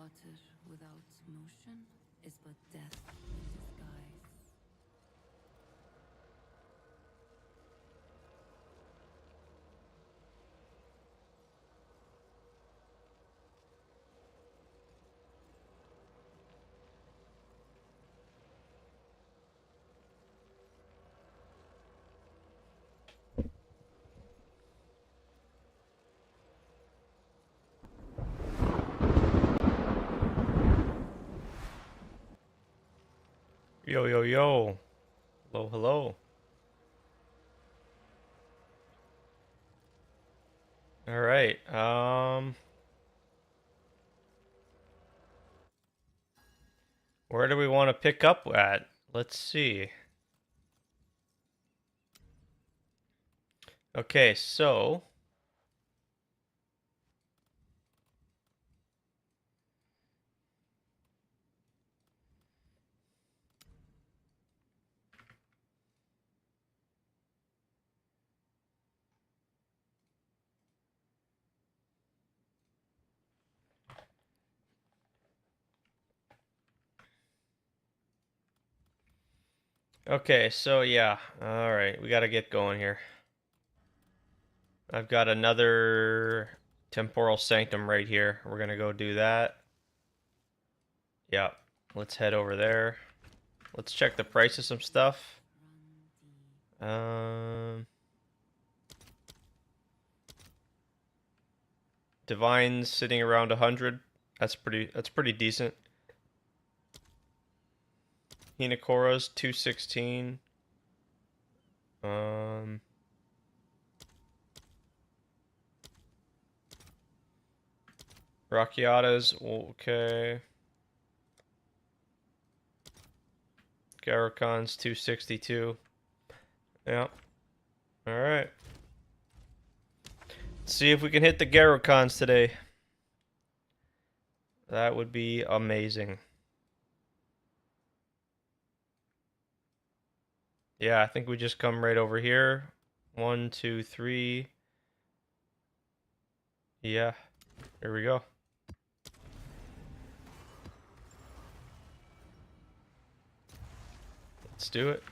Water without motion is but death in disguise. Yo, yo, yo. Hello, hello. All right. Where do we want to pick up at? Let's see. Okay, so yeah. All right, we got to get going here. I've got another temporal sanctum right here. We're going to go do that. Yeah. Let's head over there. Let's check the price of some stuff. Divine's sitting around 100. That's pretty decent. Hinakora's 216. Rockiatas, okay. Garokon's 262. Yeah. Alright. Let's see if we can hit the Garokons today. That would be amazing. Yeah, I think we just come right over here. 1, 2, 3. Yeah. Here we go. Let's do it.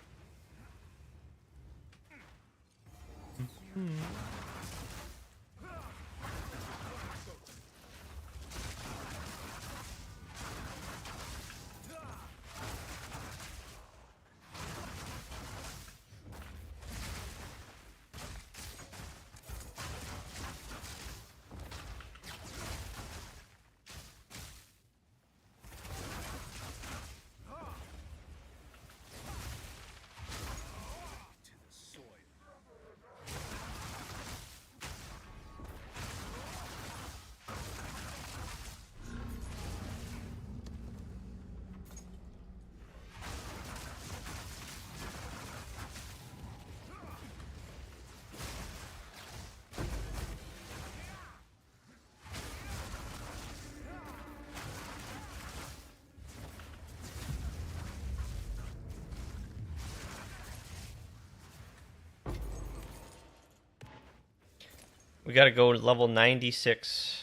We gotta go level 96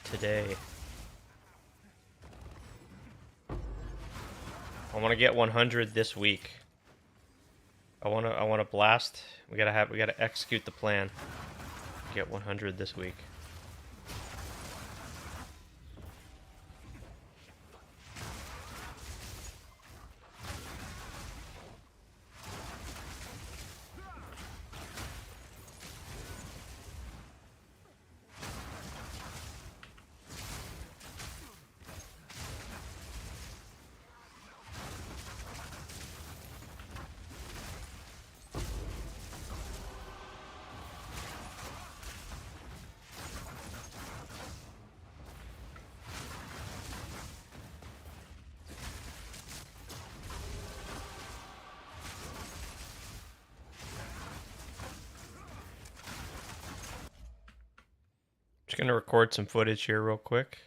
today. I want to get 100 this week. I want to blast. We gotta execute the plan. Get 100 this week. Just gonna record some footage here real quick.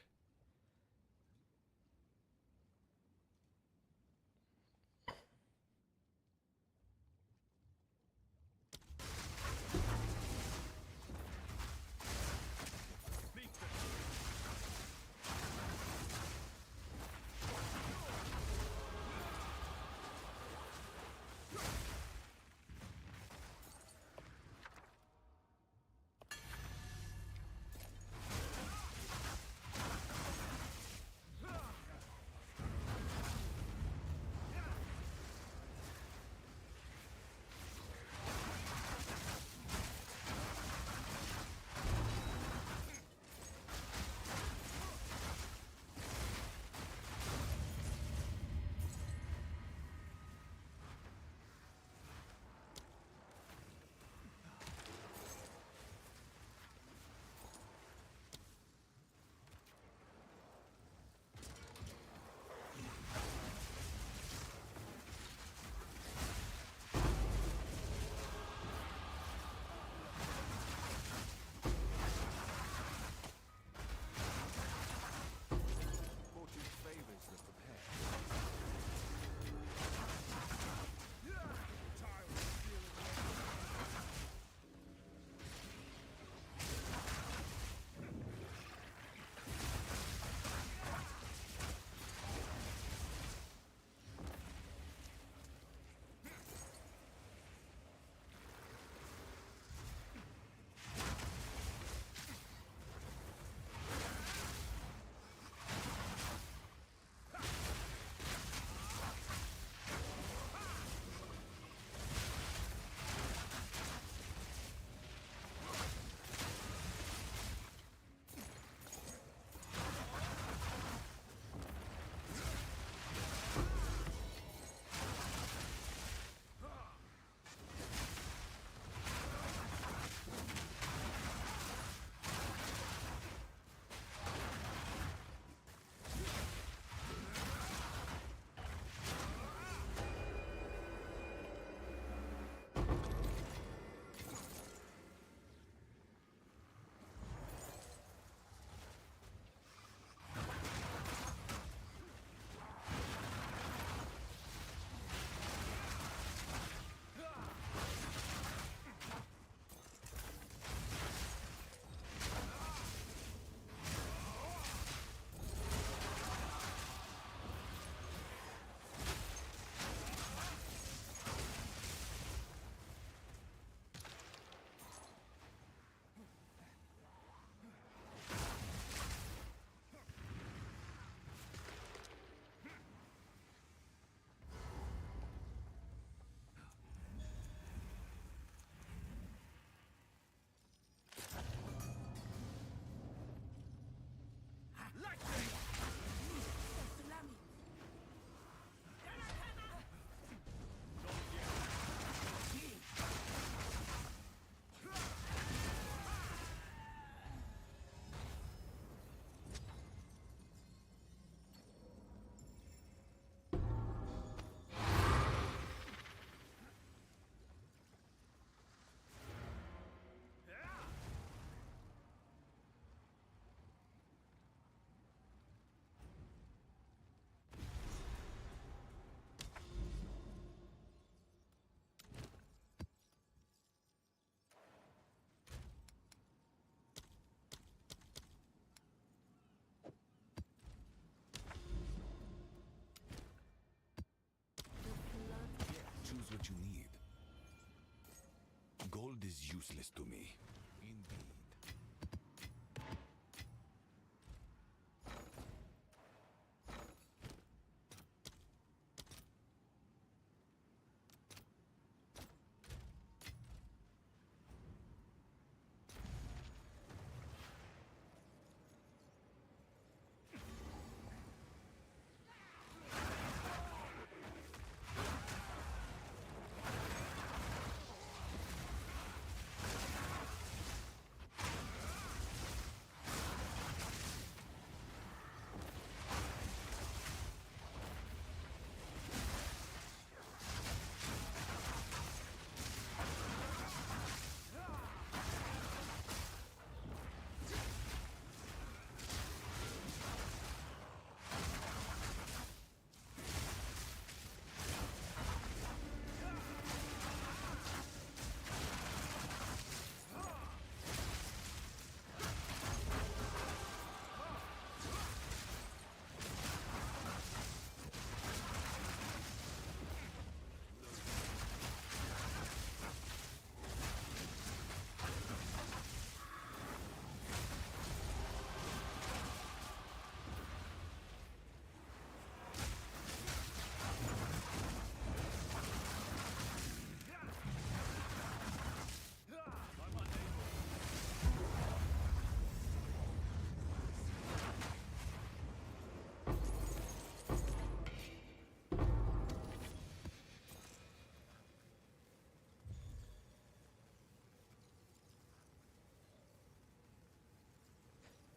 is useless to me. Indeed.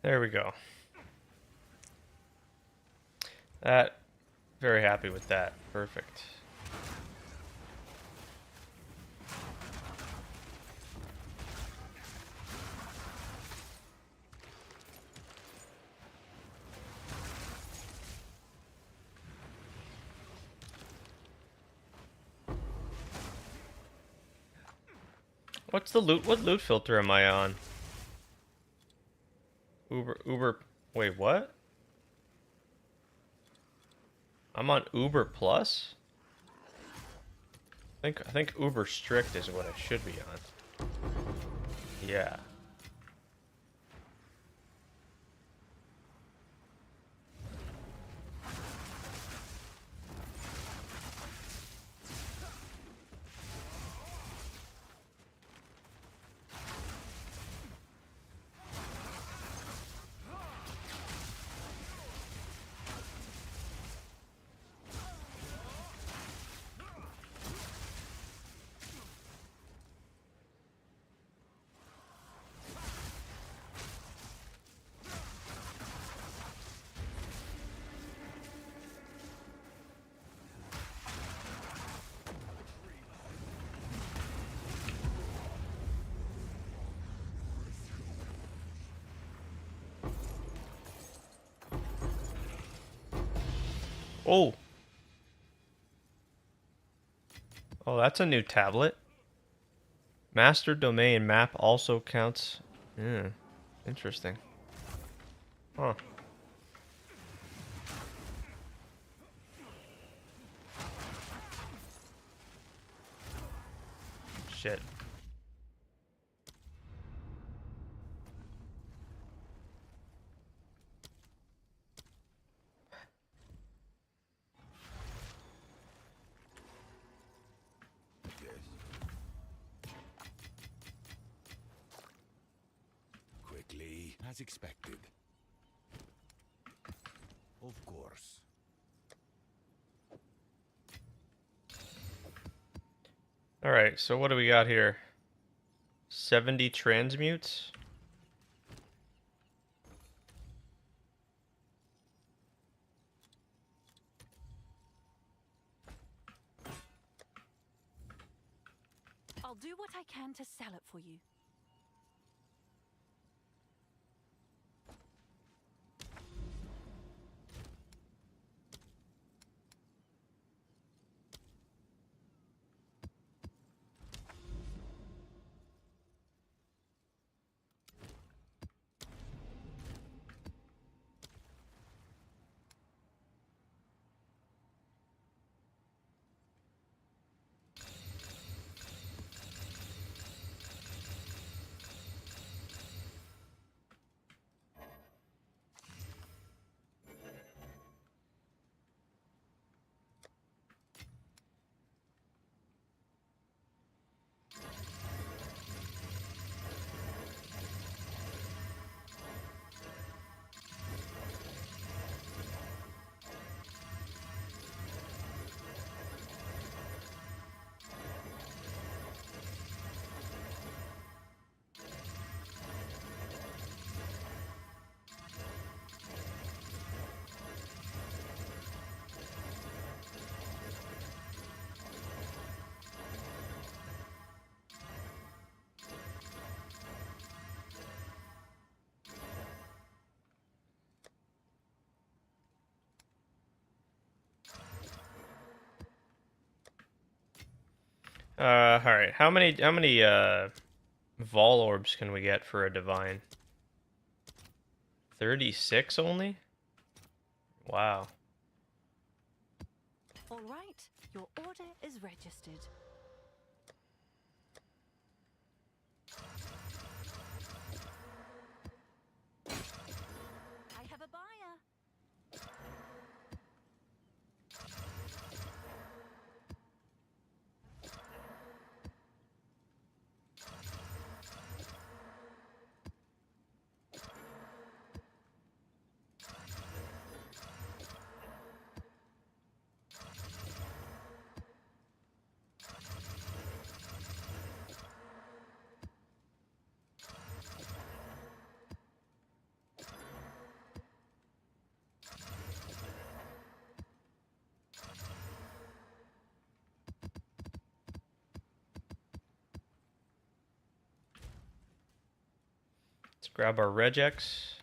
There we go. That, very happy with that. Perfect. What's the loot? What loot filter am I on? Uber. Wait, what? I'm on Uber Plus? I think Uber Strict is what I should be on. Yeah. Oh. Oh, that's a new tablet. Master domain map also counts. Yeah. Interesting. Huh. Shit. Quickly, as expected. Of course. Alright, so what do we got here? 70 transmutes? I'll do what I can to sell it for you. All right. How many Vol orbs can we get for a divine? 36 only? Wow. All right, your order is registered. I have a buyer. Let's grab our regex.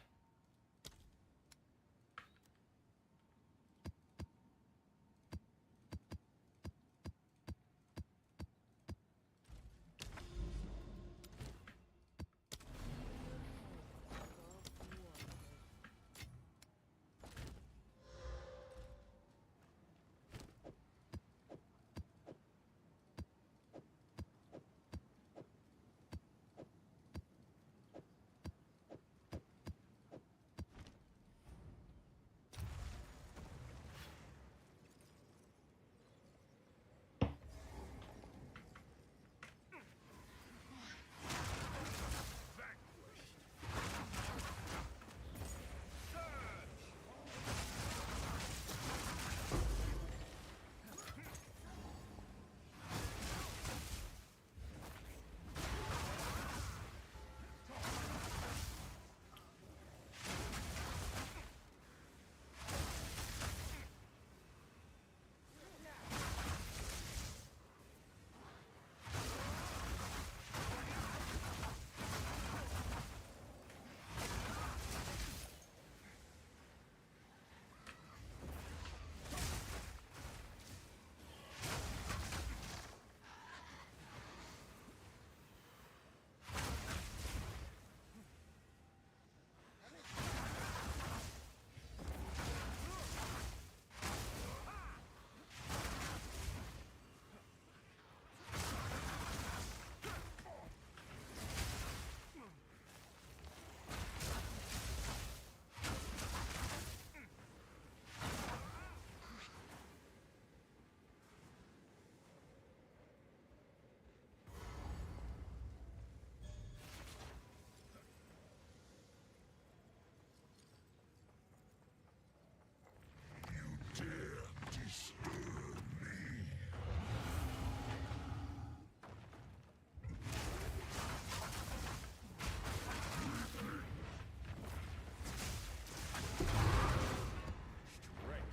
Strength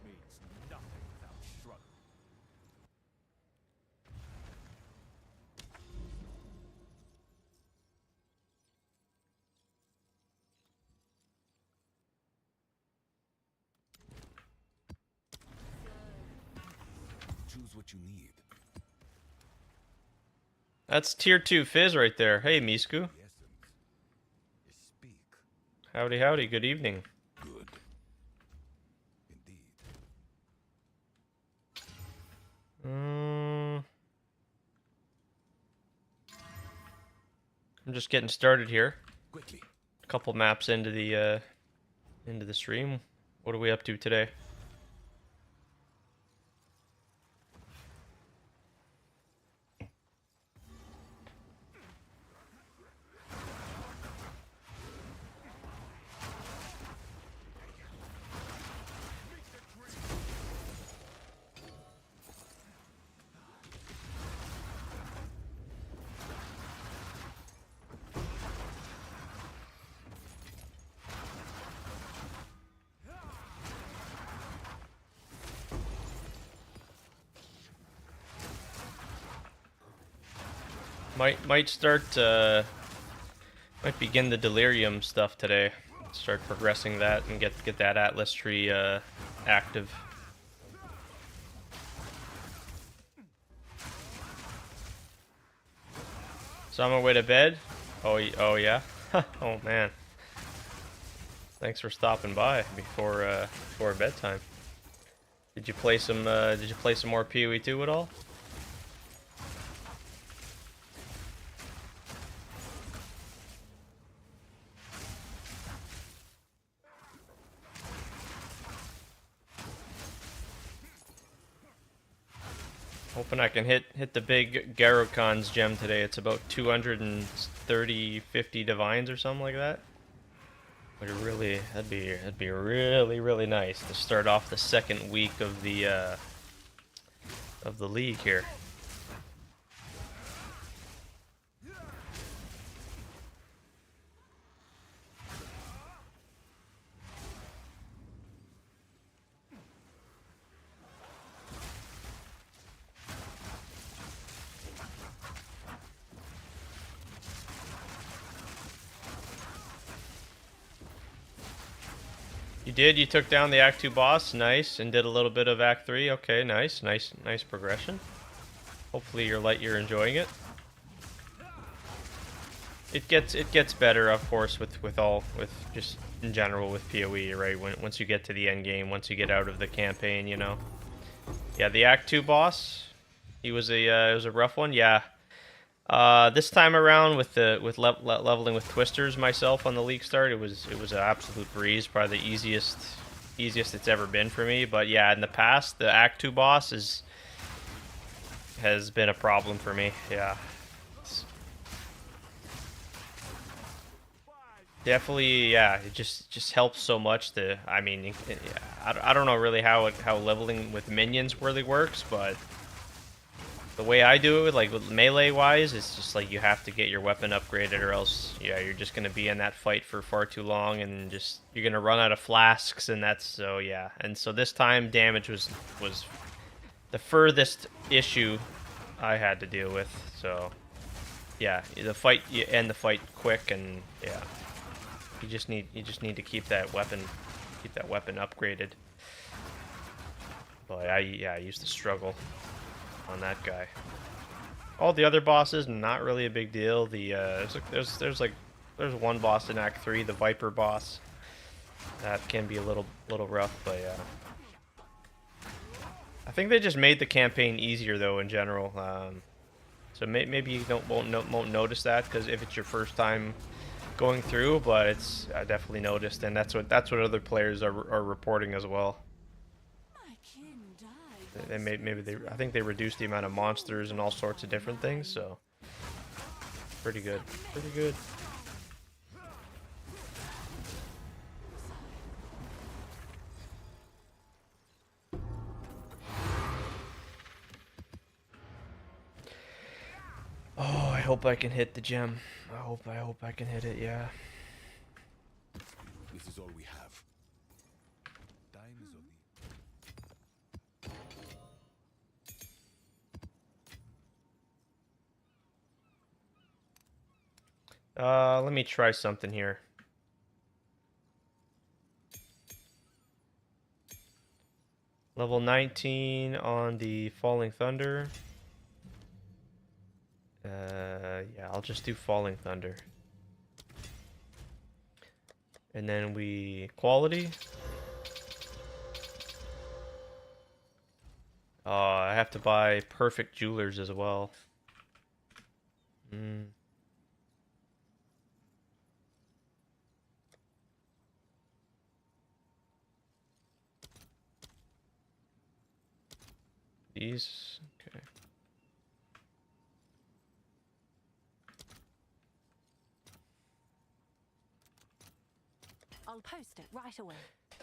means nothing without struggle. Choose what you need. That's tier 2 Fizz right there. Hey, Misku. The essence. Speak. Howdy, howdy. Good evening. Good. Indeed. I'm just getting started here. Quickly. A couple maps into the stream. What are we up to today? Might start might begin the delirium stuff today. Start progressing that and get that Atlas tree active. So I'm on my way to bed. Oh yeah. Oh man. Thanks for stopping by before bedtime. Did you play some more PoE 2 at all? Hoping I can hit the big Garrokan's gem today. It's about 230, 50 divines or something like that. Would really that'd be really nice to start off the second week of the league here. You did. You took down the Act 2 boss, nice, and did a little bit of Act 3. Okay, nice progression. Hopefully you're enjoying it. It gets better, of course, with just in general with PoE, right? Once you get to the end game, once you get out of the campaign, you know. Yeah, the Act 2 boss, it was a rough one. Yeah. This time around with leveling with Twisters myself on the league start, it was an absolute breeze, probably the easiest it's ever been for me. But yeah, in the past, the Act 2 boss has been a problem for me. Yeah. Definitely, yeah. It just helps so much to. I mean, I don't know really how leveling with minions really works, but the way I do it, like with melee wise, it's just like you have to get your weapon upgraded, or else yeah, you're just gonna be in that fight for far too long, and just you're gonna run out of flasks, and that's so yeah. And so this time, damage was the furthest issue I had to deal with. So yeah, you end the fight quick, and yeah. You just need to keep that weapon upgraded. But I used to struggle on that guy. All the other bosses, not really a big deal. There's one boss in Act 3, the Viper boss. That can be a little rough, but yeah. I think they just made the campaign easier though in general. So maybe you won't notice that because if it's your first time going through, but it's I definitely noticed, and that's what other players are reporting as well. I think they reduced the amount of monsters and all sorts of different things, so pretty good. Oh, I hope I can hit the gem. I hope I can hit it, yeah. This is all we have. Time is of the Let me try something here. Level 19 on the Falling Thunder. Yeah, I'll just do Falling Thunder. And then quality. I have to buy Perfect Jewelers as well. These, okay. I'll post it right away.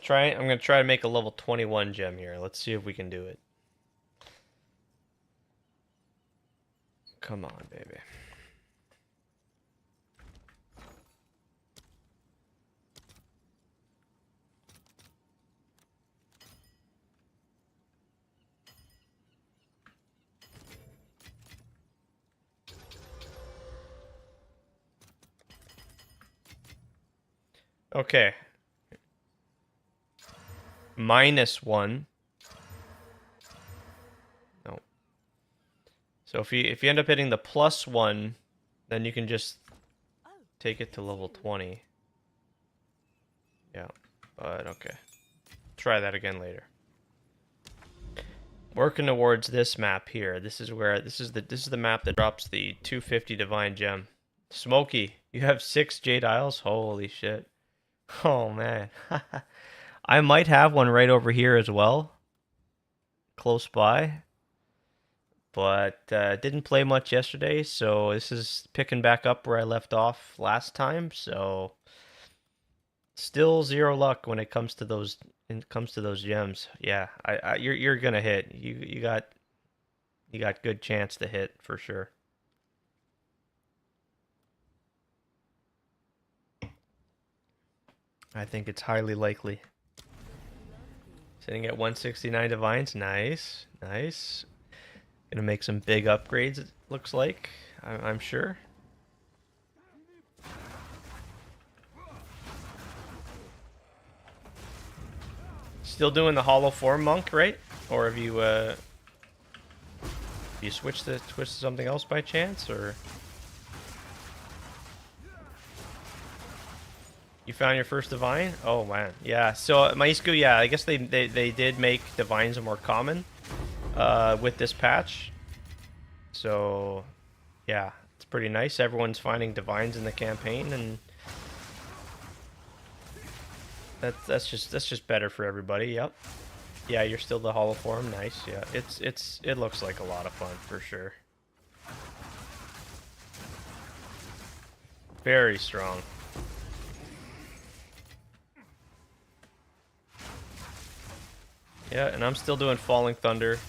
I'm gonna try to make a level 21 gem here. Let's see if we can do it. Come on, baby. Okay. -1. No. So if you end up hitting the +1, Then you can just take it to level 20. Yeah, but okay. Try that again later. Working towards this map here. This is the map that drops the 250 divine gem. Smokey, you have 6 Jade Isles? Holy shit. Oh man. I might have one right over here as well. Close by. But didn't play much yesterday, so this is picking back up where I left off last time, so still 0 luck when it comes to those gems. Yeah, you're gonna hit. You got good chance to hit for sure. I think it's highly likely. Sitting at 169 divines, nice, nice. Gonna make some big upgrades, it looks like. I'm sure. Still doing the hollow form monk, right? Or have you switched to something else by chance, or you found your first divine? Oh man, yeah. So Maisku, yeah, I guess they did make divines more common with this patch. So yeah, it's pretty nice. Everyone's finding divines in the campaign, and that's just better for everybody. Yep. Yeah, you're still the hollow form. Nice. Yeah, it looks like a lot of fun for sure. Very strong. Yeah, and I'm still doing Falling Thunder.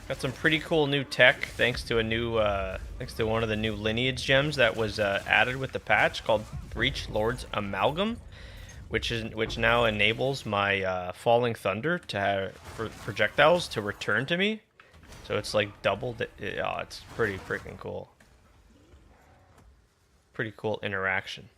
Got some pretty cool new tech thanks to one of the new lineage gems that was added with the patch called Breach Lord's Amalgam, which now enables my Falling Thunder to for projectiles to return to me. So it's like doubled. Oh, it's pretty freaking cool. Pretty cool interaction.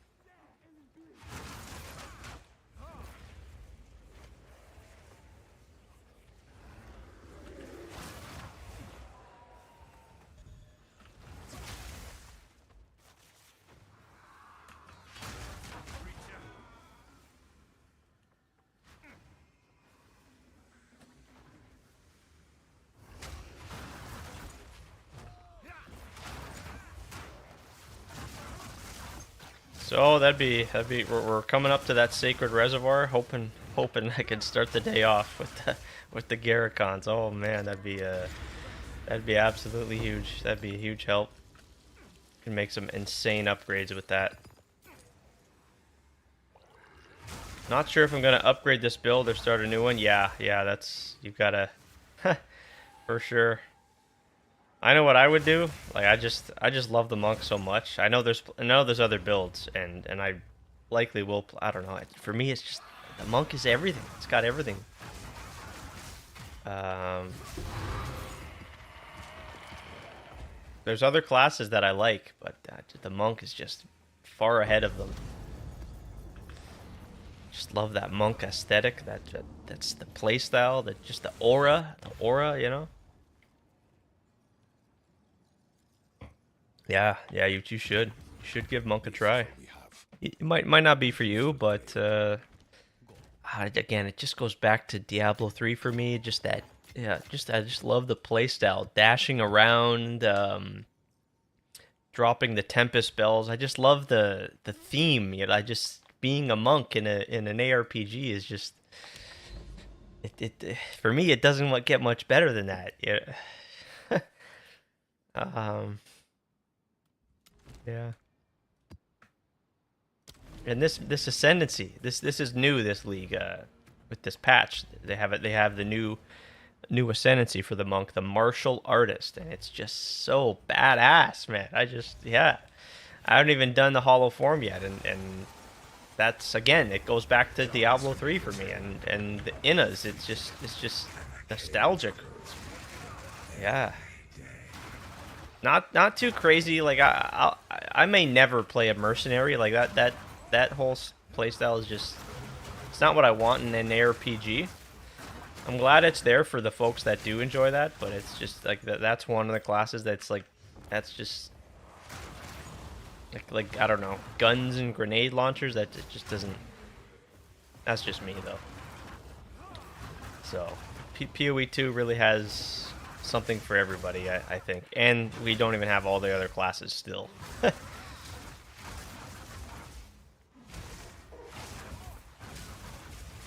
So that'd be we're coming up to that sacred reservoir, hoping I can start the day off with the Garricons. Oh man, that'd be absolutely huge. That'd be a huge help. Can make some insane upgrades with that. Not sure if I'm gonna upgrade this build or start a new one. Yeah, that's you've gotta for sure. I know what I would do. Like I just love the monk so much. I know there's other builds, and I likely will. I don't know. For me, it's just the monk is everything. It's got everything. There's other classes that I like, but the monk is just far ahead of them. Just love that monk aesthetic. That's the playstyle. That just the aura, you know. Yeah, you should. You should give monk a try. It might not be for you, but again, it just goes back to Diablo 3 for me. Just that, yeah. I just love the playstyle, dashing around, dropping the Tempest spells. I just love the theme. You know, I just being a monk in an ARPG is just it for me. It doesn't get much better than that. Yeah. Yeah. And this ascendancy, this is new. This league, with this patch, they have the new ascendancy for the monk, the martial artist, and it's just so badass, man. I haven't even done the hollow form yet, and that's again, it goes back to Diablo 3 for me, and the Innas. It's just nostalgic. Yeah. Not too crazy. Like I may never play a mercenary like that whole playstyle is just, it's not what I want in an ARPG. I'm glad it's there for the folks that do enjoy that, but it's just like that's one of the classes that's like that's just like I don't know, guns and grenade launchers, that it just doesn't. That's just me though. So PoE 2 really has something for everybody, I think, and we don't even have all the other classes still.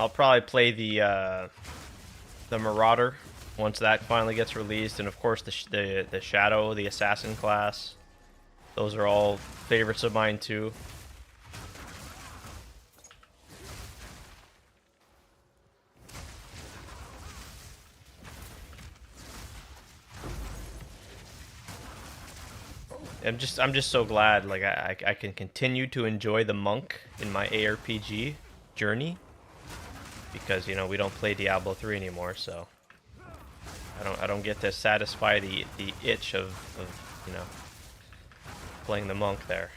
I'll probably play the Marauder once that finally gets released, and of course the Shadow, the Assassin class. Those are all favorites of mine too. I'm just so glad like I can continue to enjoy the monk in my ARPG journey, because you know we don't play Diablo 3 anymore, so I don't get to satisfy the itch of you know playing the monk there.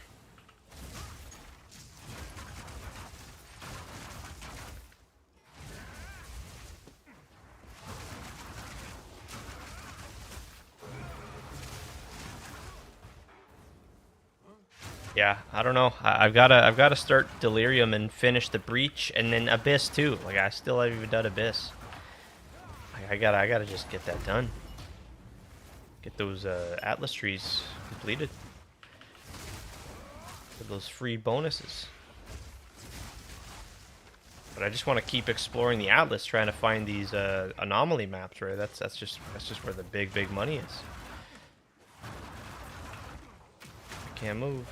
Yeah, I don't know. I've gotta start Delirium and finish the Breach, and then Abyss too. Like I still haven't even done Abyss. I gotta just get that done. Get those Atlas trees completed. Get those free bonuses. But I just want to keep exploring the Atlas, trying to find these anomaly maps. Right? That's just where the big money is. I can't move.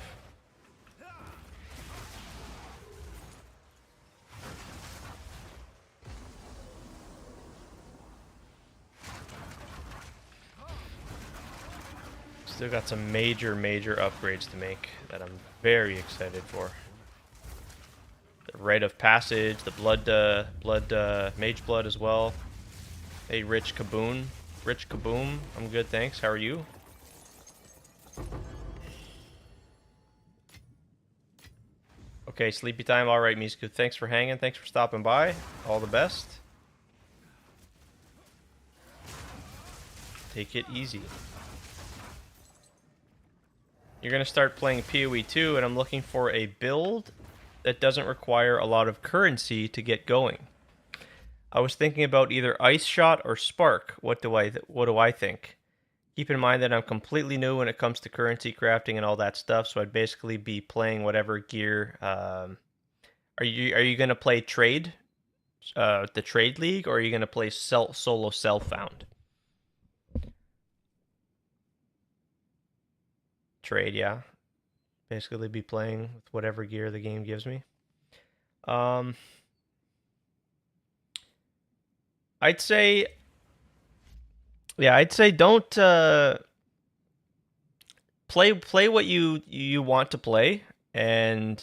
Still got some major upgrades to make that I'm very excited for. The Rite of Passage, the Mage Blood as well. Hey, Rich Kaboom. Rich Kaboom, I'm good, thanks. How are you? Okay, sleepy time. All right, Mizuku. Thanks for hanging. Thanks for stopping by. All the best. Take it easy. You're going to start playing PoE 2, and I'm looking for a build that doesn't require a lot of currency to get going. I was thinking about either Ice Shot or Spark. What do I think? Keep in mind that I'm completely new when it comes to currency crafting and all that stuff, so I'd basically be playing whatever gear. Are you going to play trade, the trade league, or are you going to play solo self-found? Trade, yeah. Basically be playing with whatever gear the game gives me. I'd say don't play what you want to play, and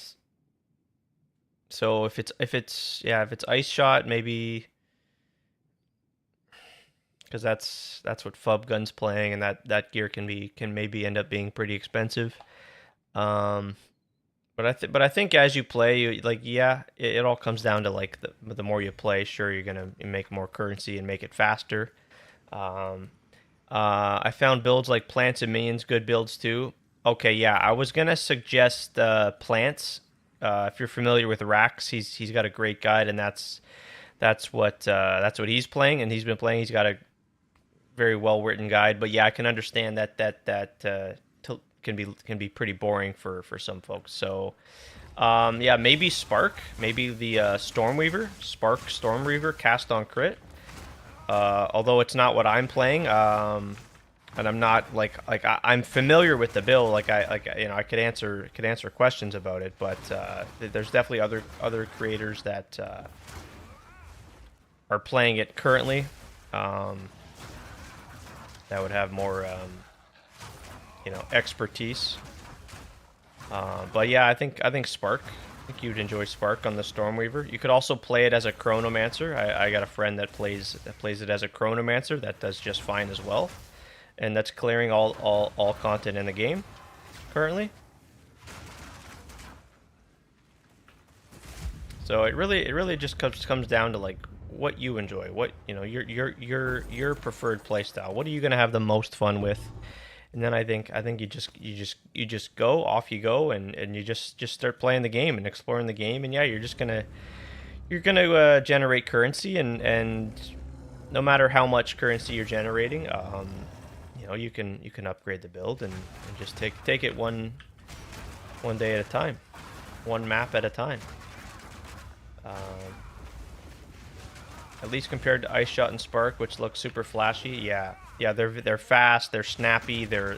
so if it's Ice Shot, maybe, because that's what Fub Gun's playing, and that gear can maybe end up being pretty expensive. But I think as you play, it all comes down to like the more you play, sure, you're gonna make more currency and make it faster. I found builds like Plants and Minions, good builds too. Okay, yeah, I was gonna suggest Plants. If you're familiar with Rax, he's got a great guide, and that's what he's playing, and he's been playing. He's got a very well written guide. But yeah, I can understand that can be pretty boring for some folks. So yeah, maybe Spark, maybe the Stormweaver, Spark Stormweaver cast on crit. Although it's not what I'm playing, and I'm not I'm familiar with the build. I could answer questions about it, but there's definitely other creators that are playing it currently, that would have more expertise. But yeah, I think Spark. I think you'd enjoy Spark on the Stormweaver. You could also play it as a Chronomancer. I got a friend that plays it as a Chronomancer. That does just fine as well, and that's clearing all content in the game currently. So it really just comes down to like what you enjoy, what your preferred playstyle. What are you gonna have the most fun with? And then I think you just go off you go and you just start playing the game and exploring the game, and yeah, you're gonna generate currency, and no matter how much currency you're generating, you can upgrade the build and just take it one day at a time, one map at a time. Um, at least compared to Ice Shot and Spark, which look super flashy. Yeah, they're fast, they're snappy, they're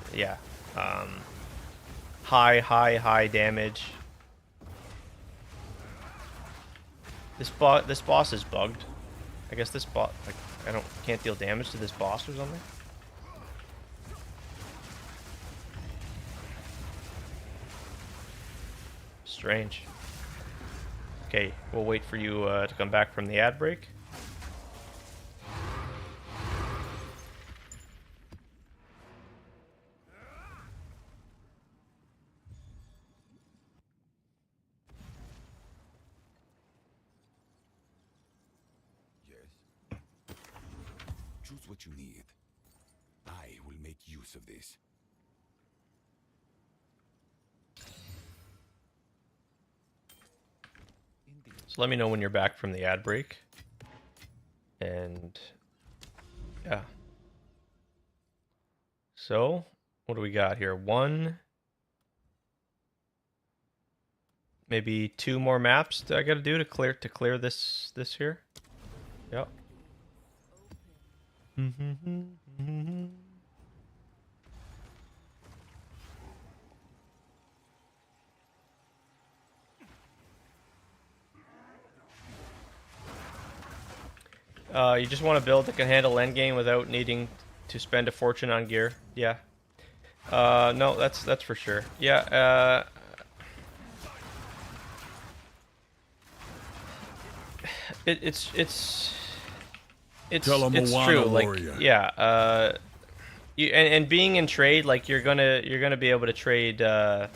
high damage. This boss is bugged. I guess this bot, like, can't deal damage to this boss or something. Strange. Okay, we'll wait for you to come back from the ad break. Yes. Choose what you need. I will make use of this. So let me know when you're back from the ad break. And yeah. So, what do we got here? One, maybe two more maps that I gotta do to clear this here. Yep. You just want to build that can handle endgame without needing to spend a fortune on gear. Yeah. No, that's for sure. Yeah. It's Tell 'em it's Moana true. Like, warrior. yeah. And being in trade, like, you're gonna be able to trade and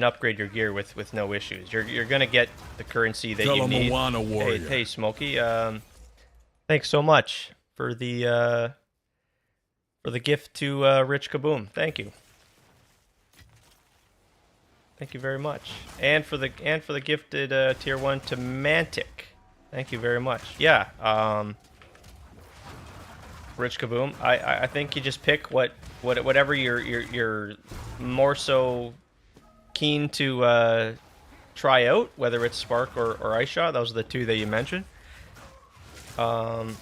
upgrade your gear with no issues. You're gonna get the currency that Tell you 'em need. Moana warrior. Hey, Smokey. Thanks so much for the gift to Rich Kaboom. Thank you. Thank you very much. And for the gifted tier 1 to Mantic. Thank you very much. Yeah. Rich Kaboom. I think you just pick whatever you're more so keen to try out, whether it's Spark or Ice Shot. Those are the two that you mentioned. I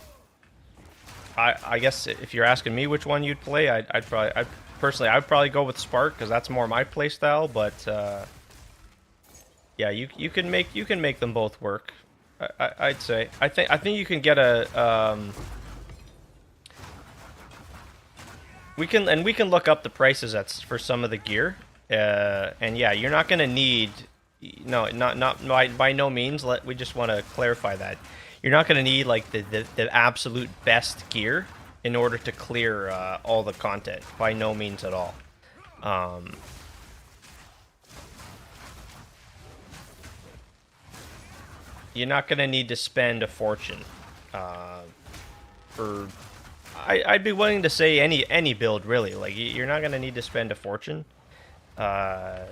guess if you're asking me which one you'd play, I'd probably go with Spark because that's more my play style. But yeah, you can make them both work. I'd say. I think you can get a we can look up the prices for some of the gear. And yeah, you're not gonna need, no, not by no means. We just want to clarify that you're not gonna need like the absolute best gear in order to clear all the content. By no means at all. You're not gonna need to spend a fortune for. I'd be willing to say any build really. Like, you're not gonna need to spend a fortune to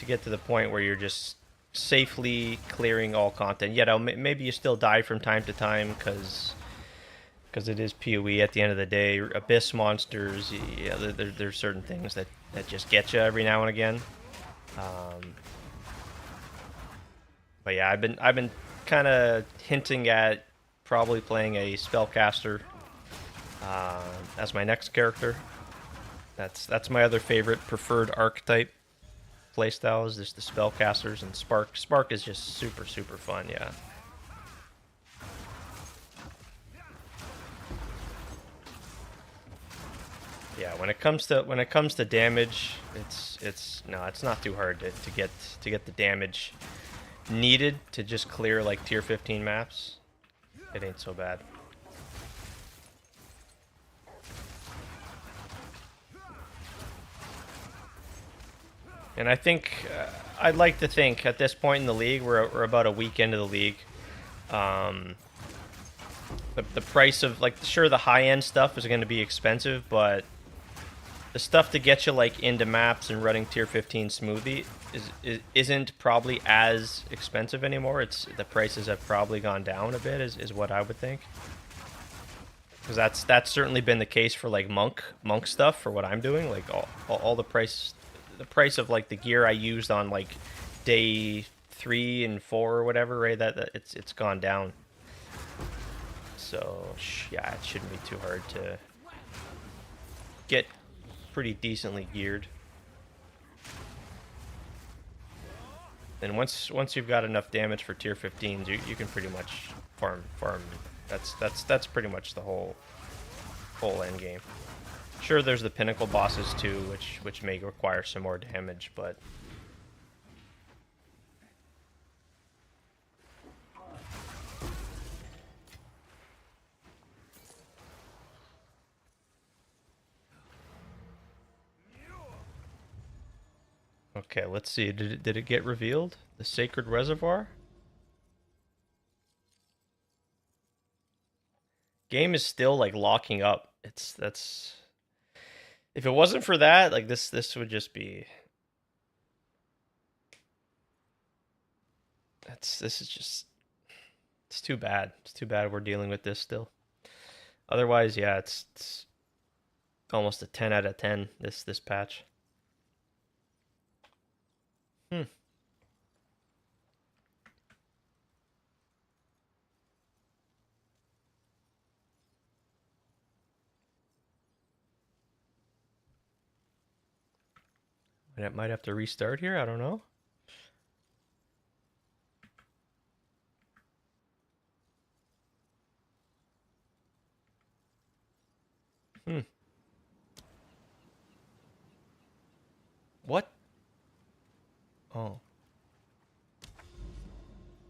get to the point where you're just safely clearing all content. Yeah, maybe you still die from time to time because it is PoE at the end of the day. Abyss monsters, yeah, there's certain things that just get you every now and again. But yeah, I've been kind of hinting at probably playing a spellcaster as my next character. That's my other favorite preferred archetype playstyle, is just the spellcasters, and Spark. Spark is just super fun, yeah. Yeah, when it comes to damage, it's not too hard to get the damage needed to just clear like tier 15 maps. It ain't so bad. And I think I'd like to think at this point in the league, we're about a week into the league. The price of, like, sure, the high-end stuff is going to be expensive, but the stuff to get you, like, into maps and running tier 15 smoothly isn't probably as expensive anymore. The prices have probably gone down a bit, is what I would think. Because that's certainly been the case for, like, monk stuff for what I'm doing. Like, all the price of, like, the gear I used on, like, day 3 and 4 or whatever, right? That it's gone down. So yeah, it shouldn't be too hard to get pretty decently geared. And once you've got enough damage for tier 15s, you can pretty much farm. That's pretty much the whole end game. Sure, there's the pinnacle bosses too, which may require some more damage, but okay, let's see. Did it get revealed? The Sacred Reservoir? Game is still, like, locking up. That's if it wasn't for that, like, this would just be this is just, it's too bad. It's too bad we're dealing with this still. Otherwise, yeah, it's almost a 10 out of 10 this patch. It might have to restart here. I don't know. What? Oh.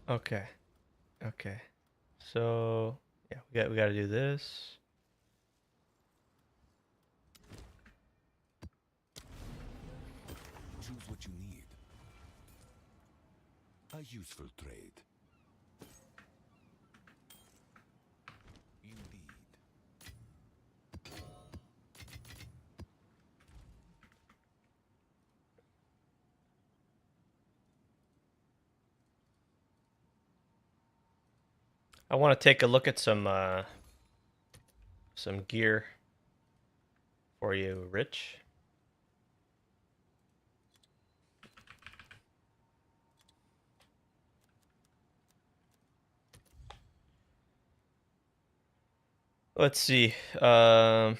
Okay. Okay. So yeah, we got to do this. Choose what you need. A useful trade. Indeed. I want to take a look at some gear for you, Rich. Let's see. To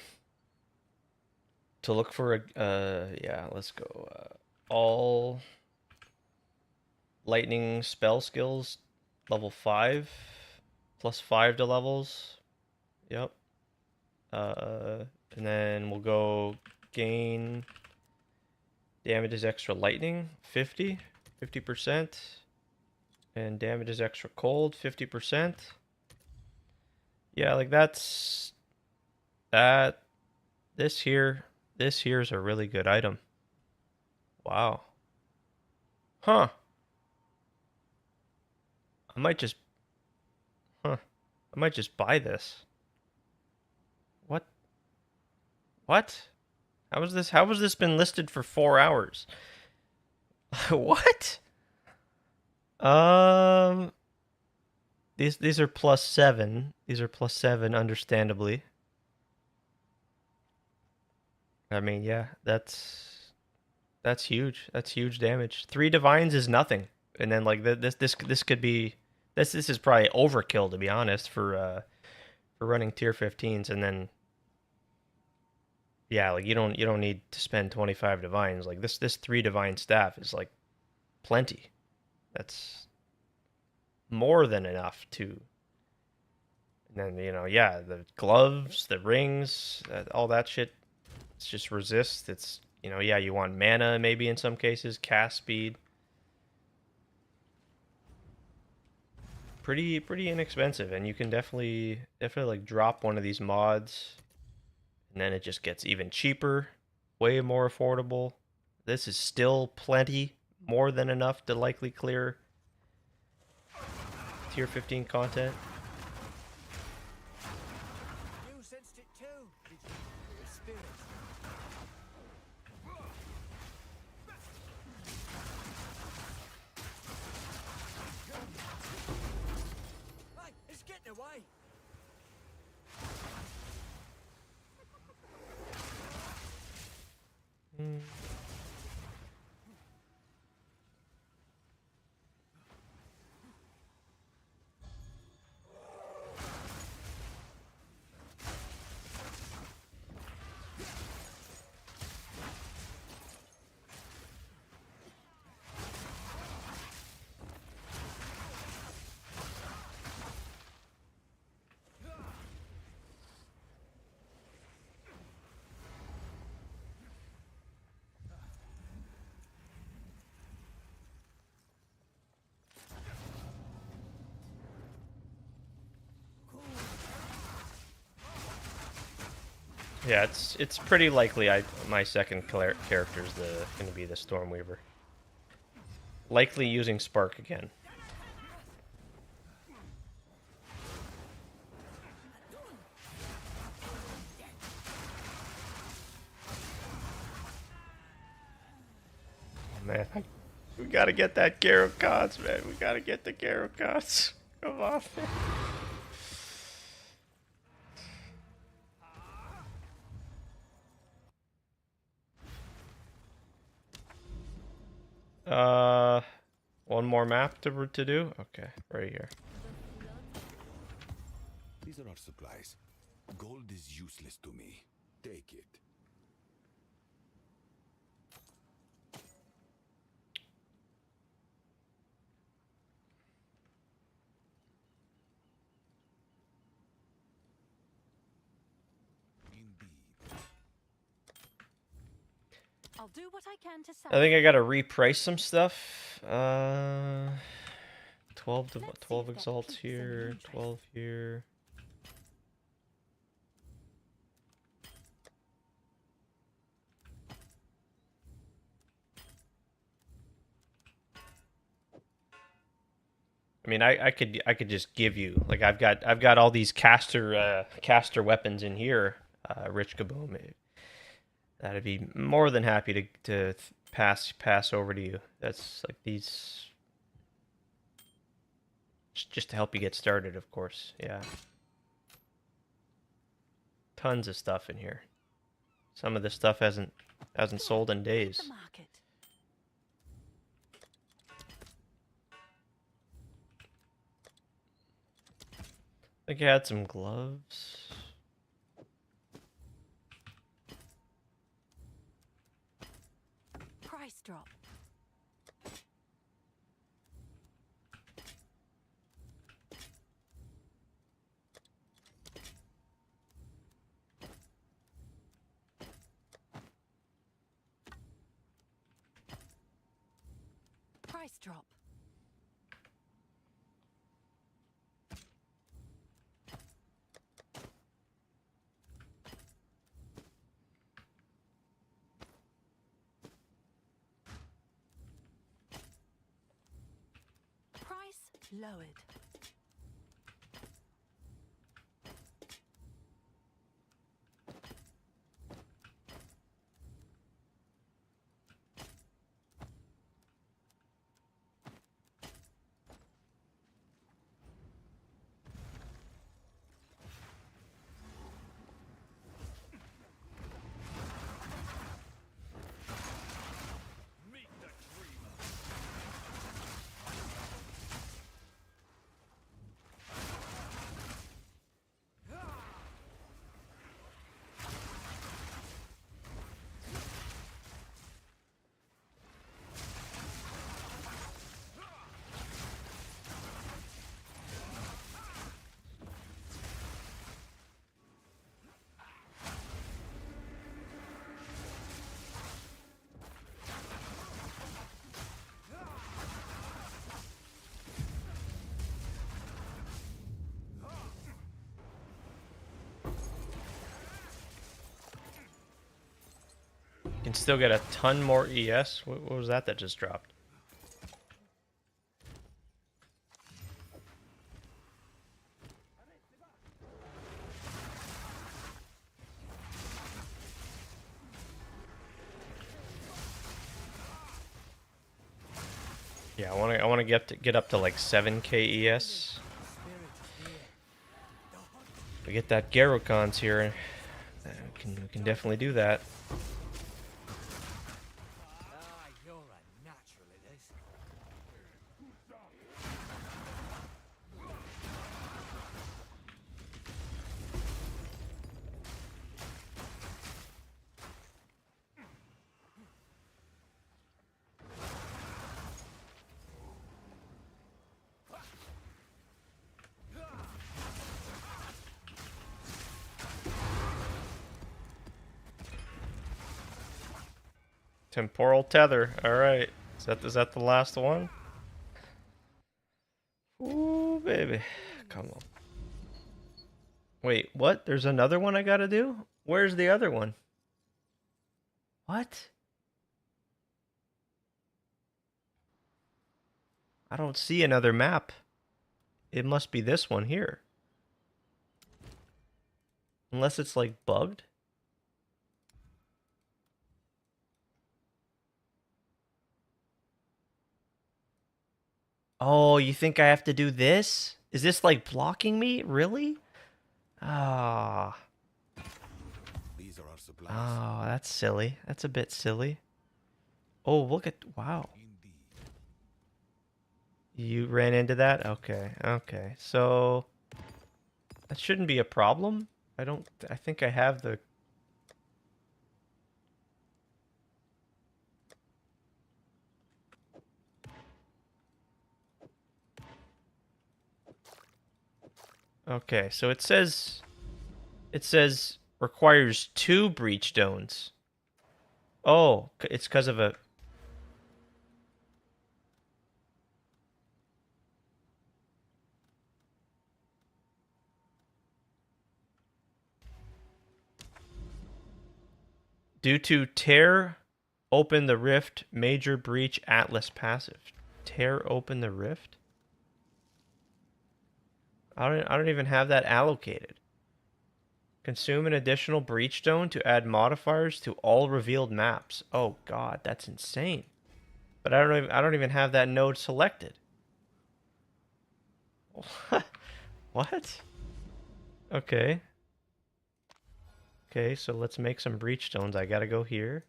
look for a yeah, let's go. All lightning spell skills, level 5, +5 to levels. Yep. And then we'll go gain damage is extra lightning, 50%. And damage is extra cold, 50%. Yeah, like that's that. This here is a really good item. Wow. Huh. I might just buy this. What? What? How has this been listed for 4 hours? What? These are +7. These are +7, understandably. I mean, yeah, that's huge. That's huge damage. 3 divines is nothing. And then, like, this could be this is probably overkill, to be honest, for running tier 15s. And then yeah, like, you don't need to spend 25 divines. Like, this 3 divine staff is, like, plenty. That's more than enough to. And then, yeah, the gloves, the rings, all that shit. It's just resist. It's, yeah, you want mana maybe in some cases, cast speed. Pretty inexpensive, and you can definitely like drop one of these mods, and then it just gets even cheaper, way more affordable. This is still plenty, more than enough to likely clear tier 15 content. You sensed it too, did you? The spirit. Hey, it's getting away. Yeah, it's pretty likely my second character is going to be the Stormweaver. Likely using Spark again. Oh, man, we gotta get that Gyrokots, man. We gotta get the Gyrokots. Come on. One more map to do? Okay, right here. These are our supplies. Gold is useless to me. Take it. Indeed. I'll do what I can to I think I satisfy. gotta reprice some stuff. 12 to Let's see 12 if that exalts piques any here, interest. 12 here. I mean, I could just give you, like, I've got all these caster weapons in here, Rich Kaboom. That'd be more than happy to pass over to you. That's like these, just to help you get started, of course. Yeah, tons of stuff in here. Some of this stuff hasn't sold in Hit days. the market. I think I had some gloves. Price drop. Price drop. Price lowered. Meet the dreamer. You can still get a ton more ES. What was that just dropped? Yeah, I want to get up to like 7k ES. We get that Garocons here. We can definitely do that. Ah, you're a natural at this. Temporal tether. All right. Is that the last one? Ooh, baby. Come on. Wait, what? There's another one I gotta do? Where's the other one? What? I don't see another map. It must be this one here. Unless it's like bugged. Oh, you think I have to do this? Is this like blocking me? Really? Ah. These are our supplies. Oh, that's silly. That's a bit silly. Oh, look at... Wow. Indeed. You ran into that? Okay, okay. So... That shouldn't be a problem. I think I have the... Okay, so it says... It says requires 2 breach stones. Oh, it's because of a... Due to tear open the rift, major breach atlas passive. Tear open the rift? I don't even have that allocated. Consume an additional breach stone to add modifiers to all revealed maps. Oh god, that's insane. But I don't even have that node selected. What? Okay. Okay, so let's make some breach stones. I gotta go here.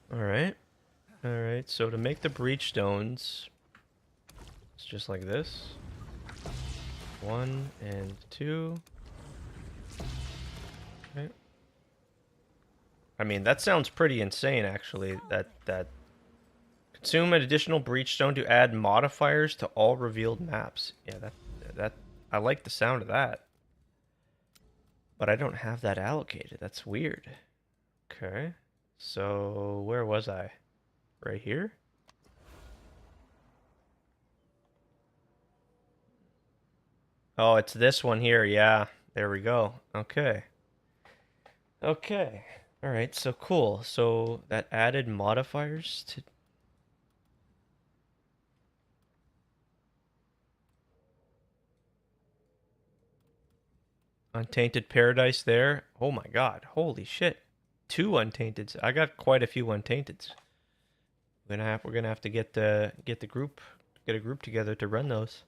Alright. Alright, so to make the breach stones, it's just like this. 1 and 2. Okay. I mean, that sounds pretty insane, actually. That consume an additional breach stone to add modifiers to all revealed maps. Yeah, that I like the sound of that. But I don't have that allocated. That's weird. Okay. So, where was I? Right here? Oh, it's this one here. Yeah. There we go. Okay. Okay. All right. So cool. So that added modifiers to... Untainted Paradise there. Oh my god. Holy shit. 2 untainteds. I got quite a few untainteds. We're gonna have to get the group get a group together to run those.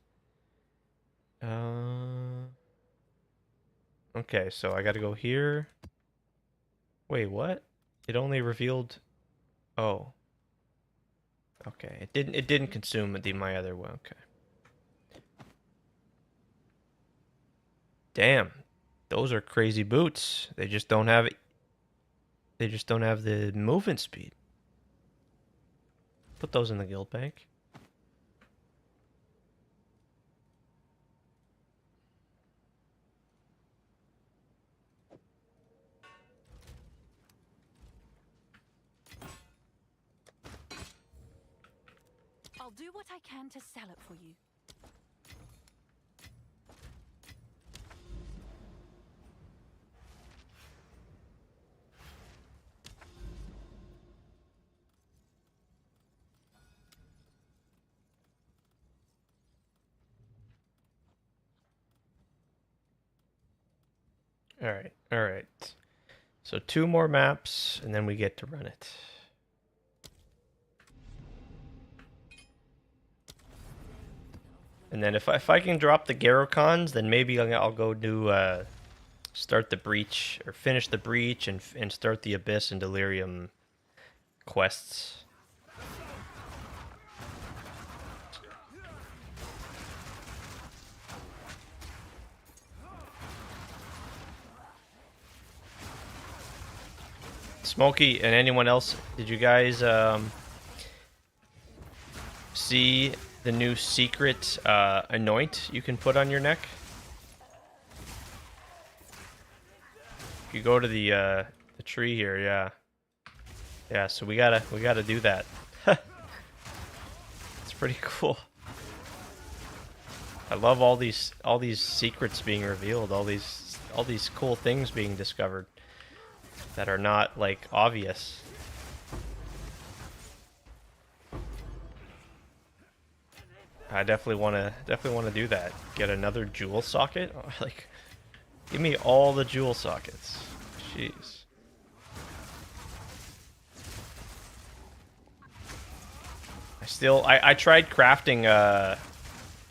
Okay, so I gotta go here. Wait, what? It only revealed... Oh. Okay, it didn't consume my other one. Okay. Damn. Those are crazy boots. They just don't have it. They just don't have the movement speed. Put those in the guild bank. I'll do what I can to sell it for you. Alright, alright. So 2 more maps, and then we get to run it. And then if I can drop the Garocons, then maybe I'll go do start the breach or finish the breach and start the Abyss and Delirium quests. Smokey and anyone else, did you guys see the new secret anoint you can put on your neck? If you go to the tree here, yeah. Yeah, so we gotta do that. It's pretty cool. I love all these secrets being revealed, all these cool things being discovered that are not like obvious. I definitely wanna do that. Get another jewel socket? Like, give me all the jewel sockets. Jeez. I tried crafting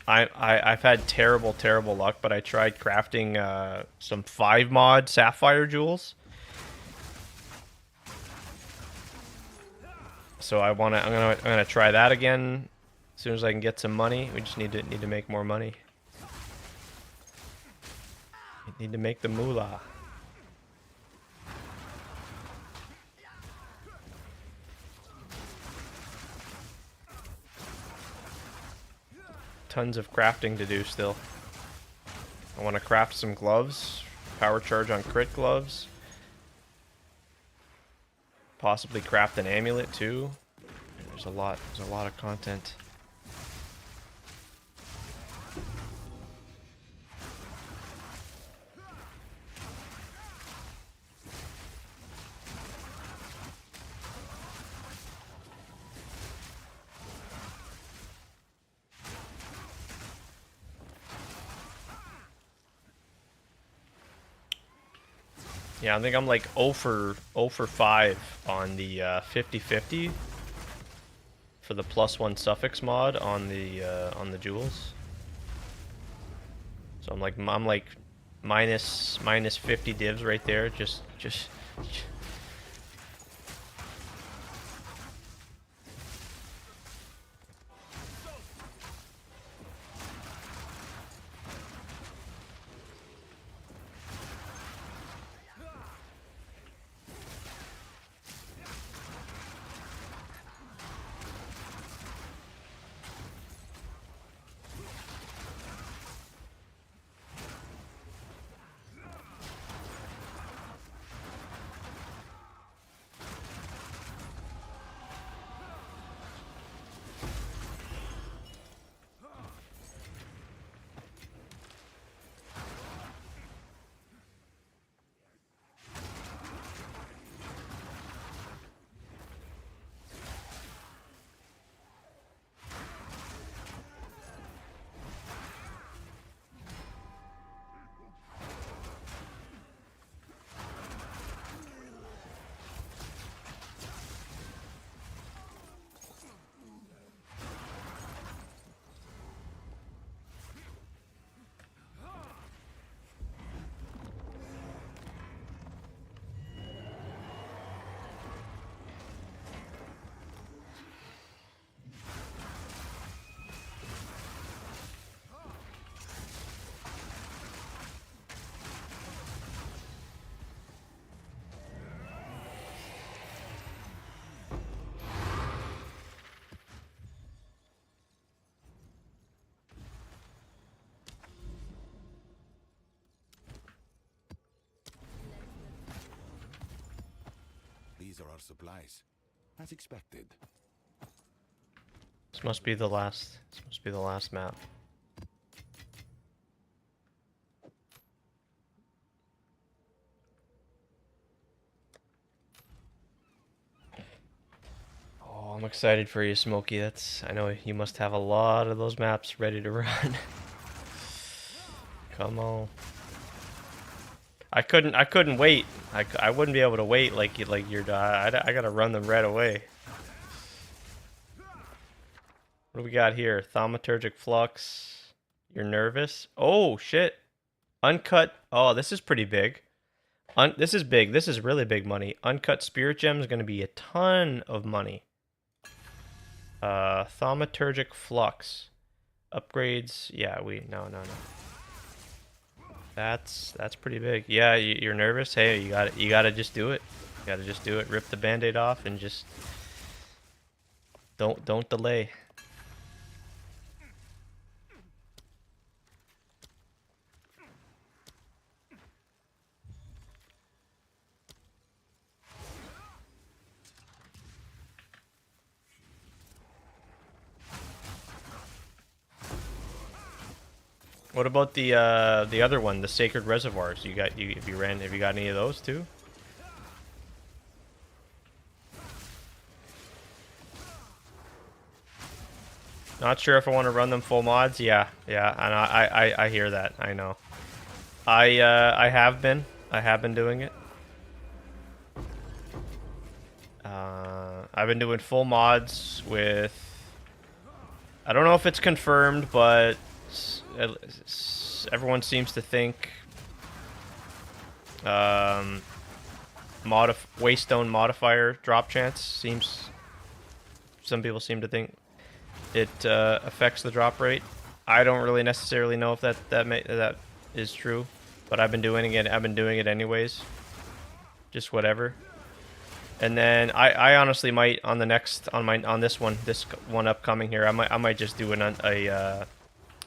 I've had terrible luck, but I tried crafting some 5 mod sapphire jewels. So I'm gonna try that again as soon as I can get some money. We just need to make more money. We need to make the moolah. Tons of crafting to do still. I want to craft some gloves, power charge on crit gloves. Possibly craft an amulet too. There's a lot of content. Yeah, I think I'm like 0 for 5 on the 50/50 for the +1 suffix mod on the jewels. So I'm like minus 50 divs right there. Just These are our supplies. As expected. this must be the last. This must be the last map. Oh, I'm excited for you, Smokey. I know you must have a lot of those maps ready to run. Come on. I couldn't wait. I wouldn't be able to wait like you're. I gotta run them right away. What do we got here? Thaumaturgic flux. You're nervous. Oh shit. Uncut. Oh, this is pretty big. This is big. This is really big money. Uncut spirit gem is gonna be a ton of money. Thaumaturgic flux. Upgrades. Yeah, no. That's pretty big. Yeah, you're nervous. Hey, you gotta just do it. You gotta just do it. Rip the band-aid off and just don't delay. What about the other one, the sacred reservoirs? Have you got any of those too? Not sure if I want to run them full mods. Yeah, and I hear that. I know. I have been doing it. I've been doing full mods with. I don't know if it's confirmed, but everyone seems to think Waystone modifier drop chance seems. Some people seem to think it affects the drop rate. I don't really necessarily know if that is true, but I've been doing it. I've been doing it anyways. Just whatever. And then I honestly might on this one upcoming here. I might just do a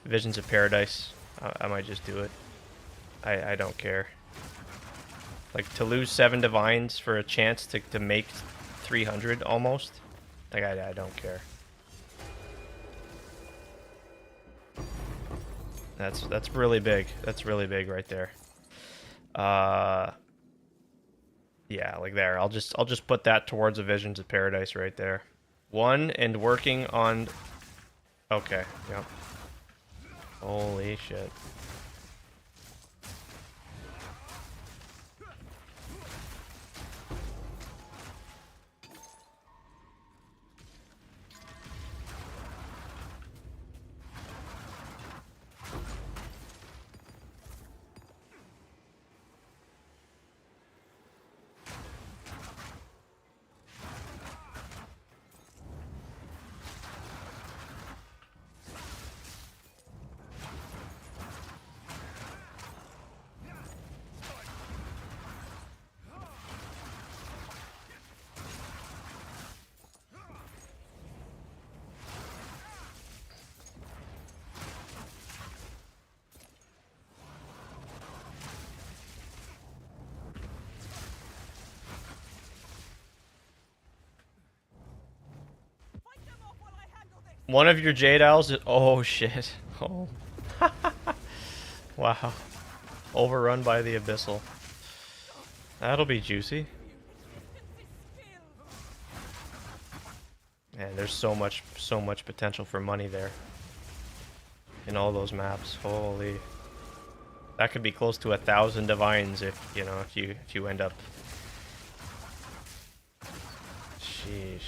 Visions of Paradise. I might just do it. I don't care. Like to lose 7 divines for a chance to make 300 almost. Like I don't care. That's really big. That's really big right there. Yeah, like there. I'll just put that towards the Visions of Paradise right there. 1 and working on. Okay. Yep. Holy shit. One of your Jade Owls is... Oh, shit. Oh. Wow. Overrun by the Abyssal. That'll be juicy. Man, there's so much potential for money there. In all those maps. Holy. That could be close to 1,000 divines if you end up... Sheesh.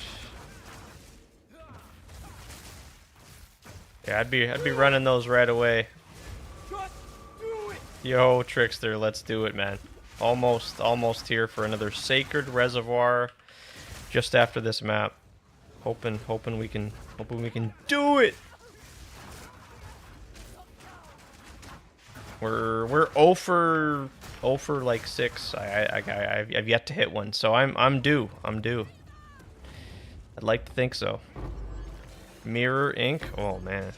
Yeah, I'd be running those right away. Yo, Trickster, let's do it, man. Almost here for another Sacred Reservoir just after this map. Hoping we can do it. We're 0 for like 6. I've yet to hit one, so I'm due. I'd like to think so. Mirror ink? Oh man.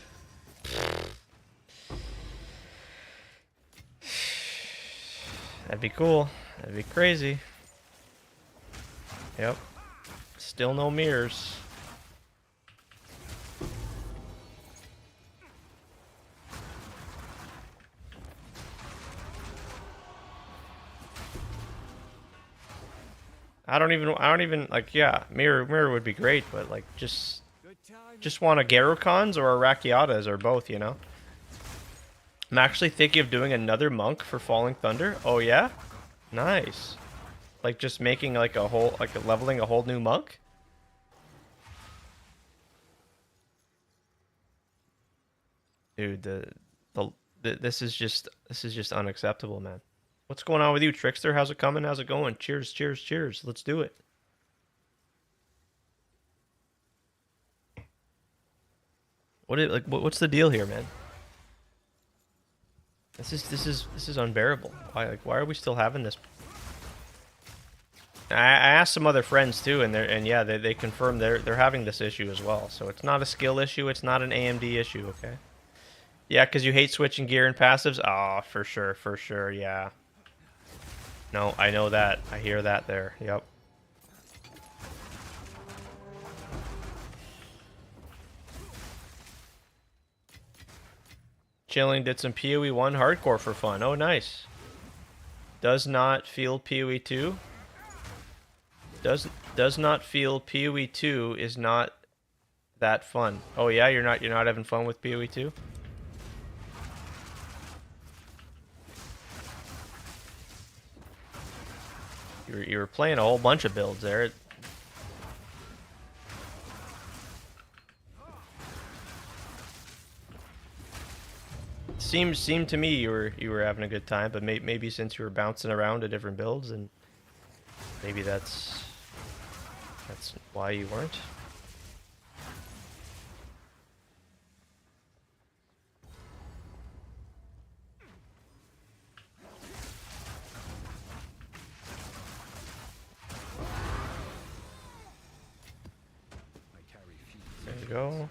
That'd be cool. That'd be crazy. Yep. Still no mirrors. I don't even like, yeah, mirror would be great, but like just want a Garukons or a Rakiatas or both, you know? I'm actually thinking of doing another monk for Falling Thunder. Oh yeah? Nice. Like just making like a whole, like leveling a whole new monk? Dude, this is just unacceptable, man. What's going on with you, Trickster? How's it coming? How's it going? Cheers, cheers, cheers. Let's do it. What's the deal here, man? This is unbearable. Why are we still having this? I asked some other friends too, and yeah, they confirmed they're having this issue as well. So it's not a skill issue. It's not an AMD issue. Okay. Yeah, because you hate switching gear and passives. Ah, for sure. Yeah. No, I know that. I hear that there. Yep. Chilling did some PoE 1 hardcore for fun. Oh, nice. Does not feel PoE 2. Does not feel PoE 2 is not that fun. Oh yeah, you're not having fun with PoE 2? You were playing a whole bunch of builds there. Seemed to me you were having a good time, but maybe since you were bouncing around to different builds, and maybe that's why you weren't. There you go.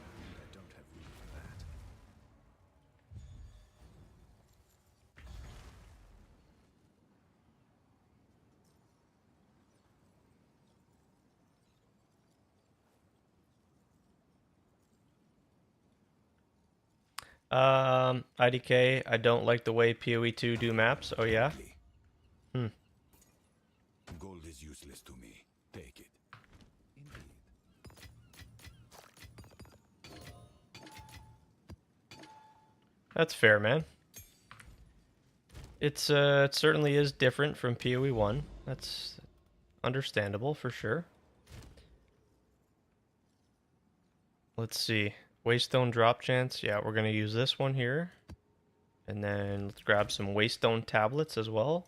IDK, I don't like the way PoE 2 do maps. Oh yeah? Hmm. Gold is useless to me. Take it. Indeed. That's fair, man. It certainly is different from PoE 1. That's understandable for sure. Let's see. Waystone drop chance. Yeah, we're going to use this one here. And then let's grab some Waystone tablets as well.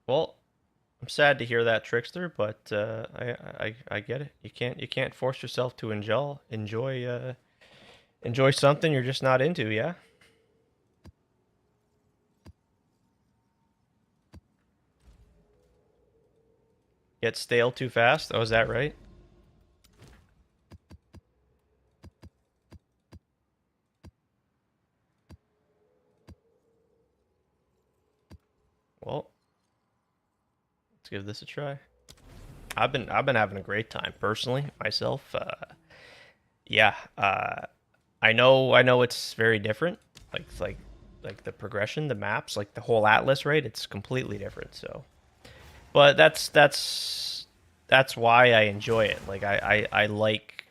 Well, I'm sad to hear that, Trickster, but I get it. You can't force yourself to enjoy something you're just not into, yeah? Get stale too fast? Oh, is that right? Well, let's give this a try. I've been having a great time personally myself. Yeah, I know it's very different. Like the progression, the maps, like the whole atlas, right? It's completely different. So, but that's why I enjoy it. Like I like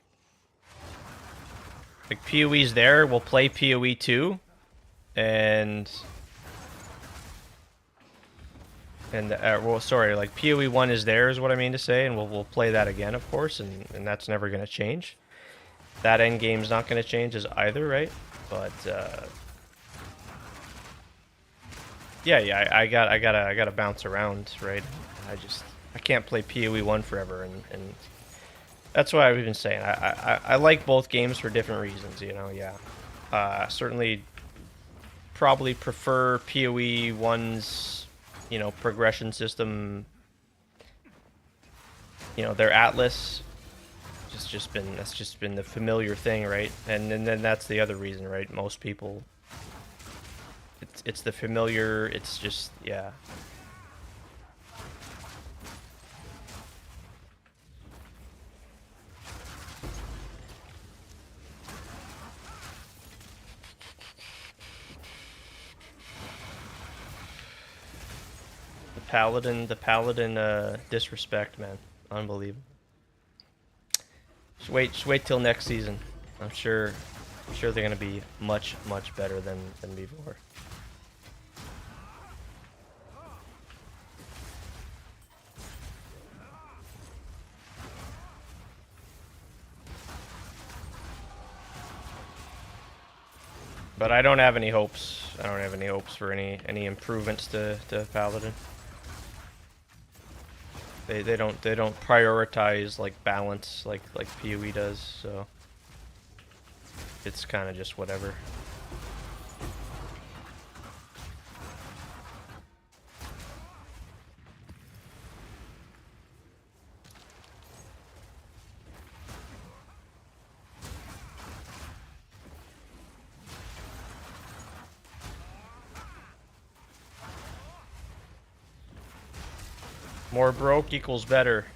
PoE's there. We'll play PoE 2, and well, sorry, like PoE 1 is there is what I mean to say, and we'll play that again, of course, and that's never gonna change. That end game's not gonna change as either, right? But yeah, I gotta bounce around, right? I can't play PoE 1 forever, and that's why I've been saying I like both games for different reasons, you know. Yeah, certainly probably prefer PoE 1's, you know, progression system. You know, their atlas. That's just been the familiar thing, right? And then that's the other reason, right? Most people, it's the familiar. It's just, yeah. the paladin disrespect, man. Unbelievable. Just wait till next season. I'm sure they're gonna be much better than before. But I don't have any hopes. I don't have any hopes for any improvements to paladin. They don't prioritize like balance like PoE does, so it's kind of just whatever. More broke equals better.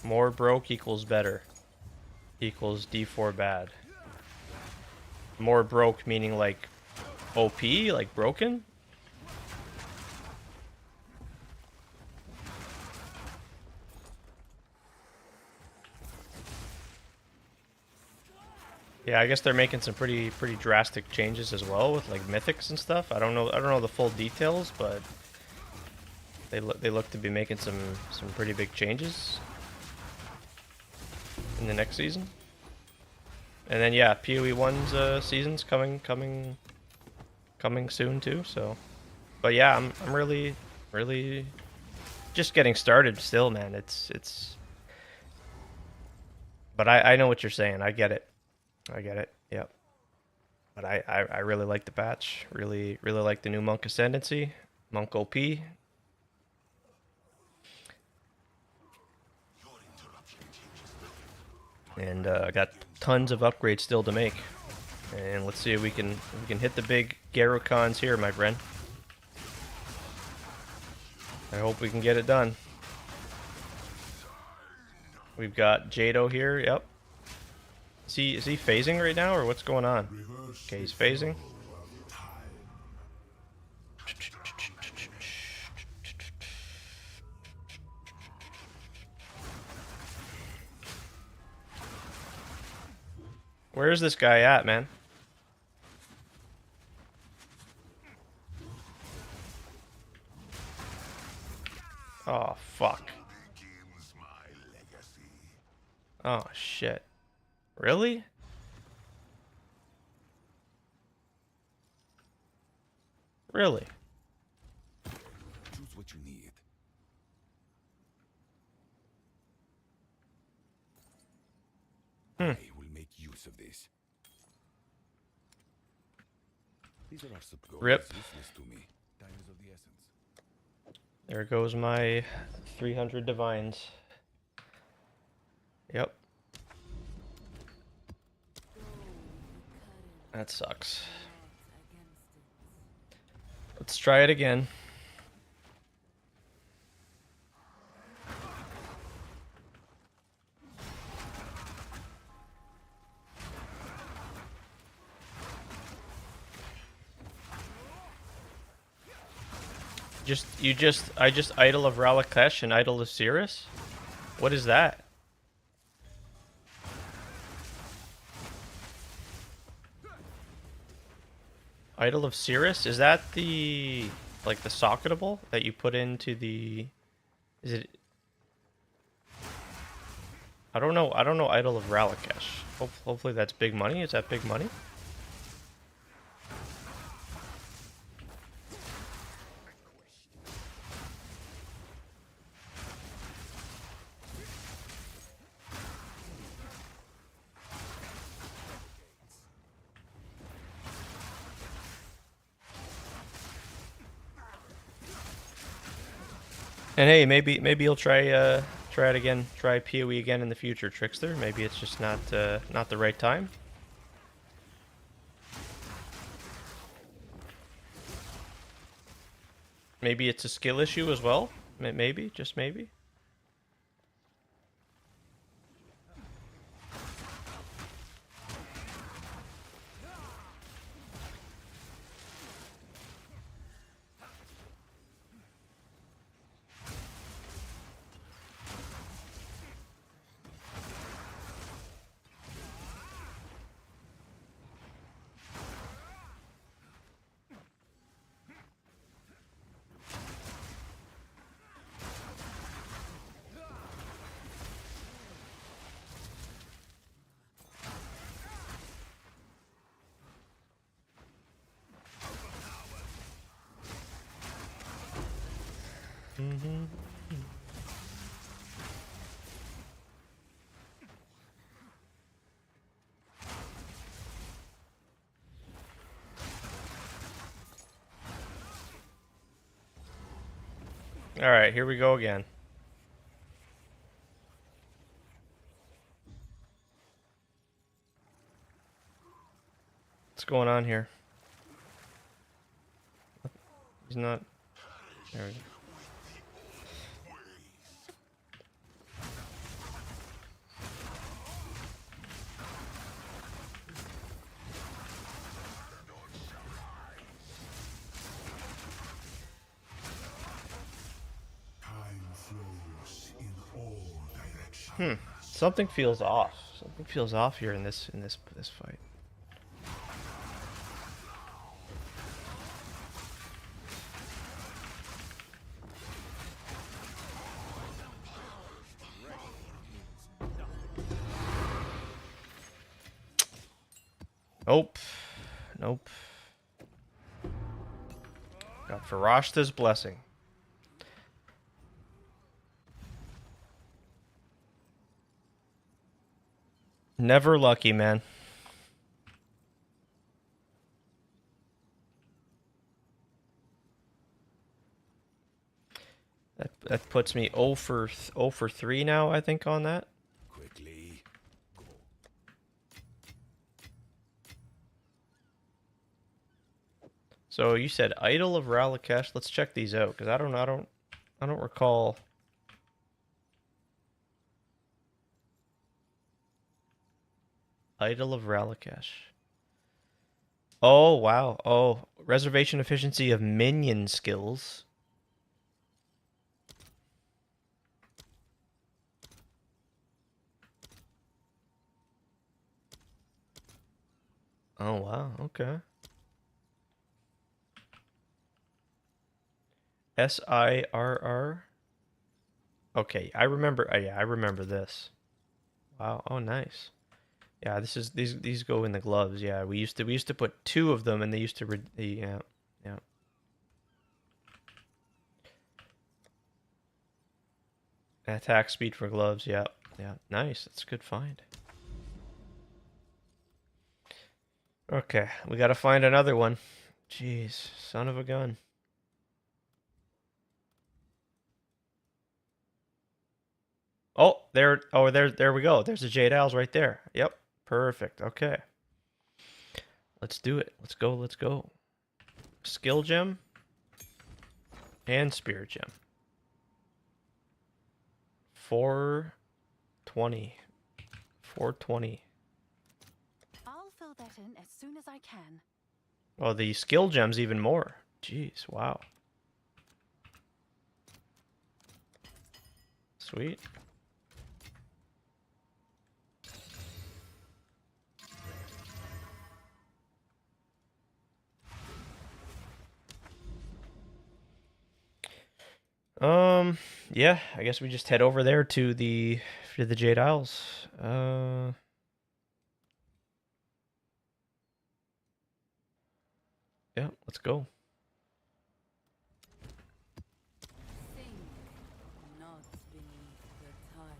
More broke equals better. Equals D4 bad. More broke meaning like OP, like broken? Yeah, I guess they're making some pretty drastic changes as well with like mythics and stuff. I don't know the full details, but they look to be making some pretty big changes in the next season. And then yeah, PoE 1's season's coming soon too, so. But yeah, I'm really just getting started still, man. It's But I know what you're saying. I get it. Yep. But I really like the patch. Really like the new Monk Ascendancy, Monk OP. And I got tons of upgrades still to make. And let's see if we can hit the big Garrocons here, my friend. I hope we can get it done. We've got Jado here. Yep. Is he phasing right now, or what's going on? Okay, he's phasing. Where is this guy at, man? Oh, fuck. Oh, shit. Really? Really? Choose what you need. I will make use of this. These are our supplies. Rip. Useless to me. Time is of the essence. There goes my 300 divines. Yep. That sucks. Let's try it again. I just Idol of Ralakesh and Idol of Cirrus? What is that? Idol of Cirrus? Is that the like the socketable that you put into the is it I don't know Idol of Ralakesh. Hopefully that's big money. Is that big money? And hey, maybe you'll try it again, try PoE again in the future, Trickster. Maybe it's just not the right time. Maybe it's a skill issue as well. Maybe, just maybe. All right, here we go again. What's going on here? He's not. There we go. Time flows in all directions. Something feels off. Something feels off here in this fight. Nope. Nope. Got Farashta's blessing. Never lucky, man. That puts me 0 for 3 now, I think, on that. Quickly, go. So you said Idol of Ralakesh. Let's check these out because I don't recall. Idol of Ralakesh. Oh wow. Oh, reservation efficiency of minion skills. Oh wow. Okay. SIRR. Okay, I remember. Oh, yeah, I remember this. Wow. Oh, nice. Yeah, this is these go in the gloves. Yeah, we used to put 2 of them, and they used to yeah, yeah. Attack speed for gloves. Yeah, yeah. Nice. That's a good find. Okay, we gotta find another one. Jeez, son of a gun. Oh, there. Oh, there we go. There's the Jade Owls right there. Yep. Perfect. Okay. Let's do it. Let's go. Let's go. Skill gem and spirit gem. 420. 420. I'll fill that in as soon as I can. Oh, the skill gem's even more. Jeez, wow. Sweet. Yeah, I guess we just head over there to the Jade Isles. Yeah, let's go. Sink not beneath the tide.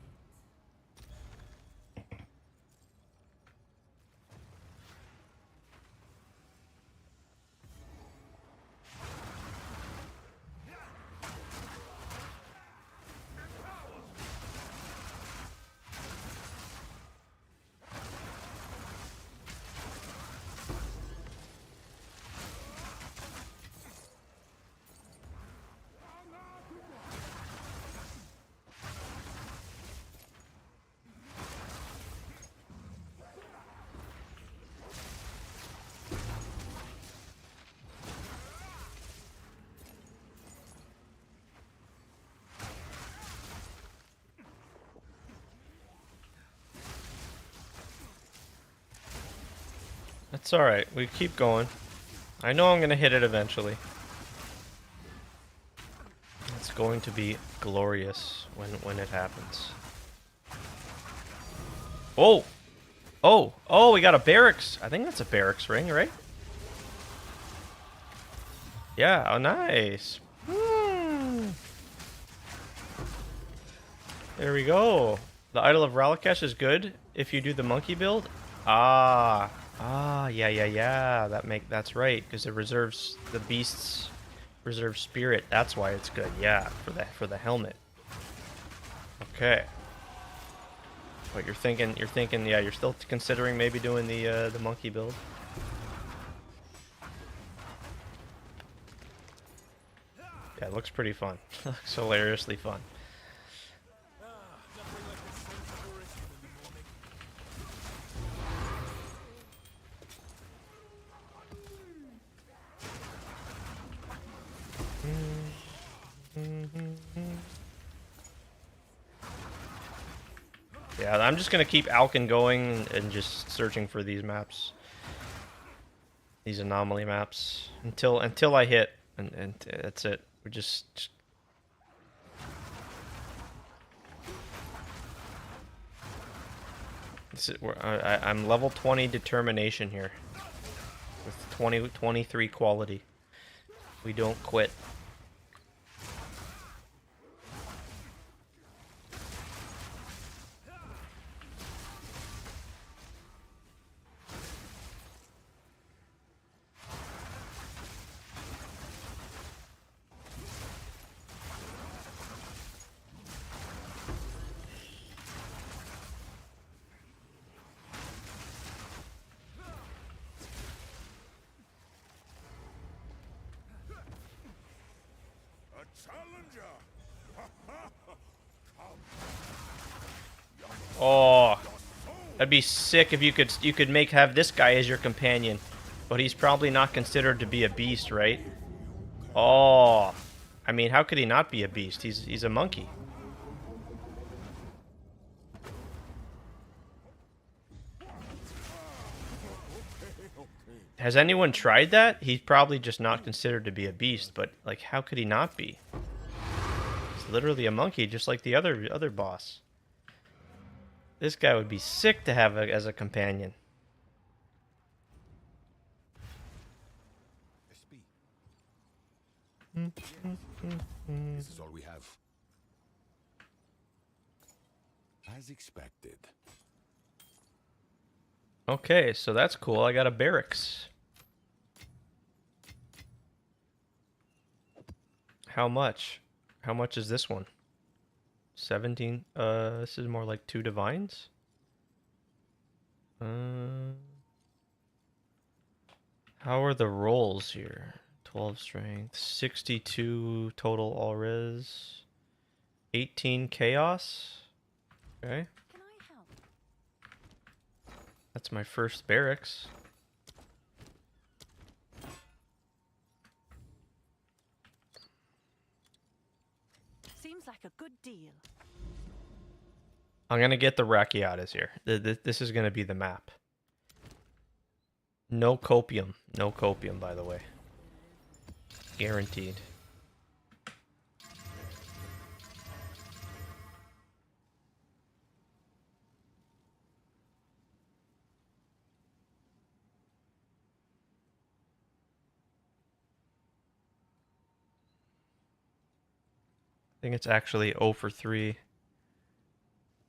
That's alright. We keep going. I know I'm gonna hit it eventually. It's going to be glorious when it happens. Oh! Oh! Oh, we got a barracks! I think that's a barracks ring, right? Yeah, oh nice. There we go. The Idol of Ralakash is good if you do the monkey build. Ah, yeah. That's right because it reserves the beast's reserve spirit. That's why it's good. Yeah, for the helmet. Okay. But you're thinking, yeah, you're still considering maybe doing the monkey build. Yeah, it looks pretty fun. Looks hilariously fun. Yeah, I'm just gonna keep Alkin going and just searching for these maps, these anomaly maps, until I hit, and that's it. We just this is, I'm level 20 determination here with 23 quality. We don't quit. Oh, that'd be sick if you could have this guy as your companion, but he's probably not considered to be a beast, right? Oh, I mean, how could he not be a beast? He's a monkey. Has anyone tried that? He's probably just not considered to be a beast, but like, how could he not be? He's literally a monkey, just like the other boss. This guy would be sick to have as a companion. SP. This is all we have. As expected. Okay, so that's cool. I got a barracks. How much? How much is this one? 17. This is more like 2 divines. How are the rolls here? 12 strength, 62 total all res, 18 chaos. Okay, Can I help? that's my first barracks. Seems like a good deal. I'm gonna get the Rakiatas here. This is gonna be the map. No copium. No copium, by the way. Guaranteed. I think it's actually 0 for 3.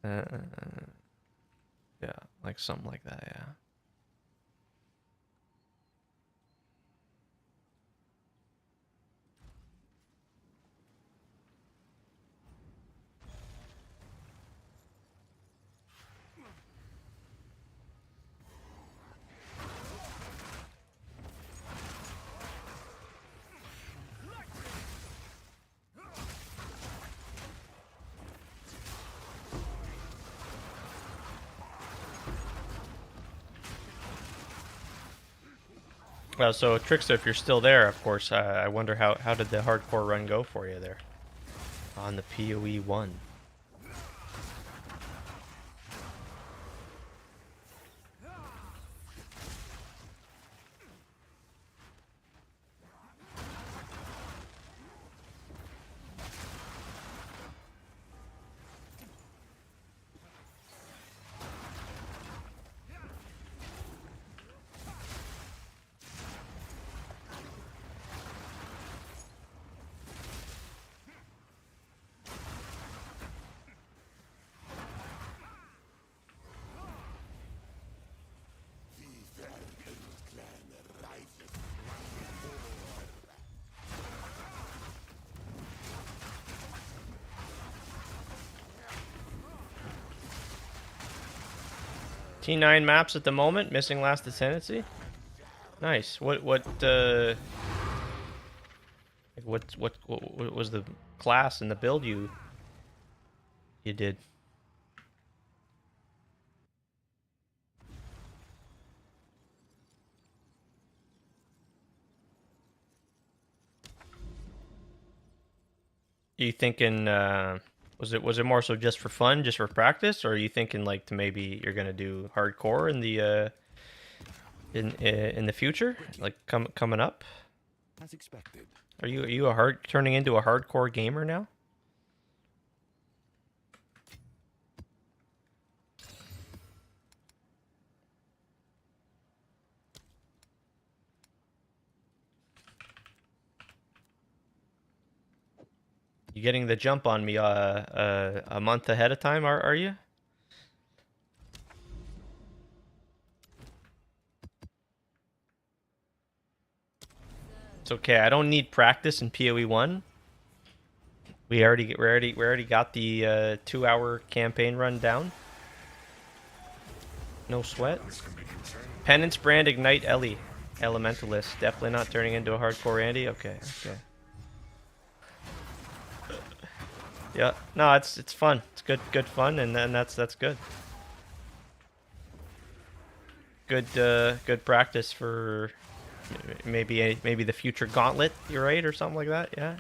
Yeah, like something like that, yeah. Well, so Trickster, if you're still there, of course, I wonder how did the hardcore run go for you there on the PoE 1? T9 maps at the moment, missing last ascendancy. Nice. What was the class and the build you did? You thinking was it more so just for fun, just for practice, or are you thinking like to maybe you're gonna do hardcore in the in the future, like coming up? As expected. Are you turning into a hardcore gamer now? You getting the jump on me a month ahead of time, are you? It's okay. I don't need practice in PoE 1. We already got the 2-hour campaign run down. No sweat. Penance Brand Ignite Ellie. Elementalist. Definitely not turning into a hardcore Andy. Okay, okay. Yeah. No, it's fun. It's good fun, and then that's good. Good practice for maybe the future gauntlet, you're right, or something like that. Yeah.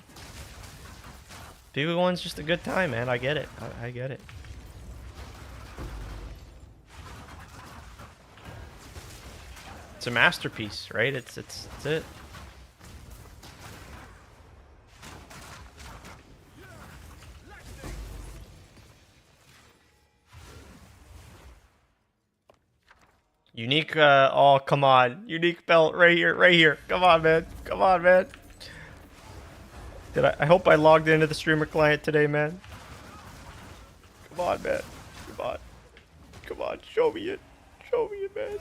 PoE1's just a good time, man. I get it. I get it. It's a masterpiece, right? It's it. Unique, oh, come on. Unique belt right here. Come on, man. Come on, man. I hope I logged into the streamer client today, man. Come on, man. Come on. Come on, show me it. Show me it, man.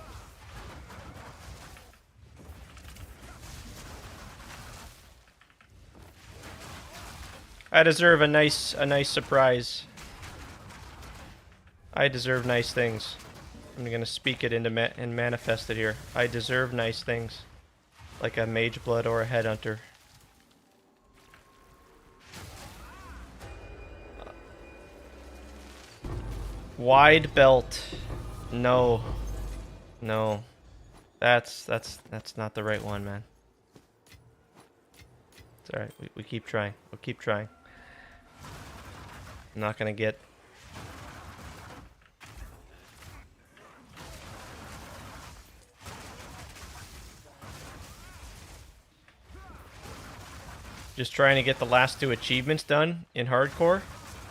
I deserve a nice surprise. I deserve nice things. I'm gonna speak it into and manifest it here. I deserve nice things, like a mage blood or a headhunter. Wide belt. No. No. That's not the right one, man. It's alright. We keep trying. We'll keep trying. I'm not gonna get... Just trying to get the last 2 achievements done in hardcore.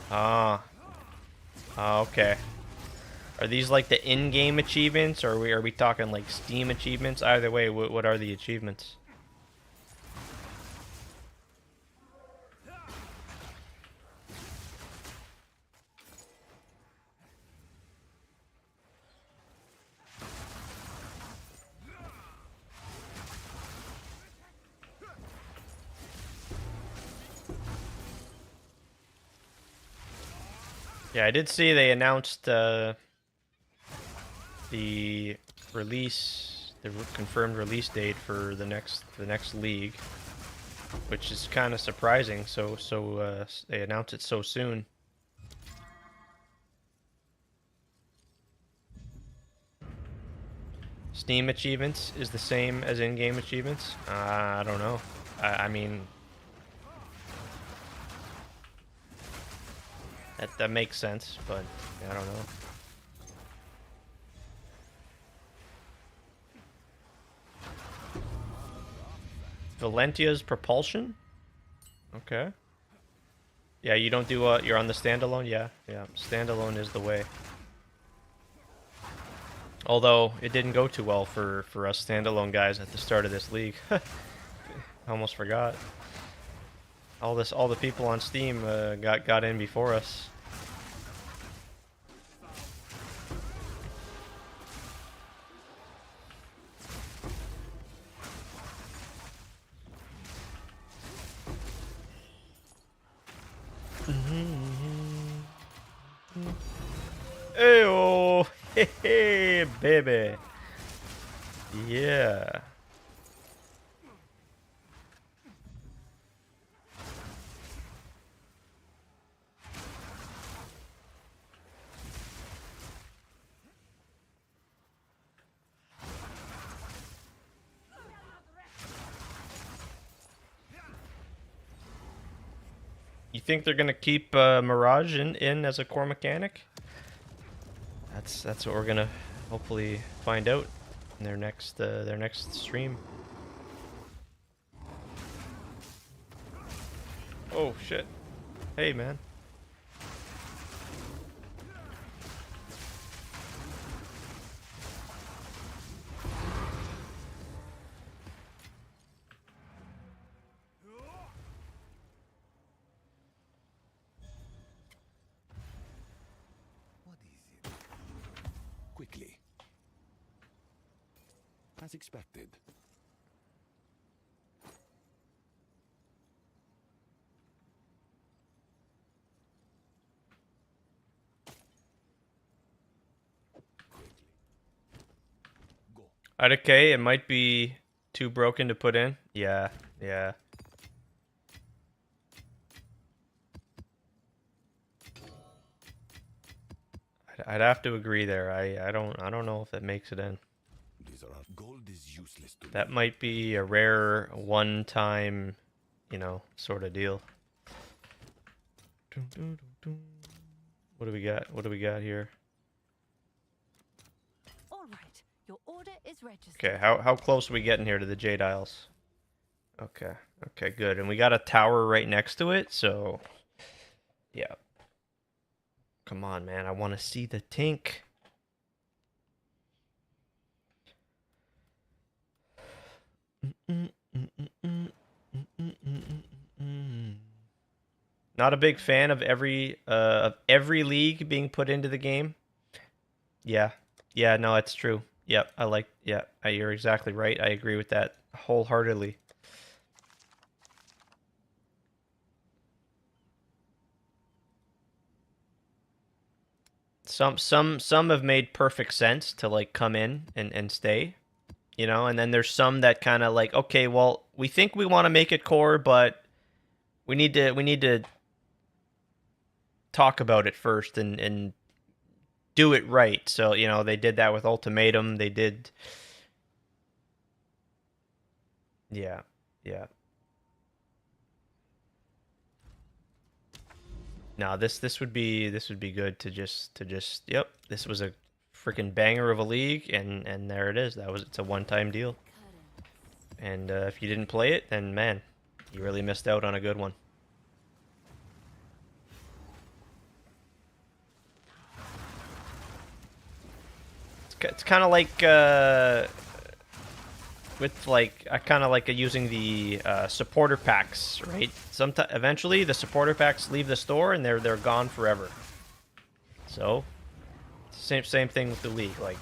Ah. Okay. Are these like the in-game achievements, or are we talking like Steam achievements? Either way, what are the achievements? Yeah, I did see they announced the confirmed release date for the next league, which is kind of surprising. So they announced it so soon. Steam achievements is the same as in-game achievements. I don't know. I mean, that makes sense, but I don't know. Valentia's propulsion? Okay. Yeah, you don't do you're on the standalone? Yeah, standalone is the way. Although it didn't go too well for us standalone guys at the start of this league. Almost forgot. All the people on Steam got in before us. Ayo. Hey, baby. Yeah. You think they're gonna keep Mirage in as a core mechanic? That's what we're gonna hopefully find out in their next stream. Oh shit! Hey man. What is it? Quickly. As expected. Quickly. Go. Okay, it might be too broken to put in. Yeah, yeah. I'd have to agree there. I don't know if it makes it in. These are gold is useless to That me. might be a rare one-time, sort of deal. What do we got? What do we got here? All right, your order is registered. Okay, how close are we getting here to the Jade Isles? Okay, okay, good. And we got a tower right next to it, so yeah. Come on, man. I want to see the Tink. Not a big fan of every league being put into the game. Yeah. Yeah, no, it's true. Yep, you're exactly right. I agree with that wholeheartedly. Some have made perfect sense to like come in and stay, and then there's some that kind of like, okay, well, we think we want to make it core, but we need to talk about it first and do it right. So, they did that with Ultimatum. They did. Yeah. Yeah. No, this would be good to just yep, this was a freaking banger of a league and there it is. It's a one-time deal. And if you didn't play it, then man, you really missed out on a good one. It's kind of like with like I kind of like using the supporter packs, right? Sometimes eventually the supporter packs leave the store and they're gone forever. So same thing with the league. Like,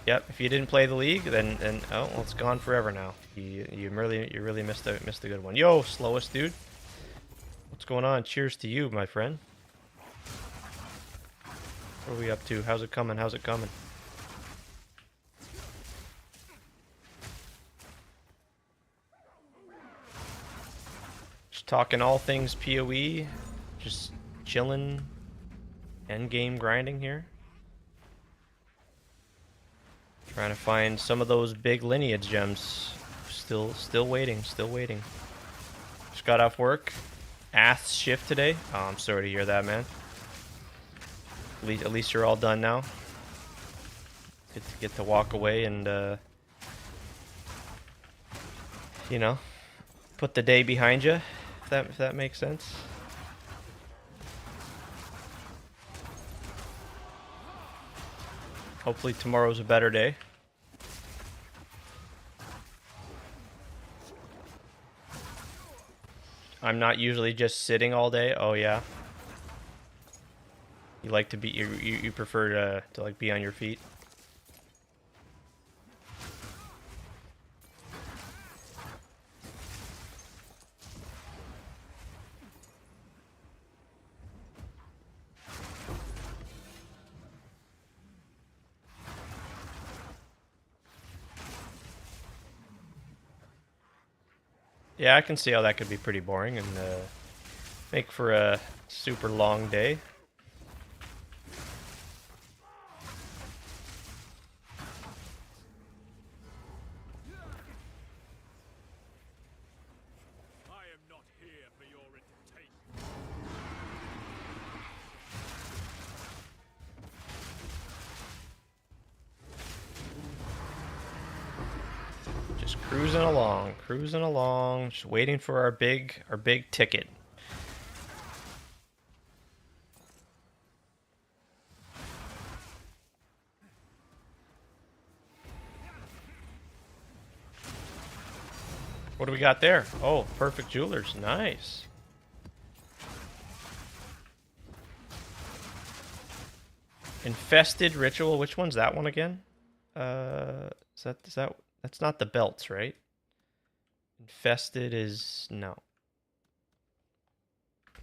yep, if you didn't play the league, then oh well, it's gone forever now. You really missed a good one. Yo, slowest dude, what's going on? Cheers to you, my friend. What are we up to? How's it coming? How's it coming? Just talking all things PoE, just chilling, endgame grinding here. Trying to find some of those big lineage gems. Still waiting, still waiting. Just got off work. Ass shift today. Oh, I'm sorry to hear that, man. At least you're all done now. Get to walk away and put the day behind you. If that makes sense. Hopefully tomorrow's a better day. I'm not usually just sitting all day. Oh yeah. You like to be you prefer to like be on your feet. Yeah, I can see how that could be pretty boring and make for a super long day. I am not here for your entertainment. Just cruising along, just waiting for our big ticket. What do we got there? Oh, perfect jewelers. Nice. Infested ritual. Which one's that one again? That's not the belts, right? Infested is no.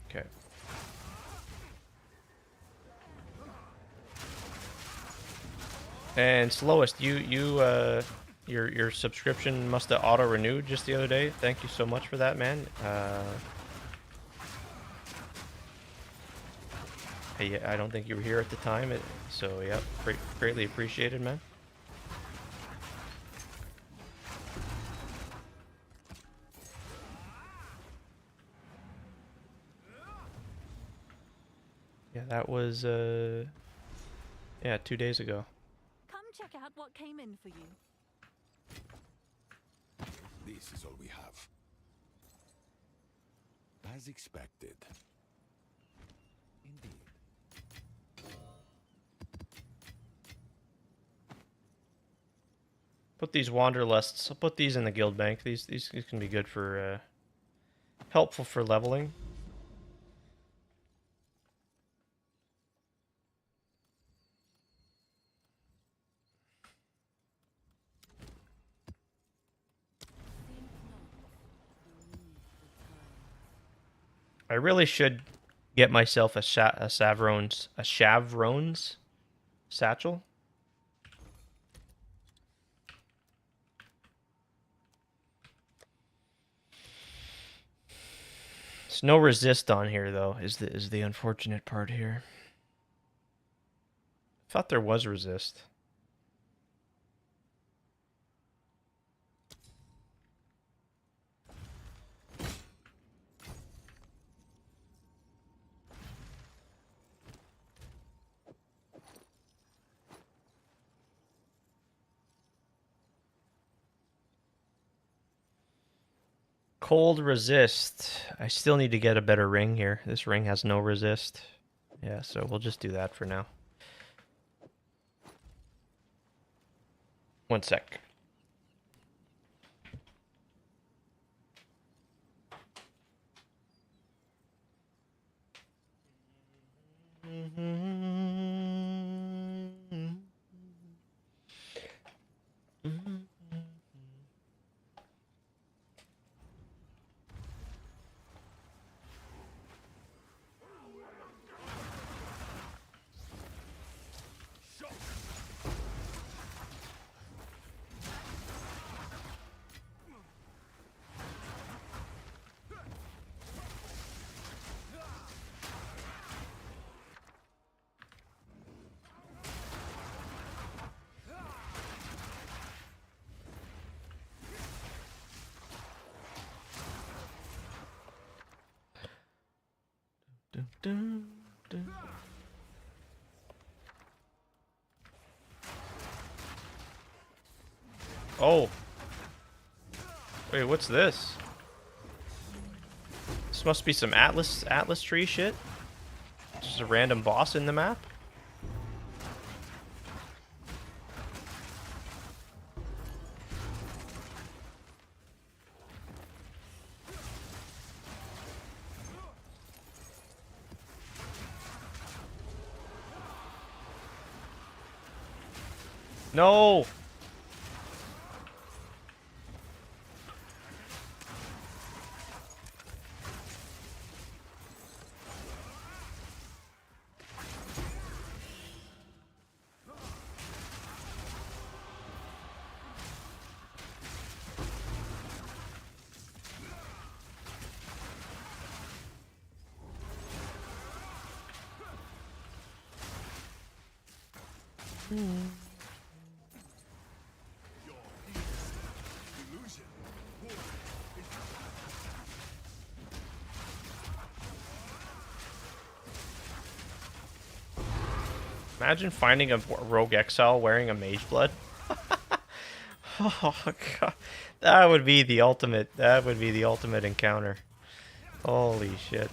Okay. And slowest, your subscription must have auto renewed just the other day. Thank you so much for that, man. I don't think you were here at the time, so yeah, greatly appreciated, man. Yeah, that was yeah, 2 days ago. Come check out what came in for you. This is all we have. As expected. Indeed. Put these wanderlusts. I'll put these in the guild bank. These can be good for helpful for leveling. I really should get myself a Chavron's satchel. There's no resist on here though, is the unfortunate part here. I thought there was resist. Cold resist. I still need to get a better ring here. This ring has no resist. Yeah, so we'll just do that for now. 1 sec. Oh. Wait, what's this? This must be some Atlas tree shit. Just a random boss in the map. No. Imagine finding a rogue exile wearing a mage blood. Oh god, that would be the ultimate. That would be the ultimate encounter. Holy shit!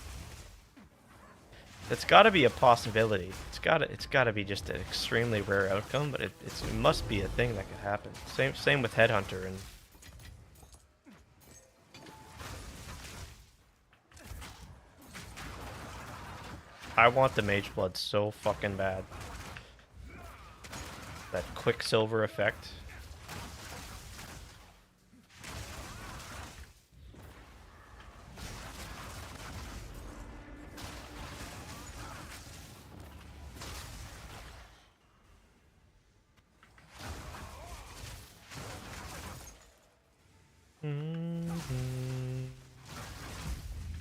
It's got to be a possibility. It's got to be just an extremely rare outcome, but it must be a thing that could happen. Same with Headhunter and. I want the mage blood so fucking bad. That Quicksilver effect.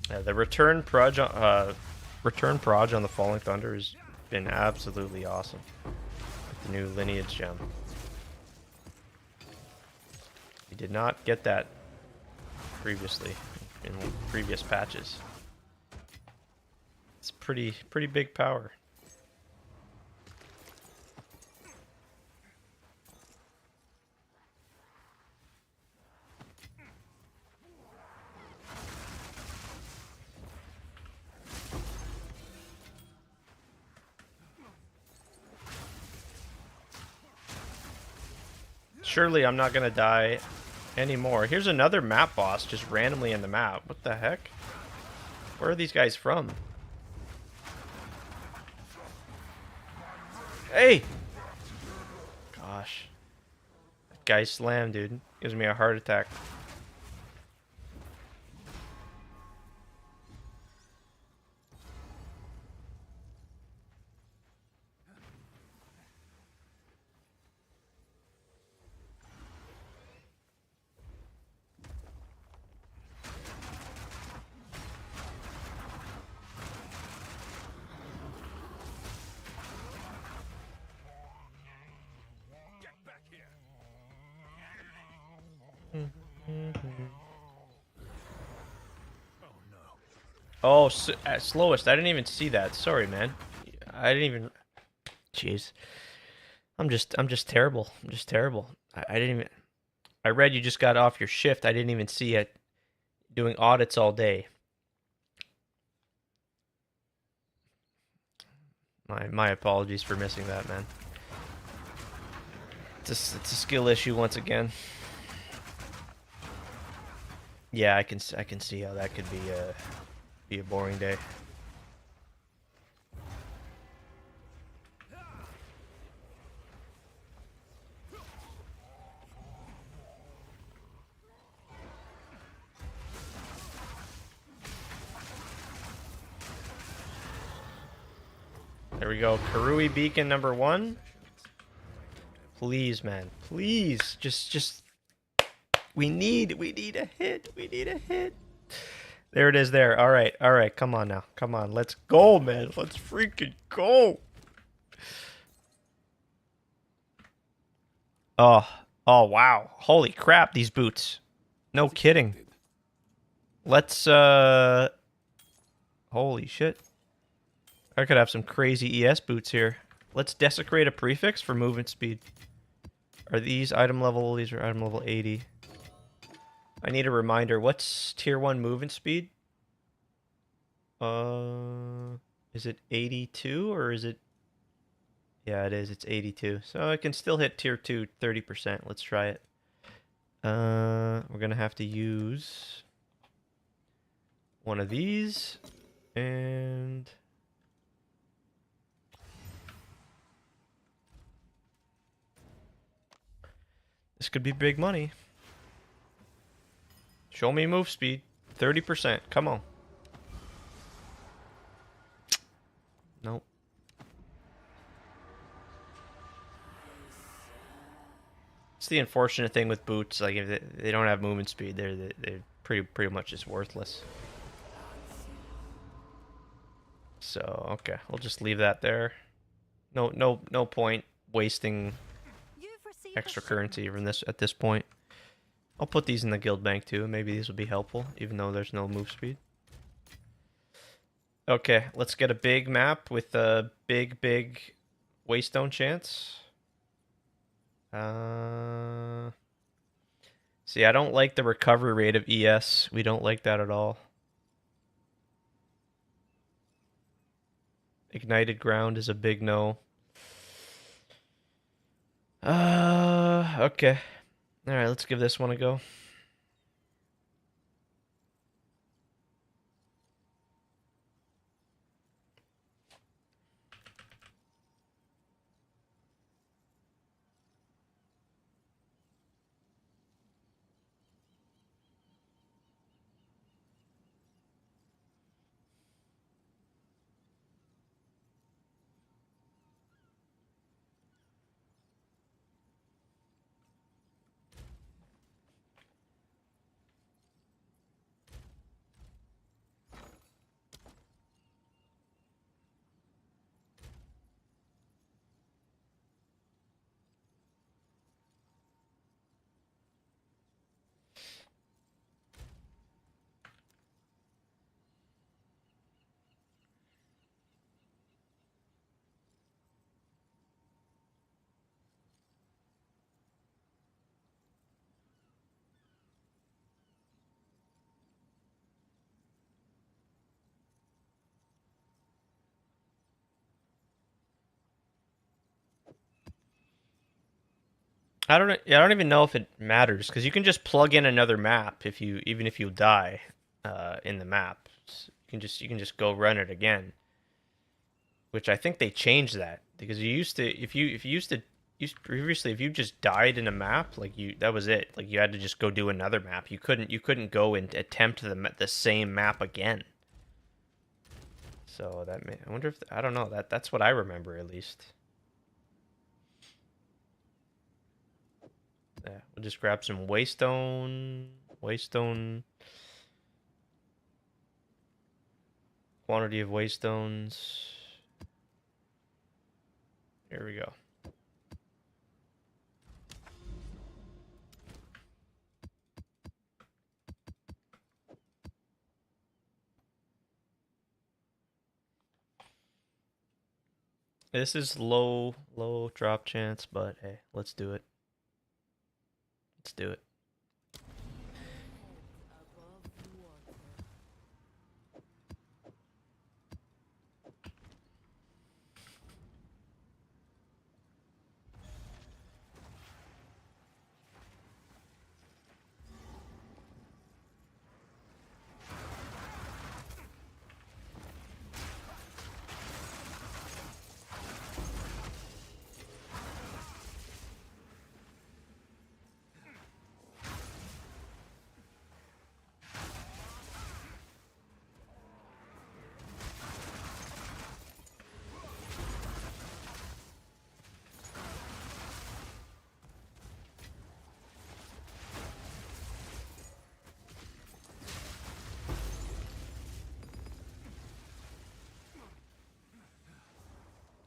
Yeah, the return proj on the Falling Thunder has been absolutely awesome. With the new Lineage gem. You did not get that previously in previous patches. It's pretty big power. Surely I'm not gonna die anymore. Here's another map boss just randomly in the map. What the heck? Where are these guys from? Hey! Gosh. That guy slammed, dude. Gives me a heart attack. Oh, slowest. I didn't even see that. Sorry, man. I didn't even. Jeez. I'm just terrible. I'm just terrible. I didn't even. I read you just got off your shift. I didn't even see it. Doing audits all day. My apologies for missing that, man. It's a skill issue once again. Yeah, I can see how that could be a boring day. There we go. Karui Beacon number 1. Please, man. Please. Just we need a hit. We need a hit. There it is there. All right. All right. Come on now. Come on. Let's go, man. Let's freaking go. Oh. Oh, wow. Holy crap, these boots. No kidding. Let's holy shit. I could have some crazy ES boots here. Let's desecrate a prefix for movement speed. Are these item level? These are item level 80. I need a reminder. What's tier 1 movement speed? Is it 82 or is it? Yeah, it is. It's 82. So I can still hit tier 2 30%. Let's try it. We're gonna have to use one of these and this could be big money. Show me move speed. 30%. Come on. Nope. It's the unfortunate thing with boots. Like if they don't have movement speed, they're pretty much just worthless. So okay, we'll just leave that there. No point wasting You've received extra a currency shipment. from this at this point. I'll put these in the guild bank too. Maybe these will be helpful, even though there's no move speed. Okay, let's get a big map with a big waystone chance. See, I don't like the recovery rate of ES. We don't like that at all. Ignited ground is a big no. Okay. Alright, let's give this one a go. I don't even know if it matters because you can just plug in another map if you even if you die in the map. You can just go run it again. Which I think they changed that because you used to if you used previously if you just died in a map like you that was it, like you had to just go do another map. You couldn't go and attempt the same map again. So that may, I wonder if I don't know that's what I remember at least. Yeah, we'll just grab some waystone quantity of waystones. Here we go. This is low drop chance, but hey, let's do it. Let's do it.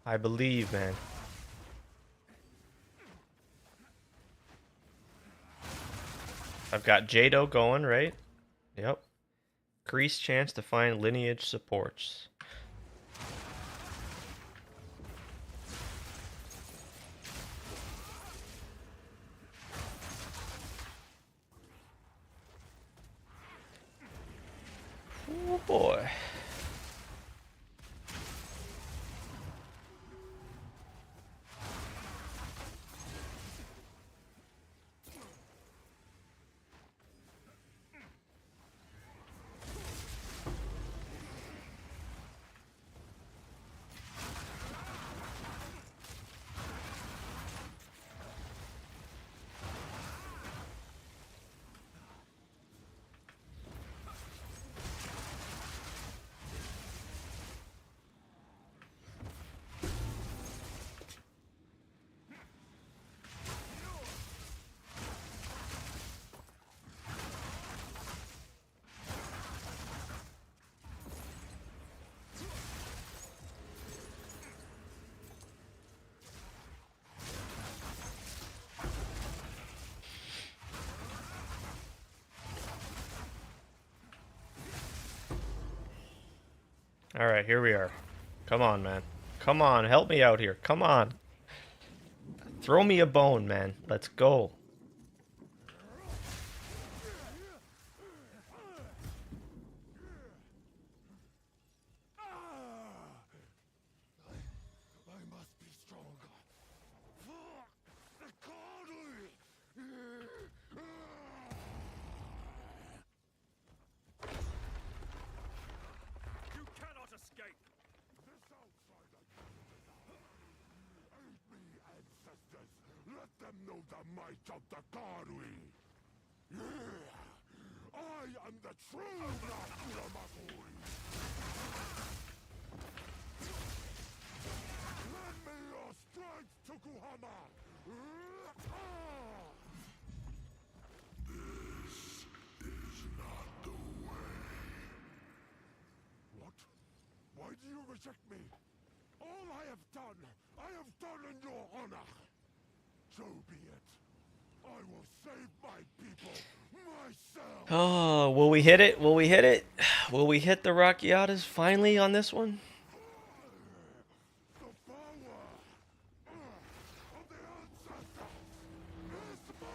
I believe, man. I've got Jado going, right? Yep. Increased chance to find lineage supports. Oh boy. Alright, here we are. Come on, man. Come on, help me out here. Come on. Throw me a bone, man. Let's go. I must be stronger. The Cardinal! You cannot escape! This outsider! Aid me, ancestors! Let them know the might of the Cardinal! Yeah! I am the true Nakuramagui! Lend me your strength, Tokuhama! This is not the way. What? Why do you reject me? All I have done in your honor. So be it. I will save my people myself. Oh, will we hit it? Will we hit it? Will we hit the Rockiatas finally on this one? The power of the ancestors is mine.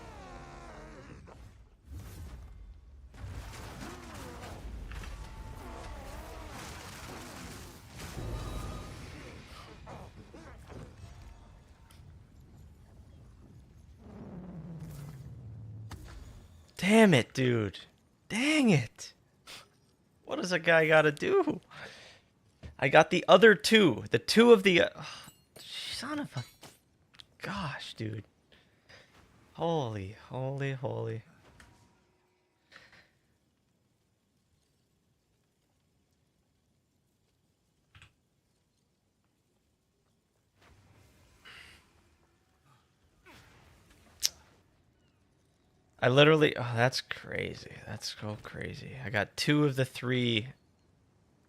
Damn it, dude. Dang it. What does a guy gotta do? I got the other two. The two of the... son of a... Gosh, dude. Holy, holy, holy. I literally... Oh, that's crazy. That's so crazy. I got two of the three.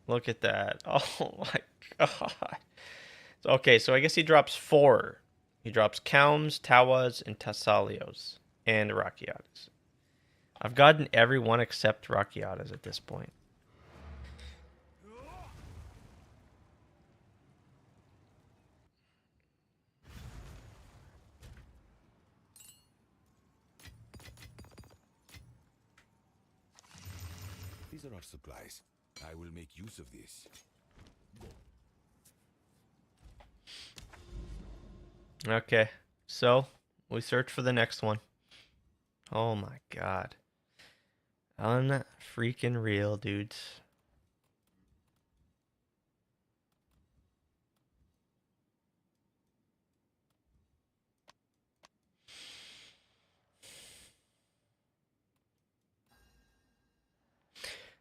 Look at that. Oh my god. Okay, so I guess he drops four. He drops Kalms, Tawas, and Tassalios. And Rockiatas. I've gotten every one except Rockiatas at this point. These are our supplies. I will make use of this. Okay, so we search for the next one. Oh my god. Unfreaking real, dudes.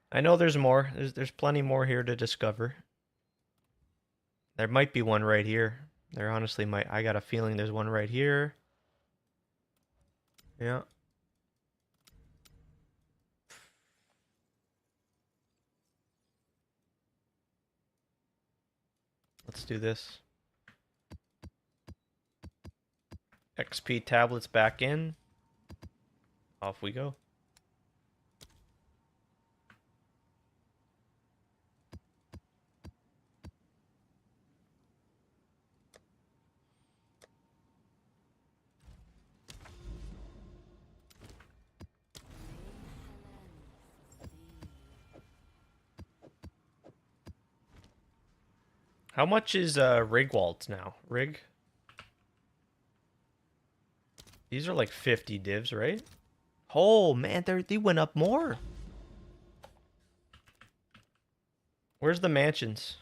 I know there's more. There's plenty more here to discover. There might be one right here. There honestly might. I got a feeling there's one right here. Yeah. Let's do this. XP tablets back in. Off we go. How much is Rigwald's now? Rig? These are like 50 divs, right? Oh man, they went up more. Where's the mansions?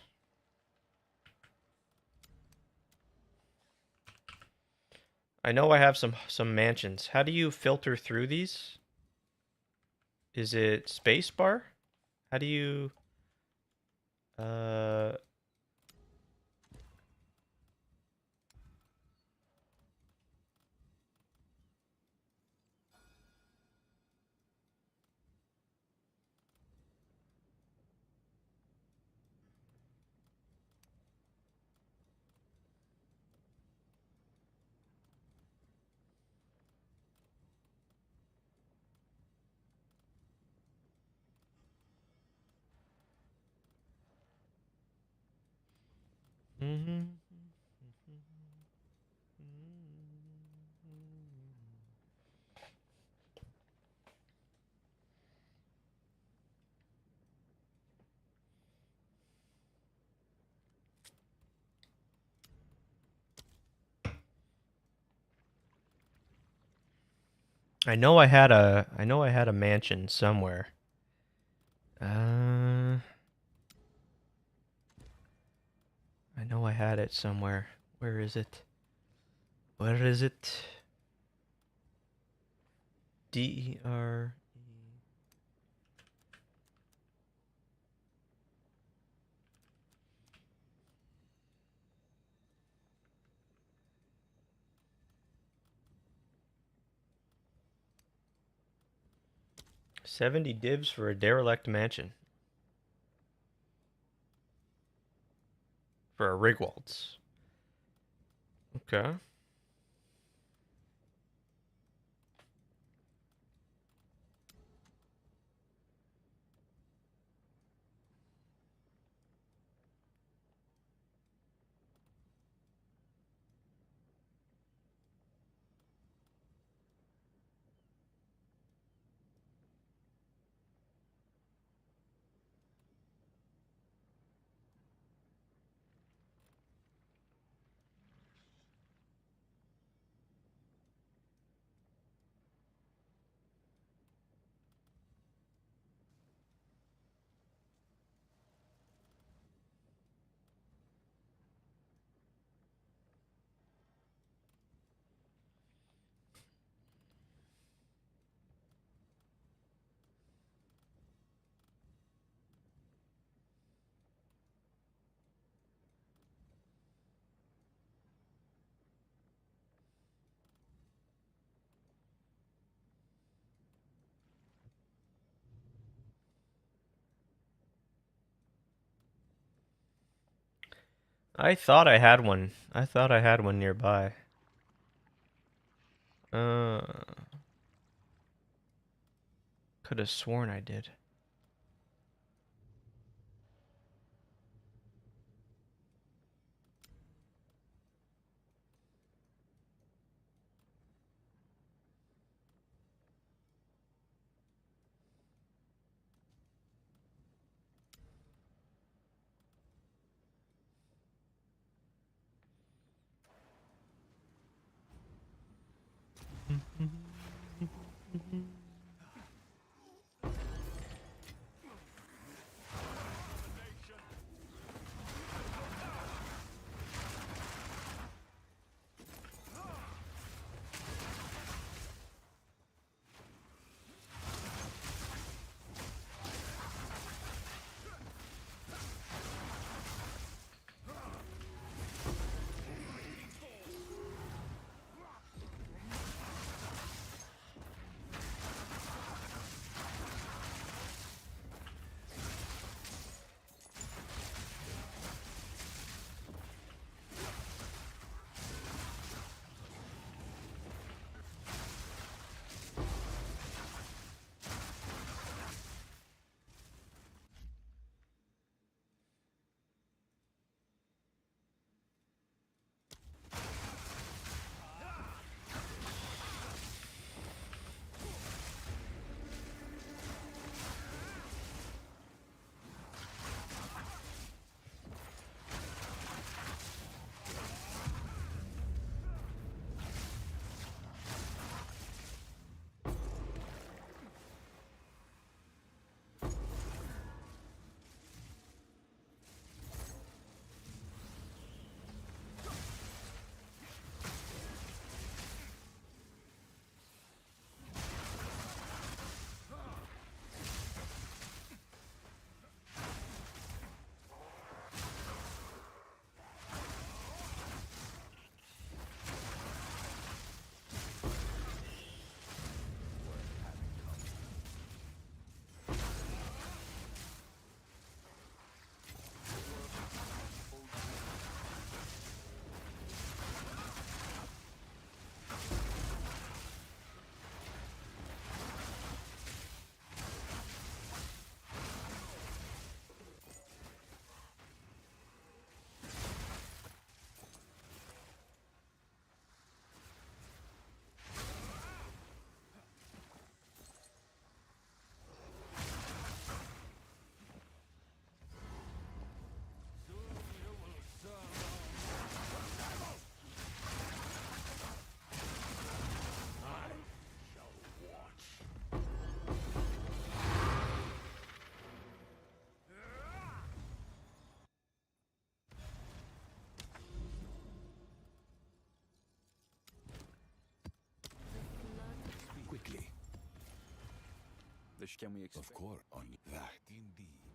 I know I have some mansions. How do you filter through these? Is it spacebar? How do you I know I had a mansion somewhere. I know I had it somewhere. Where is it? Where is it? DER. 70 divs for a derelict mansion. For a Rigwaltz. Okay. I thought I had one. I thought I had one nearby. Uh, could have sworn I did. fish can we expect? Of course, on that indeed.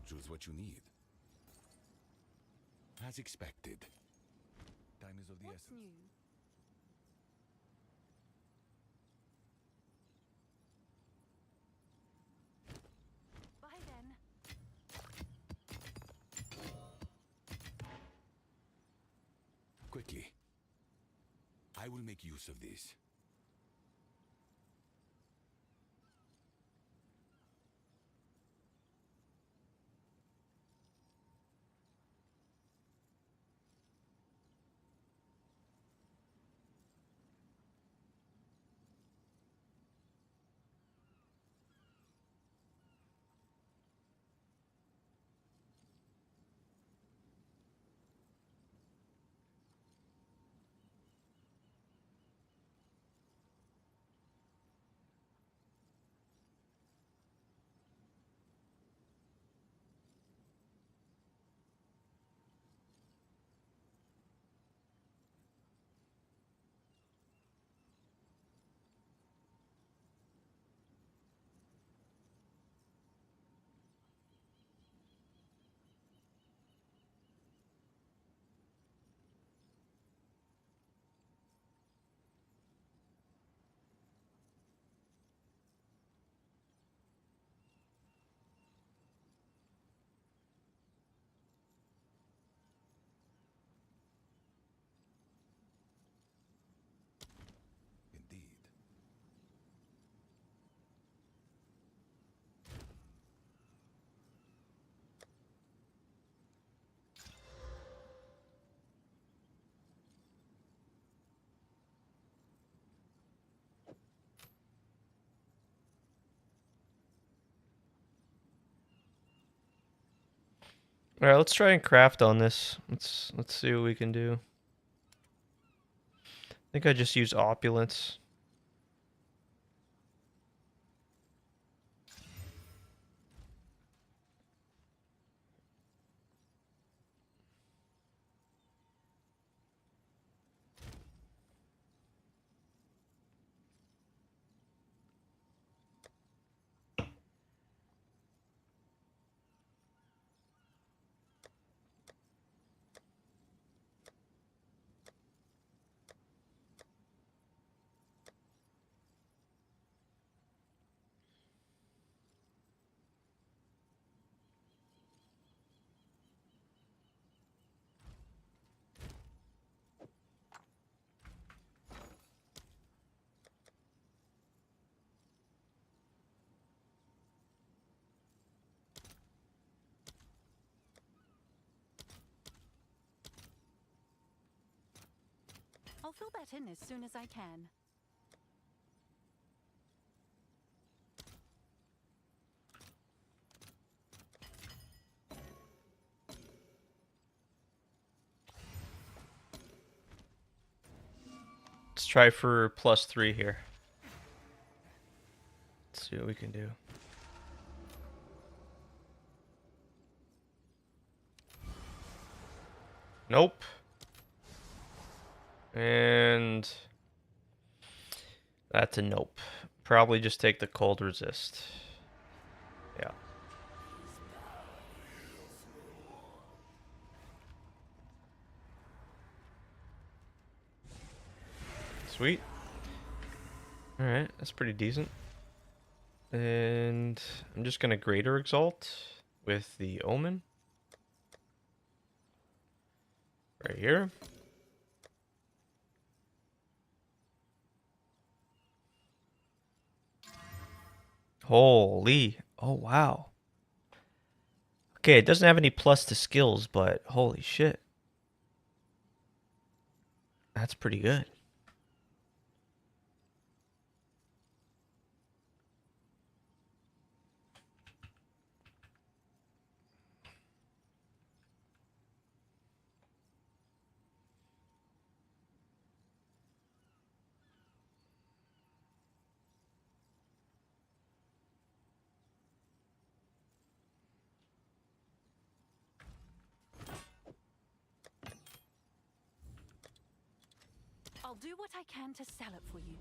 Choose what you need. As expected. Time is of the What's essence. new? Bye then. Quickly. I will make use of this. All right, let's try and craft on this. Let's see what we can do. I think I just use opulence. I'll fill that in as soon as I can. Let's try for +3 here. Let's see what we can do. Nope. And that's a nope. Probably just take the cold resist. Yeah. Sweet. Alright, that's pretty decent. And I'm just gonna Greater Exalt with the Omen. Right here. Holy. Oh, wow. Okay, it doesn't have any plus to skills, but holy shit. That's pretty good. I'll do what I can to sell it for you.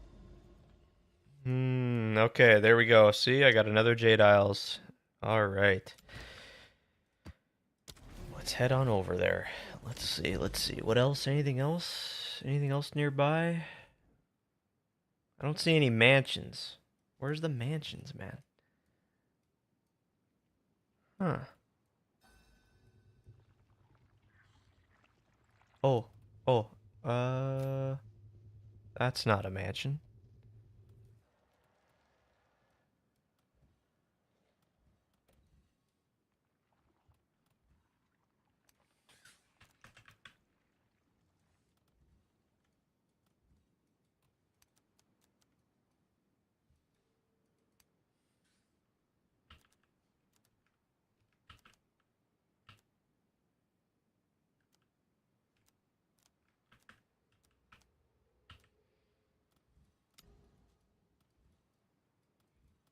Okay, there we go. See, I got another Jade Isles. All right. Let's head on over there. Let's see. What else? Anything else? Anything else nearby? I don't see any mansions. Where's the mansions, man? Huh. Oh, oh, that's not a mansion.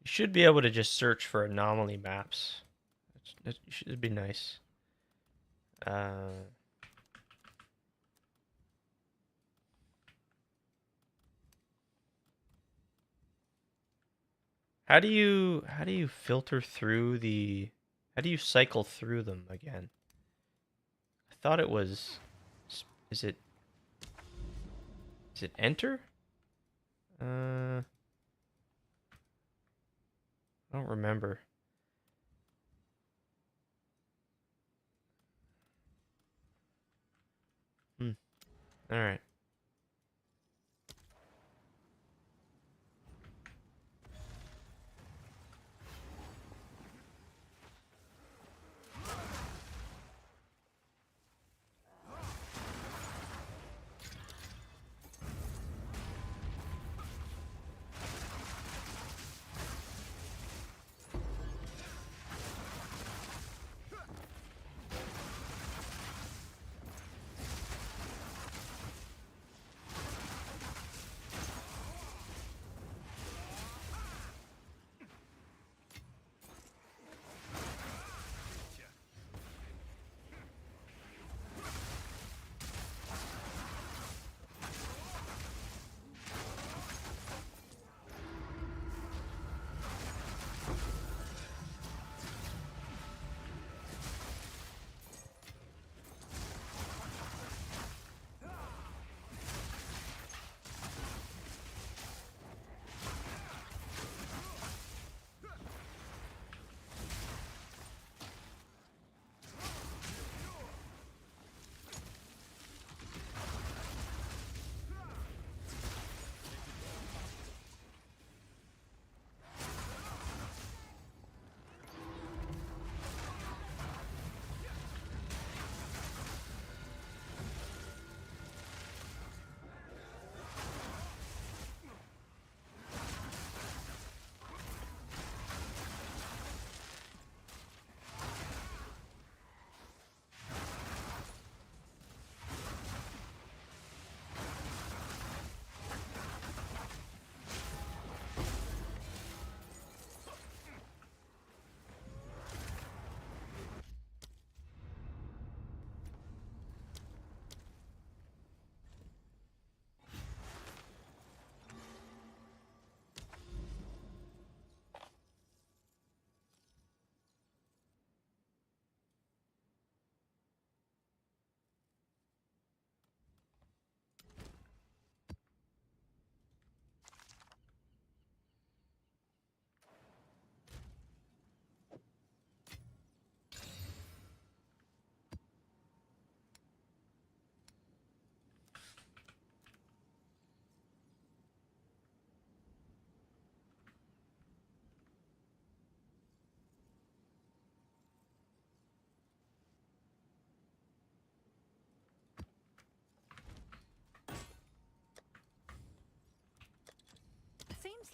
You should be able to just search for anomaly maps. It should be nice. Uh, how do you filter through the how do you cycle through them again? I thought it was is it enter? I don't remember. All right.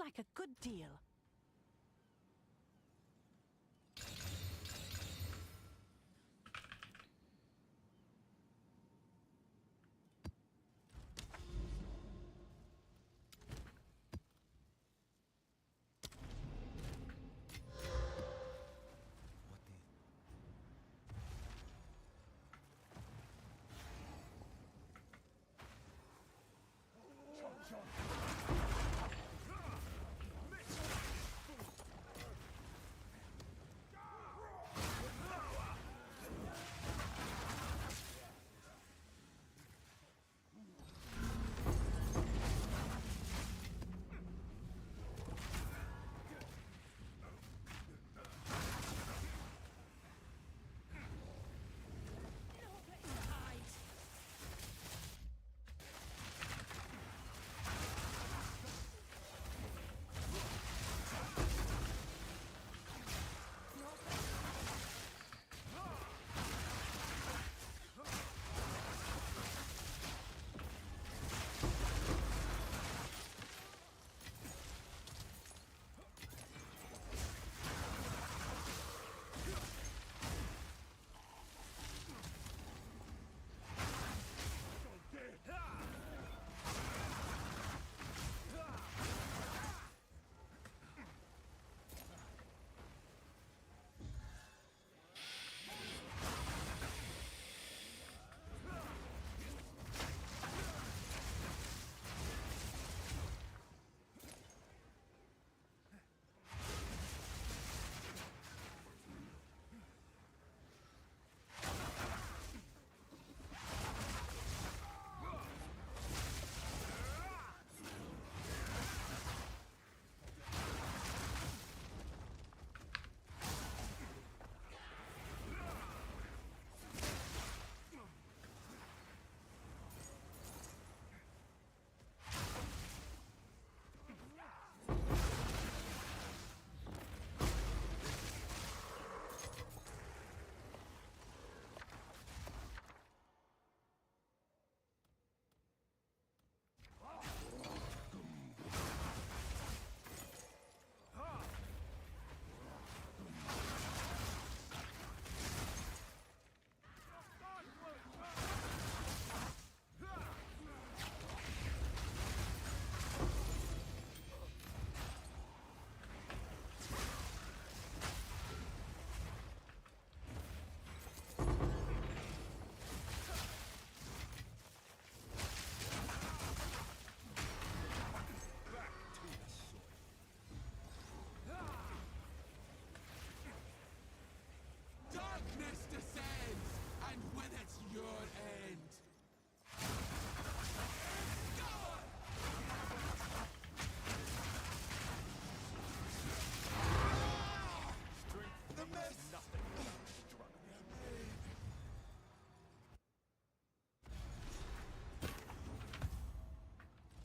like a good deal.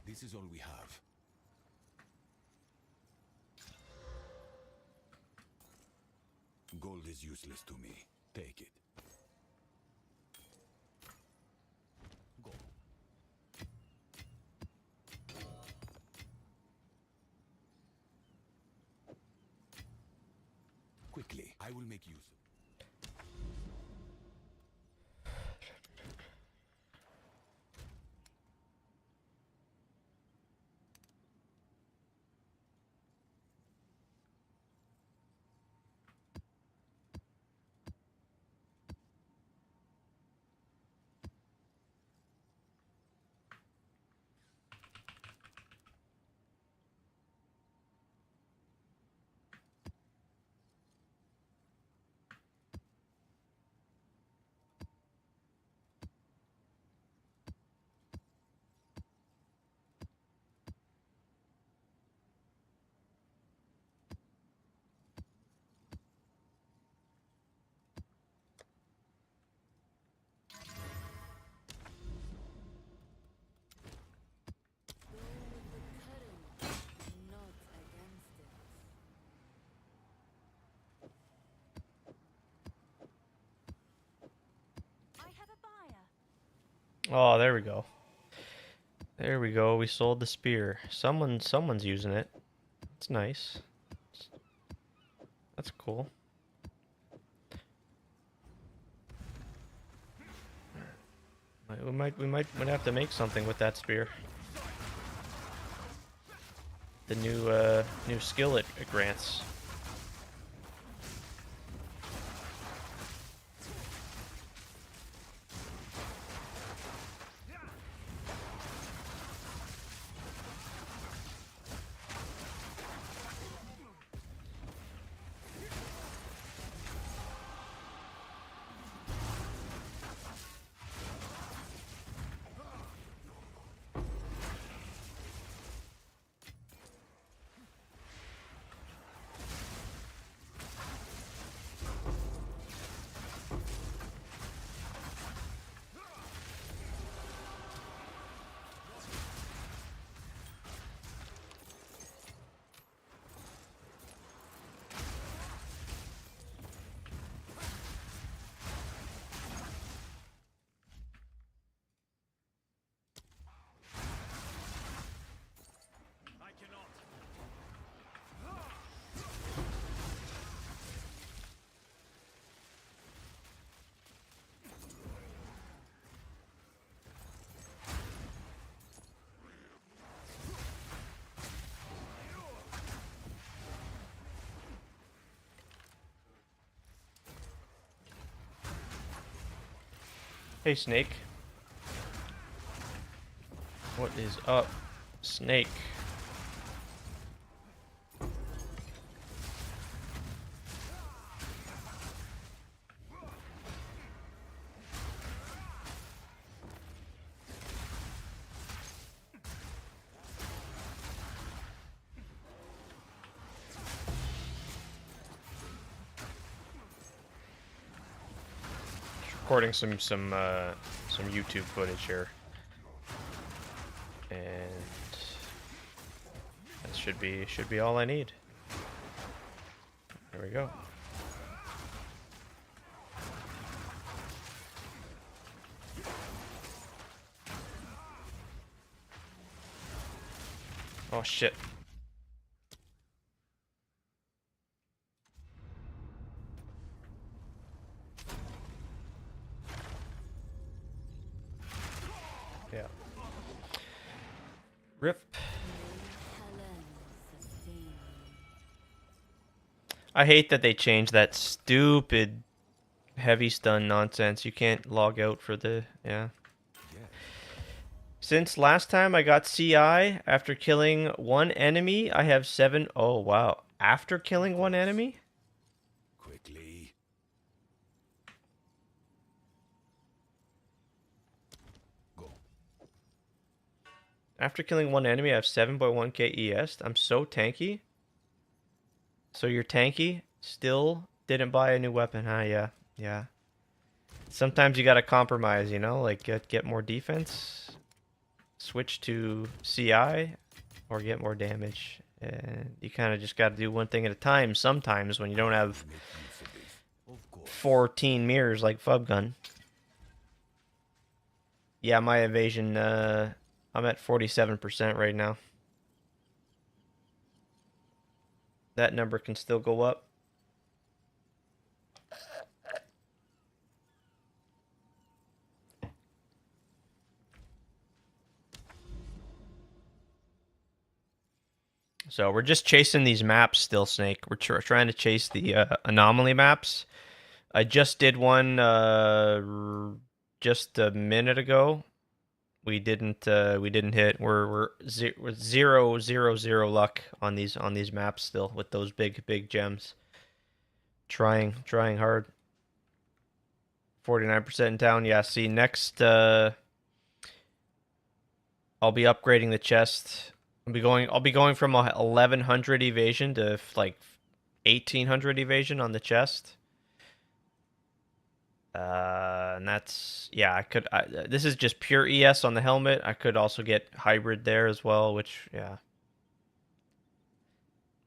This is all we have. Gold is useless to me. Take it. Go. Quickly, I will make use of it. Not against it. I have a buyer. Oh, there we go. There we go. We sold the spear. Someone's using it. That's nice. That's cool. We might have to make something with that spear. The new skill it grants. I cannot. Hey, Snake. What is up, Snake? Recording some YouTube footage here, and that should be all I need. There we go. Oh shit. Yeah. Rip. I hate that they changed that stupid heavy stun nonsense. You can't log out for the... Yeah. Since last time I got CI, after killing one enemy, I have 7... Oh, wow. After killing one enemy? Quickly. Go. After killing one enemy, I have 7.1k ES. I'm so tanky. So you're tanky? Still didn't buy a new weapon, huh? Yeah. Yeah. Sometimes you gotta compromise, you know? Like, get more defense, switch to CI, or get more damage. And you kind of just gotta do one thing at a time sometimes when you don't have Make use of this. Of course. 14 mirrors like Fubgun. Yeah, my evasion, I'm at 47% right now. That number can still go up. So we're just chasing these maps still, Snake. We're trying to chase the anomaly maps. I just did one just a minute ago. We didn't hit. We're 0 luck on these maps still with those big gems. Trying hard. 49% in town. Yeah, see next I'll be upgrading the chest. I'll be going from 1100 evasion to like 1800 evasion on the chest. And that's, yeah, this is just pure ES on the helmet. I could also get hybrid there as well, which, yeah.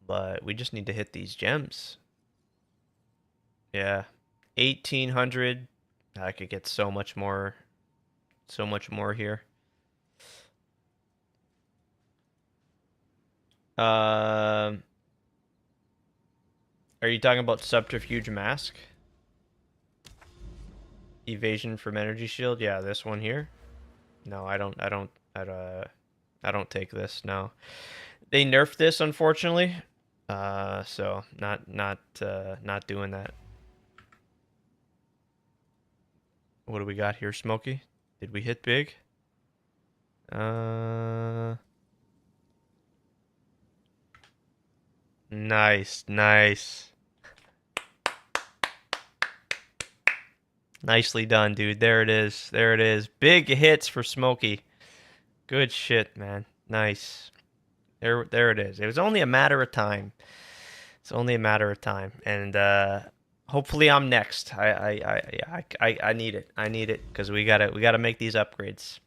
But we just need to hit these gems. Yeah. 1800. I could get so much more here. Are you talking about subterfuge mask? Evasion from energy shield? Yeah, this one here. No, I don't take this. No. They nerfed this, unfortunately. So not doing that. What do we got here, Smokey? Did we hit big? Nice, nice. Nicely done, dude. There it is. There it is. Big hits for Smokey. Good shit, man. Nice. There it is. It was only a matter of time. It's only a matter of time, and hopefully I'm next. I need it. I need it because we gotta make these upgrades.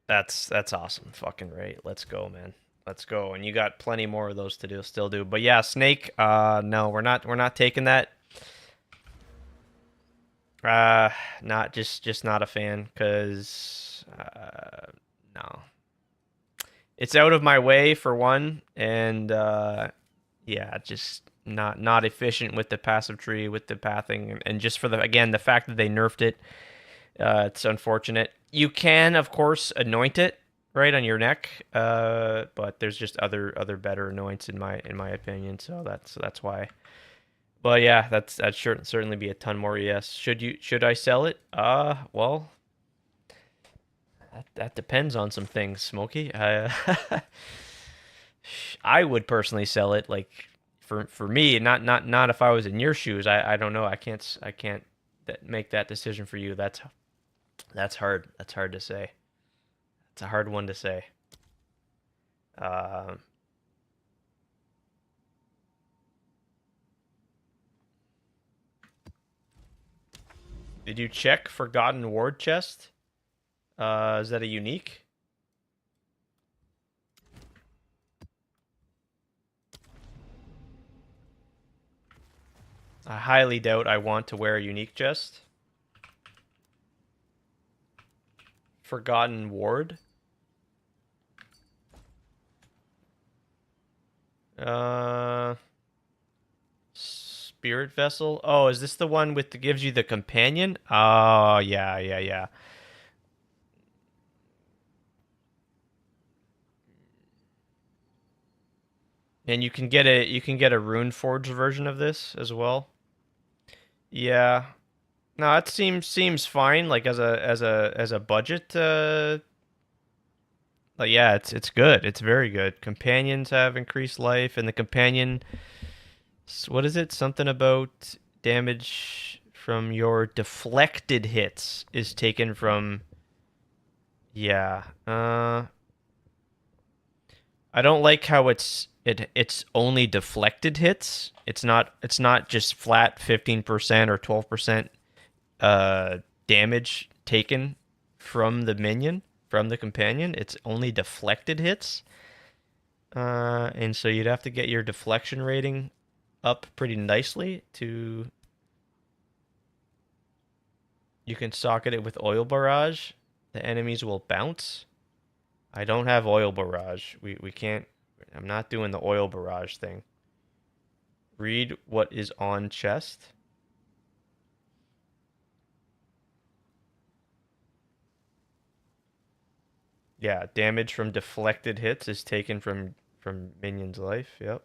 That's awesome. Fucking right. Let's go, man. Let's go. And you got plenty more of those to still do. But yeah, Snake. No, we're not taking that. Not just not a fan, cause no. It's out of my way for one, and yeah, just not efficient with the passive tree, with the pathing, and just for the fact that they nerfed it, it's unfortunate. You can, of course, anoint it right on your neck, but there's just other better anoints in my opinion. So that's why. But yeah, that should certainly be a ton more. Yes, should I sell it? Well, that depends on some things, Smokey. I would personally sell it, like for me, not if I was in your shoes. I don't know. I can't make that decision for you. That's hard. That's hard to say. It's a hard one to say. Did you check Forgotten Ward chest? Is that a unique? I highly doubt I want to wear a unique chest. Forgotten Ward. Spirit Vessel. Oh, is this the one with the gives you the companion? Oh, yeah. And you can get a Rune Forge version of this as well. Yeah. No, it seems fine. Like as a budget. Like yeah, it's good. It's very good. Companions have increased life, and the companion. What is it? Something about damage from your deflected hits is taken from. Yeah. I don't like how it's only deflected hits. It's not just flat 15% or 12% damage taken from the minion, from the companion. It's only deflected hits. And so you'd have to get your deflection rating up pretty nicely to. You can socket it with oil barrage. The enemies will bounce. I don't have oil barrage. We can't. I'm not doing the oil barrage thing. Read what is on chest. Yeah, damage from deflected hits is taken from minion's life. Yep.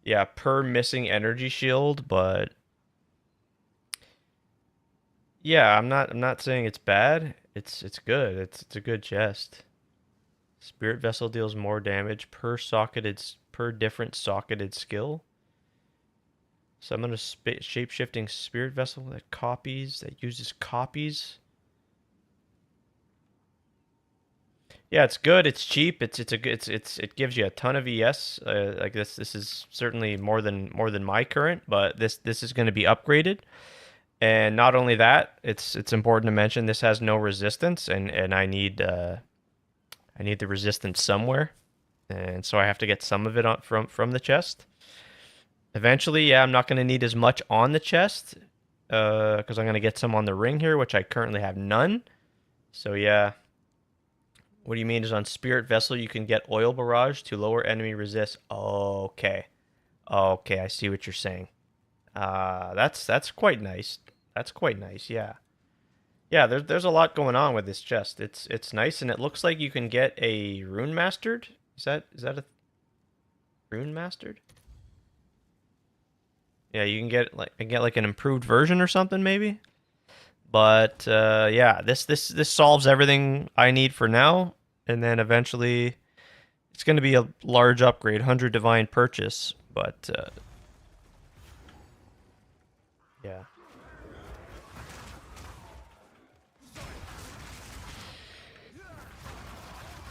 Yeah, per missing energy shield, but yeah, I'm not saying it's bad. It's good. It's a good chest. Spirit Vessel deals more damage per different socketed skill. Summon a shape-shifting Spirit Vessel that uses copies. Yeah, it's good. It's cheap. It gives you a ton of ES. Like this is certainly more than my current, but this is going to be upgraded. And not only that, it's important to mention this has no resistance, and I need the resistance somewhere, and so I have to get some of it from the chest. Eventually, yeah, I'm not going to need as much on the chest because I'm going to get some on the ring here, which I currently have none. So yeah, What do you mean is on Spirit Vessel you can get Oil Barrage to lower enemy resist? Okay. Okay, I see what you're saying. That's quite nice. That's quite nice, yeah. Yeah, there's a lot going on with this chest. It's nice, and it looks like you can get a Rune Mastered. Is that a Rune Mastered? Yeah, you can get like an improved version or something maybe. But yeah, this solves everything I need for now, and then eventually it's going to be a large upgrade, 100 divine purchase, but yeah.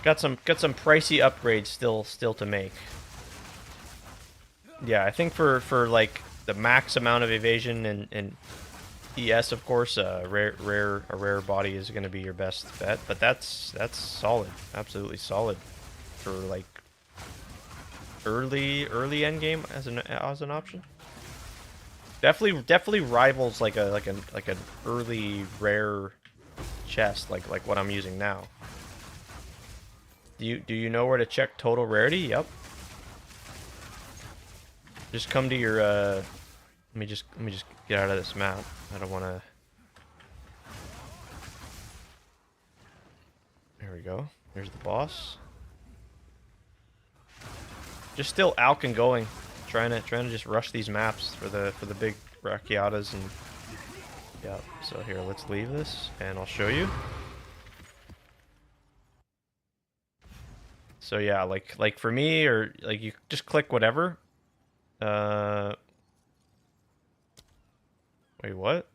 Got some pricey upgrades still to make. Yeah, I think for like the max amount of evasion and ES, of course, a rare body is going to be your best bet, but that's solid, absolutely solid for like early end game as an option. Definitely rivals like an early rare chest like what I'm using now. Do you know where to check total rarity? Yep. Just come to your let me just get out of this map. I don't want to. There we go. There's the boss. Just still Alkin going, trying to just rush these maps for the big Rakiatas and yeah. So here, let's leave this and I'll show you. So yeah, like for me, or like you just click whatever. Wait, what?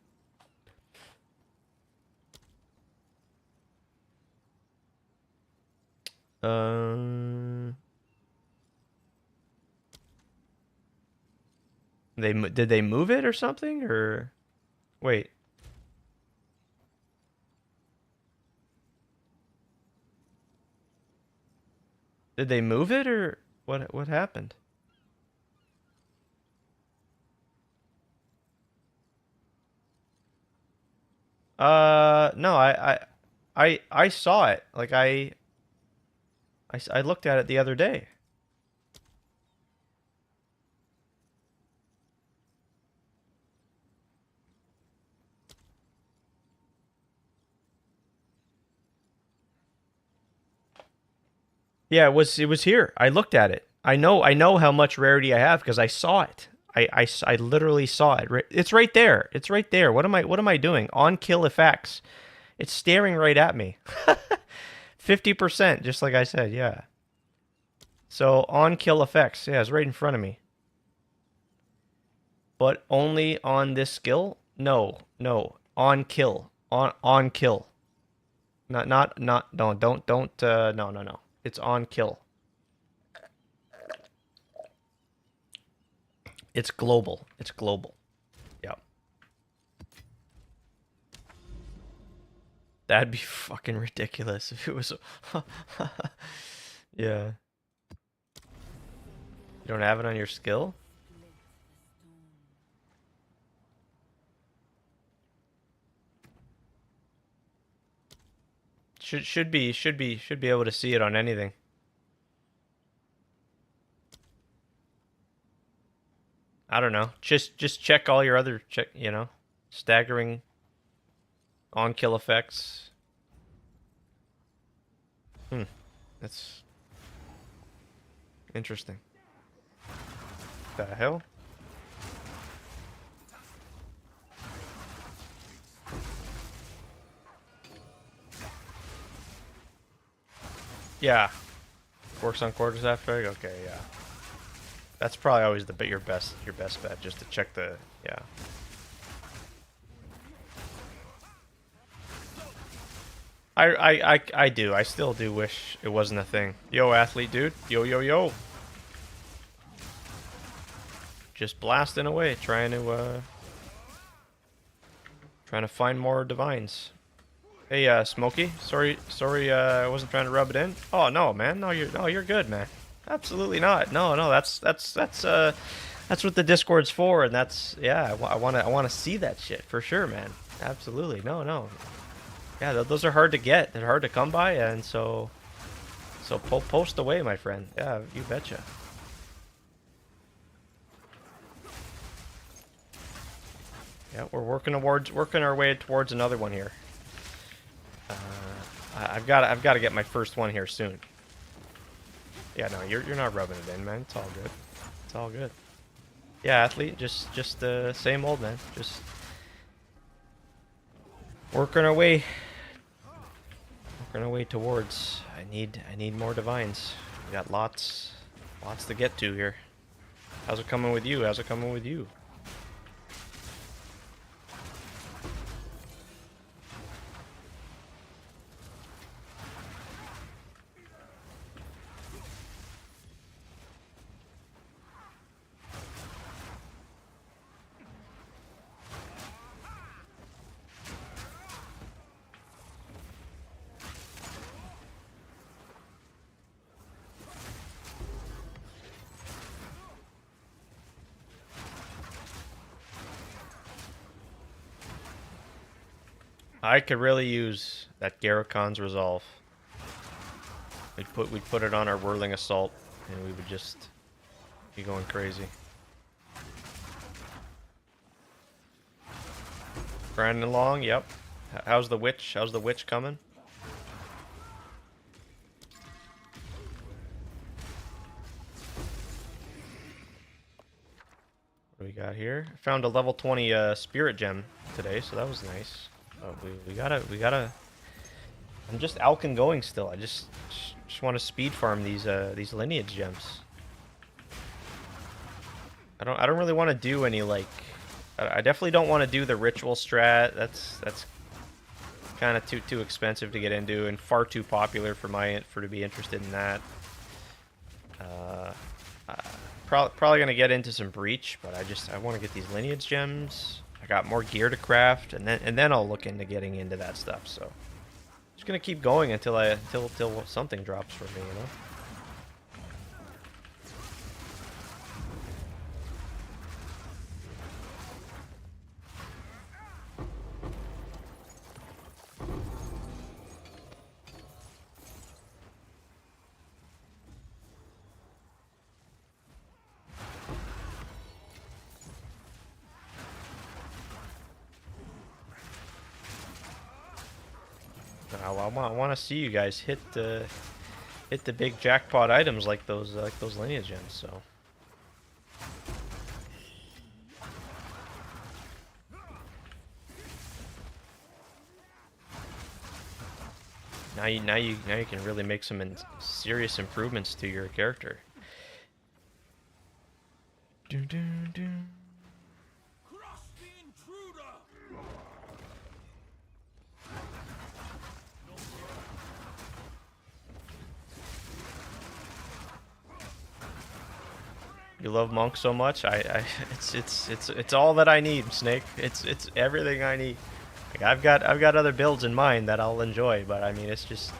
Did they move it or something, or wait? Did they move it, or what happened? No, I saw it. Like I looked at it the other day. Yeah, it was here. I looked at it. I know how much rarity I have because I saw it. I literally saw it. It's right there. It's right there. What am I doing? On kill effects. It's staring right at me. 50%, just like I said, yeah. So on kill effects, yeah, it's right in front of me. But only on this skill? No. On kill. On kill. No, no. It's on kill. It's global. It's global. Yep. That'd be fucking ridiculous if it was. Yeah. You don't have it on your skill? Should be able to see it on anything. I don't know. Just check all your other staggering on kill effects. That's interesting. The hell? Yeah. Works on quarters after. Okay, yeah. That's probably always your best bet, just to check the yeah. I do. I still do wish it wasn't a thing. Yo, athlete dude. Yo. Just blasting away, trying to find more divines. Hey, Smokey. Sorry. I wasn't trying to rub it in. Oh no, man. No, you're good, man. Absolutely not. No. That's what the Discord's for, and that's yeah. I wanna see that shit for sure, man. Absolutely. No. Yeah, those are hard to get. They're hard to come by, and so So post away, my friend. Yeah, you betcha. Yeah, we're working our way towards another one here. I've got to get my first one here soon. Yeah, no, you're not rubbing it in, man. It's all good. It's all good. Yeah, athlete, just same old, man. Just working our way towards. I need more divines. We got lots to get to here. How's it coming with you? How's it coming with you? I could really use that Garrokon's resolve. We'd put it on our whirling assault, and we would just be going crazy. Grinding along, yep. How's the witch? How's the witch coming? What do we got here? I found a level 20 spirit gem today, so that was nice. Oh, we gotta. I'm just Alkin going still. I just want to speed farm these lineage gems. I don't really want to do any like. I definitely don't want to do the ritual strat. That's kind of too expensive to get into and far too popular for to be interested in that. Probably gonna get into some breach, but I want to get these lineage gems. I got more gear to craft, and then I'll look into getting into that stuff. So just gonna keep going until something drops for me, you know. I want to see you guys hit the big jackpot items like those lineage gems. So now you can really make some serious improvements to your character. Dun, dun, dun. Crush the intruder! You love Monk so much. It's all that I need, Snake. It's everything I need. Like I've got other builds in mind that I'll enjoy, but I mean it's just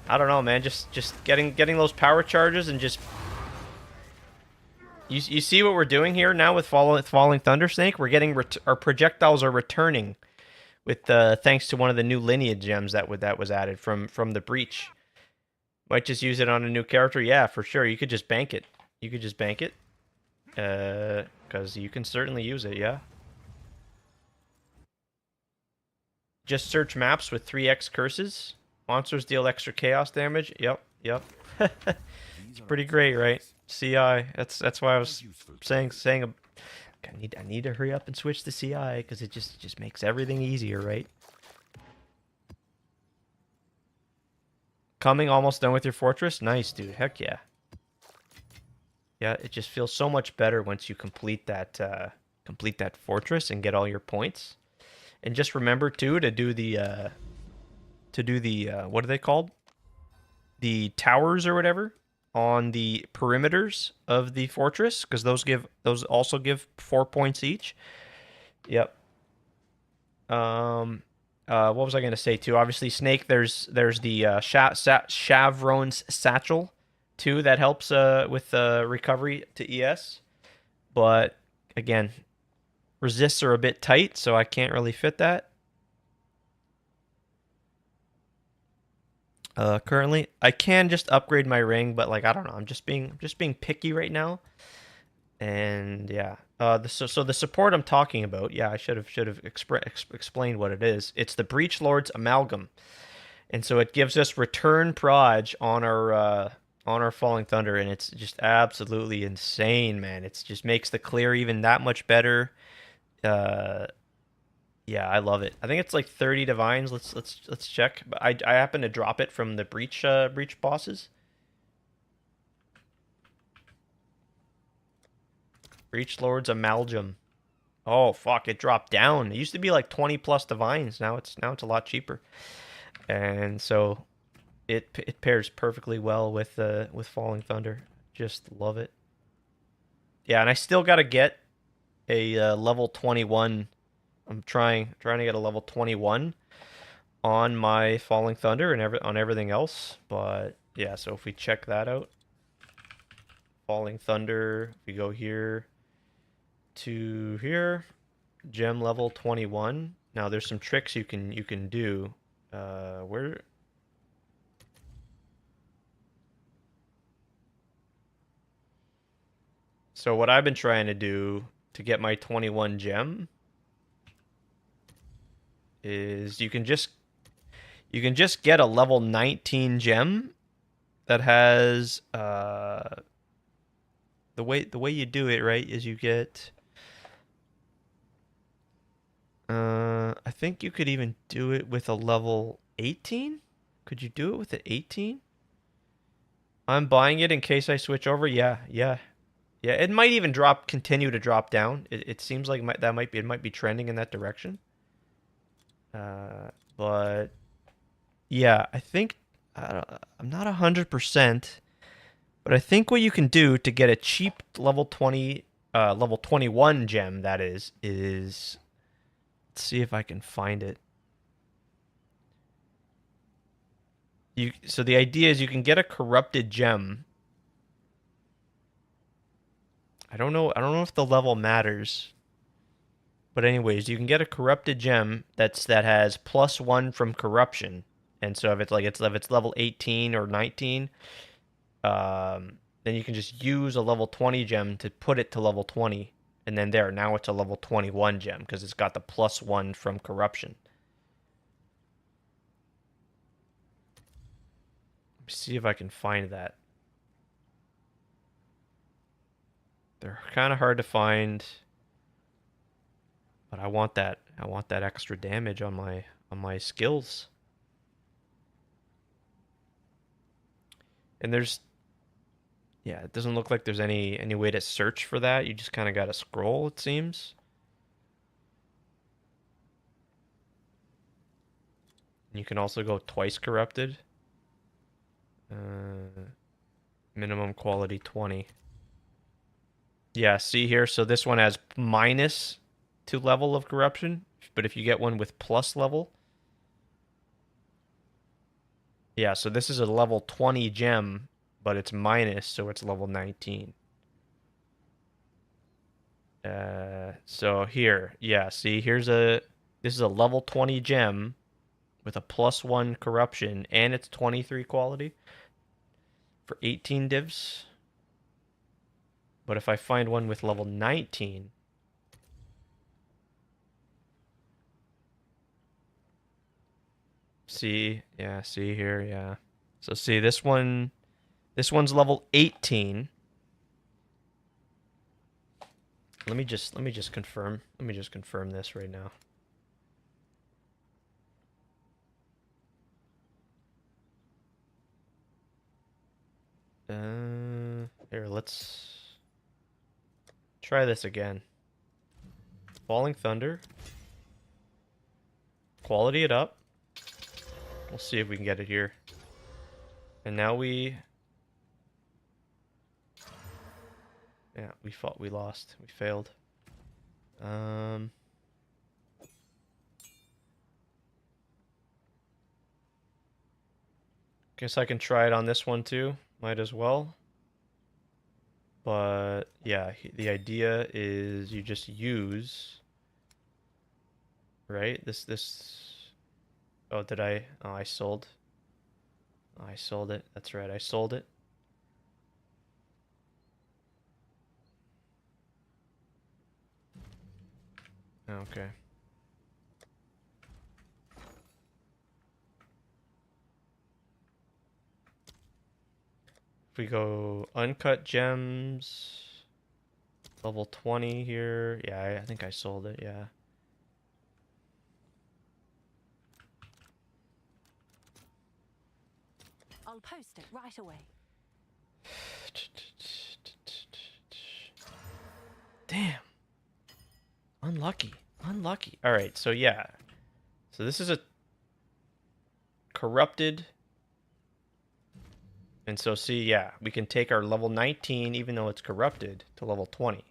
I don't know, man. Just getting those power charges and just you see what we're doing here now with Falling Thunder Snake. We're getting our projectiles are returning with thanks to one of the new lineage gems that was added from the breach. Might just use it on a new character. Yeah, for sure. You could just bank it. You could just bank it. Because you can certainly use it, yeah. Just search maps with 3x curses. Monsters deal extra chaos damage. Yep. It's pretty great, right? CI. That's why I was saying I need to hurry up and switch to CI because it just makes everything easier, right? Coming almost done with your fortress? Nice, dude. Heck yeah. Yeah, it just feels so much better once you complete that fortress and get all your points. And just remember too to do the what are they called? The towers or whatever on the perimeters of the fortress, because those also give 4 points each. Yep. What was I gonna say too? Obviously, Snake. There's the Shavron's satchel too that helps with recovery to ES, but again, resists are a bit tight, so I can't really fit that. Currently, I can just upgrade my ring, but like I don't know, I'm just being picky right now. And yeah, so the support I'm talking about, yeah, I should have explained what it is. It's the Breach Lord's Amalgam, and so it gives us return proj on our Falling Thunder, and it's just absolutely insane, man. It just makes the clear even that much better. Uh, yeah, I love it. I think it's like 30 divines. Let's check. But I happen to drop it from the breach bosses. Breach Lord's Amalgam. Oh fuck, it dropped down. It used to be like 20 plus divines. Now it's a lot cheaper. And so it pairs perfectly well with Falling Thunder. Just love it. Yeah, and I still got to get a level 21. I'm trying to get a level 21 on my Falling Thunder and on everything else. But yeah, so if we check that out, Falling Thunder, we go here to here, gem level 21. Now there's some tricks you can do. Where? So what I've been trying to do to get my 21 gem is you can just get a level 19 gem that has the way you do it, right, is you get I think you could even do it with a level 18? Could you do it with an 18? I'm buying it in case I switch over. Yeah, yeah. Yeah, it might even continue to drop down. It seems like it might be trending in that direction. But yeah, I think I'm not 100%, but I think what you can do to get a cheap level 20, level 21 gem, that is let's see if I can find it. So the idea is you can get a corrupted gem. I don't know if the level matters. But anyways, you can get a corrupted gem that has +1 from corruption. And so if it's level 18 or 19, then you can just use a level 20 gem to put it to level 20. And then now it's a level 21 gem because it's got the +1 from corruption. Let me see if I can find that. They're kind of hard to find, but I want that. I want that extra damage on my skills. And yeah, it doesn't look like there's any way to search for that. You just kind of got to scroll, it seems. You can also go twice corrupted. Minimum quality 20. Yeah, see here. So this one has -2 level of corruption, but if you get one with plus level, yeah. So this is a level 20 gem, but it's minus, so it's level 19. So here, yeah. See, this is a level 20 gem with a +1 corruption, and it's 23 quality for 18 divs. But if I find one with level 19, see here, yeah. So see this one's level 18. Let me just confirm. Let me just confirm this right now. Here, let's try this again. Falling Thunder. Quality it up. We'll see if we can get it here. And now we lost. We failed. Guess I can try it on this one too. Might as well. But yeah, the idea is you just use, right? This oh, I sold. I sold it. That's right. I sold it. Okay. If we go uncut gems, level 20 here. Yeah, I think I sold it. Yeah. I'll post it right away. Damn. Unlucky. Unlucky. All right. So yeah. So this is a corrupted. And so see, yeah, we can take our level 19, even though it's corrupted, to level 20.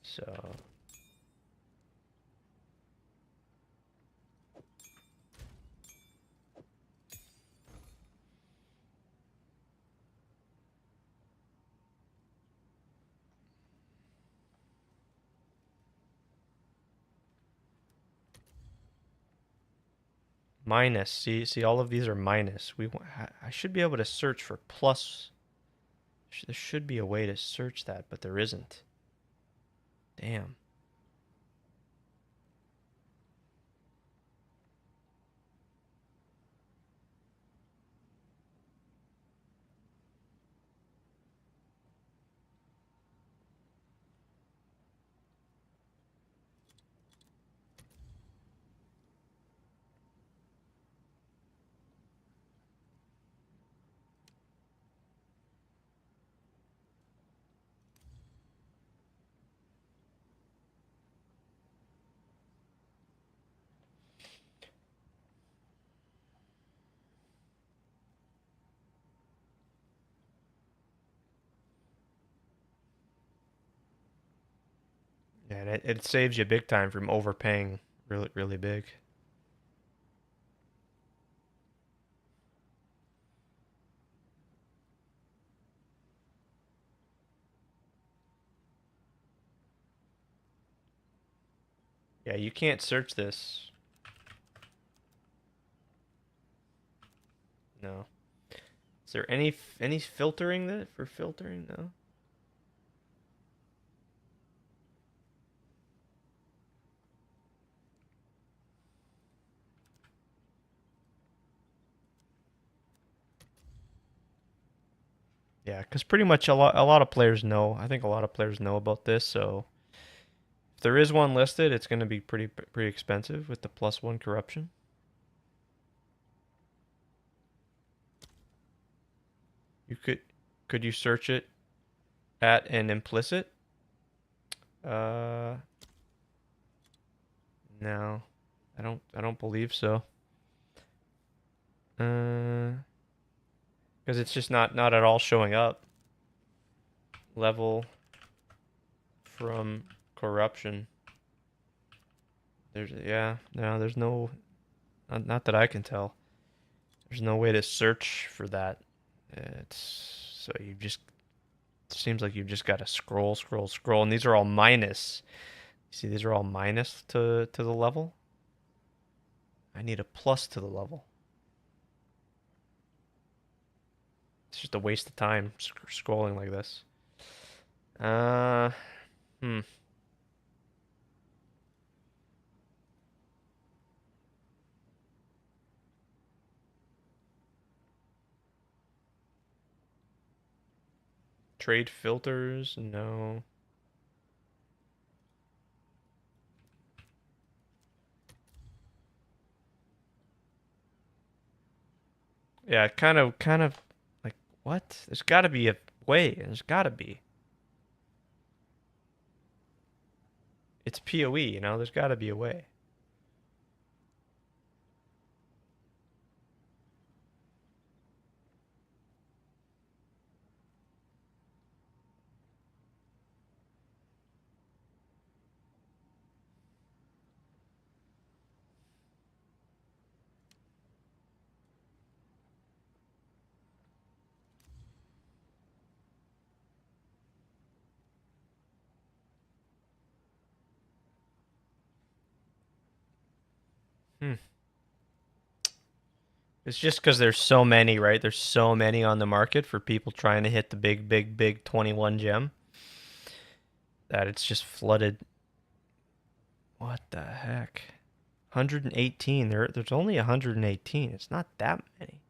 So minus. See, all of these are minus. I should be able to search for plus. There should be a way to search that, but there isn't. Damn. Yeah, and it saves you big time from overpaying really, really big. Yeah, you can't search this. No. Is there any filtering that for filtering? No. Yeah, because pretty much a lot of players know. I think a lot of players know about this. So if there is one listed, it's going to be pretty expensive with the +1 corruption. You could you search it at an implicit? Uh, no, I don't believe so. Because it's just not at all showing up. Level from corruption. There's no, not that I can tell. There's no way to search for that. It's so you just seems like you've just got to scroll, scroll, scroll, and these are all minus. See, these are all minus to the level. I need a plus to the level. It's just a waste of time scrolling like this. Uh, hmm. Trade filters? No. Yeah, kind of like what? There's got to be a way. There's got to be. It's PoE. There's got to be a way. Hmm. It's just because there's so many, right? There's so many on the market for people trying to hit the big 21 gem that it's just flooded. What the heck? 118. There's only 118. It's not that many.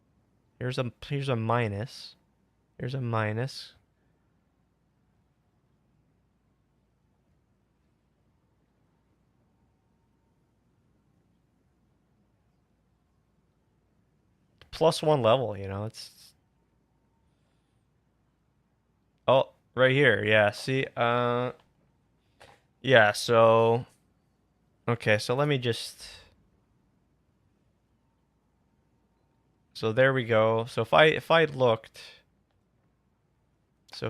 Here's a minus. Here's a minus. +1 level, you know, it's oh, right here. Yeah, see, yeah, so okay, so let me just so there we go. So if I looked, so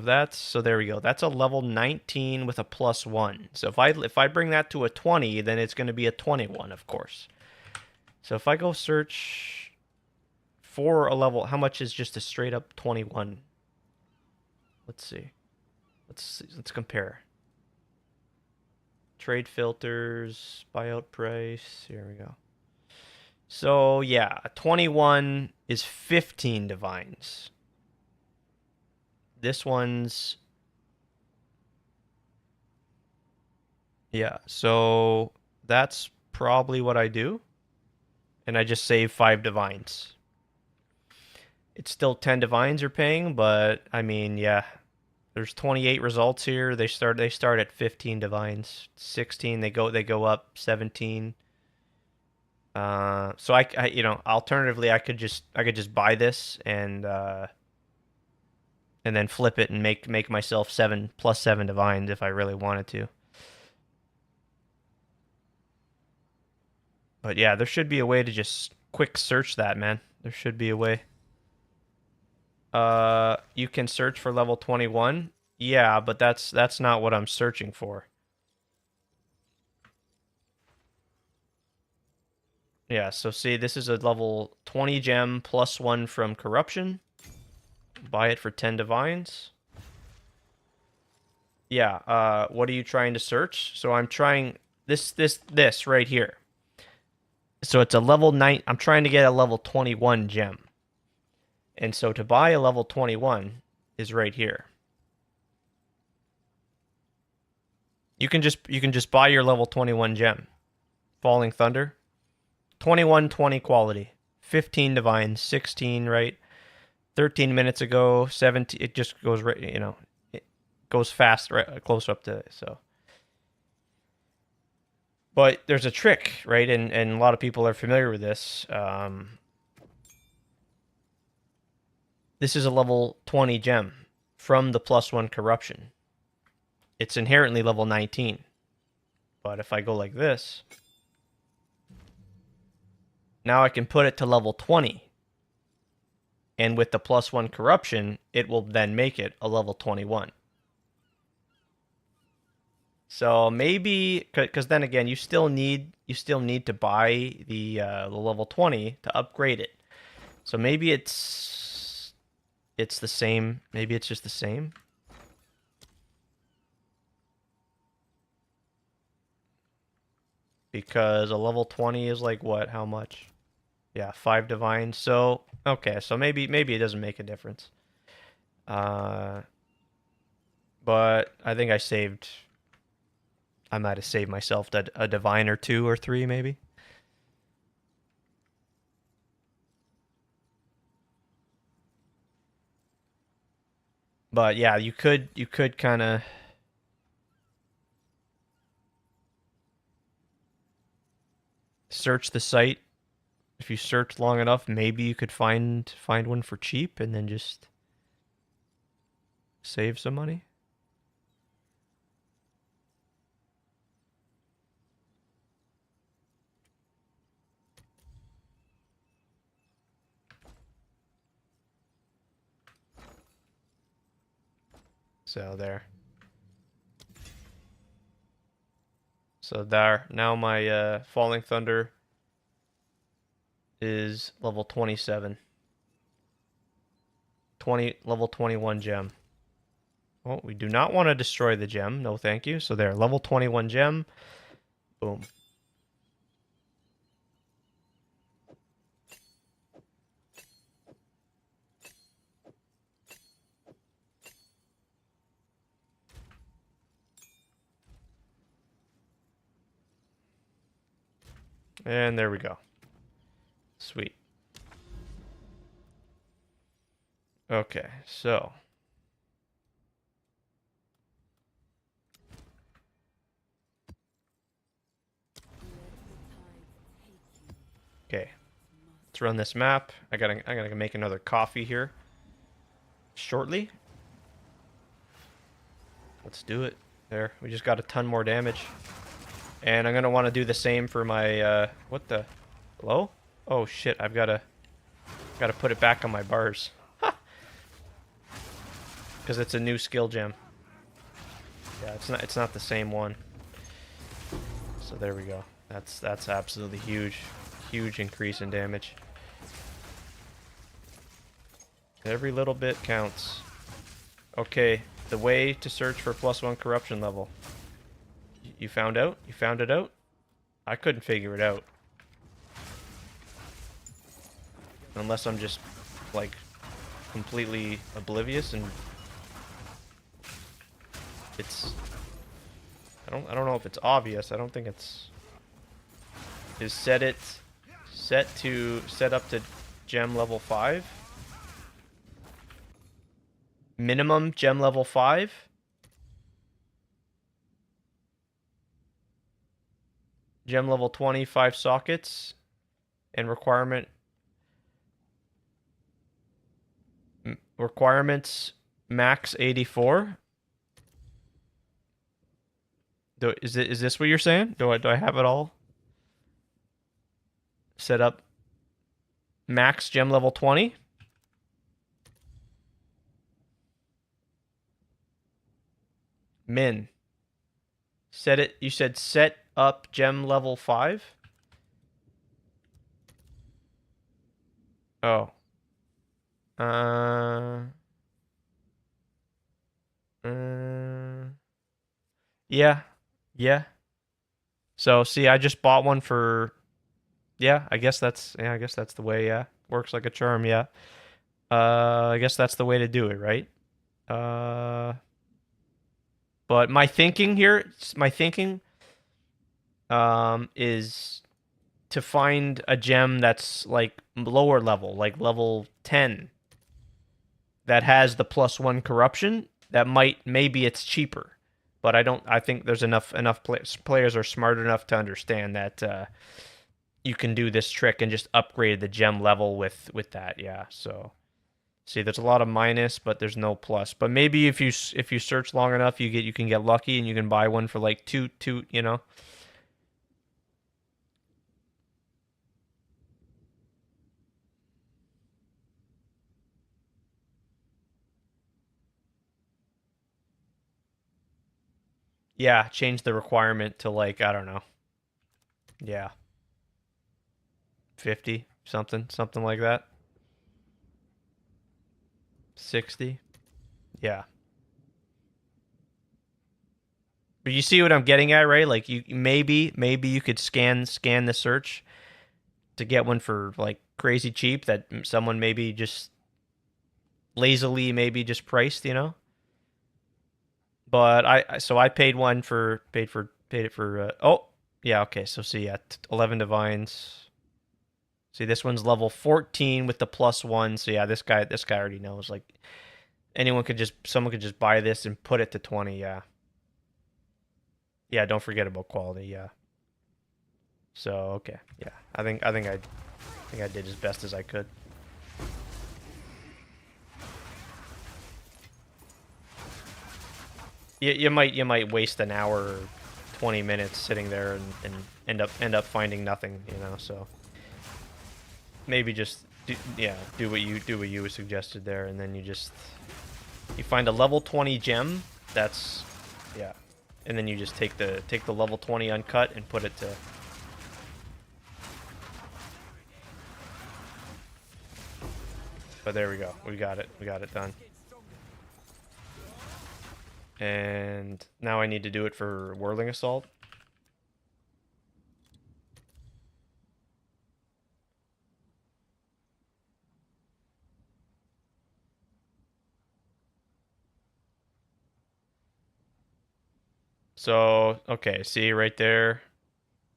there we go. That's a level 19 with a +1. So if I bring that to a 20, then it's going to be a 21, of course. So if I go search for a level, how much is just a straight up 21? Let's see. Let's compare. Trade filters, buyout price. Here we go. So yeah, a 21 is 15 divines. This one's yeah, so that's probably what I do. And I just save 5 divines. It's still 10 divines you're paying, but I mean, yeah. There's 28 results here. They start at 15 divines. 16 they go up 17. So I you know, alternatively I could just buy this and then flip it and make myself 7 plus 7 divines if I really wanted to. But yeah, there should be a way to just quick search that, man. There should be a way. You can search for level 21. Yeah, but that's not what I'm searching for. Yeah, so see, this is a level 20 gem +1 from corruption. Buy it for 10 divines. Yeah, what are you trying to search? So I'm trying this right here. So it's a level 9. I'm trying to get a level 21 gem. And so to buy a level 21 is right here. You can just buy your level 21 gem. Falling Thunder. 2120 quality. 15 divines, 16, right? 13 minutes ago, 17, it just goes right, you know, it goes fast right close up to it, so. But there's a trick, right? And a lot of people are familiar with this. This is a level 20 gem from the +1 corruption. It's inherently level 19. But if I go like this, now I can put it to level 20. And with the +1 corruption, it will then make it a level 21. So maybe, because then again, you still need to buy the level 20 to upgrade it. So maybe it's the same. Maybe it's just the same. Because a level 20 is like what? How much? Yeah, 5 divine. So okay, so maybe it doesn't make a difference. But I think I might have saved myself a divine or 2 or 3 maybe. But yeah, you could kind of search the site. If you search long enough, maybe you could find one for cheap and then just save some money. So there. So there. Now my Falling Thunder is level 27. Level 21 gem. Oh, we do not want to destroy the gem. No, thank you. So there, level 21 gem. Boom. And there we go. Sweet. Okay, so. Okay. Let's run this map. I gotta make another coffee here. Shortly. Let's do it. There. We just got a ton more damage. And I'm gonna want to do the same for my, what the? Hello? Oh shit, I've gotta put it back on my bars. Because it's a new skill gem. Yeah, it's not the same one. So there we go. That's absolutely huge. Huge increase in damage. Every little bit counts. Okay, the way to search for +1 corruption level. You found out? You found it out? I couldn't figure it out. Unless I'm just, like, completely oblivious and... It's... I don't know if it's obvious. I don't think it's... Is set up to gem level 5? Minimum gem level 5? Gem level 20, 5 sockets. And requirements max 84. Is this what you're saying? Do I have it all set up? Max gem level 20? Min. You said set up gem level 5? Oh. Uh... Yeah. Yeah. So, see, I just bought one for... Yeah, I guess that's the way, yeah. Works like a charm, yeah. I guess that's the way to do it, right? But my thinking here, is to find a gem that's, like, lower level, like level 10, that has the +1 corruption. Maybe it's cheaper. But I think there's enough players are smart enough to understand that you can do this trick and just upgrade the gem level with that, yeah. So see, there's a lot of minus, but there's no plus. But maybe if you search long enough, you can get lucky and you can buy one for like two, you know. Yeah, change the requirement to, like, I don't know. Yeah. 50, something like that. 60. Yeah. But you see what I'm getting at, right? Like, you maybe you could scan the search to get one for, like, crazy cheap that someone maybe just lazily maybe just priced, you know? But I paid it for oh, yeah, okay. So see, yeah, 11 divines. See, this one's level 14 with the +1. So yeah, this guy already knows, like, someone could just buy this and put it to 20, yeah. Yeah, don't forget about quality, yeah. So, okay. Yeah. I think I did as best as I could. You might waste an hour or 20 minutes sitting there and end up finding nothing, you know. So maybe just do what you suggested there, and then you find a level 20 gem. That's, yeah, and then you just take the level 20 uncut and put it to. But there we go. We got it done. And now I need to do it for Whirling Assault. So, okay, see right there.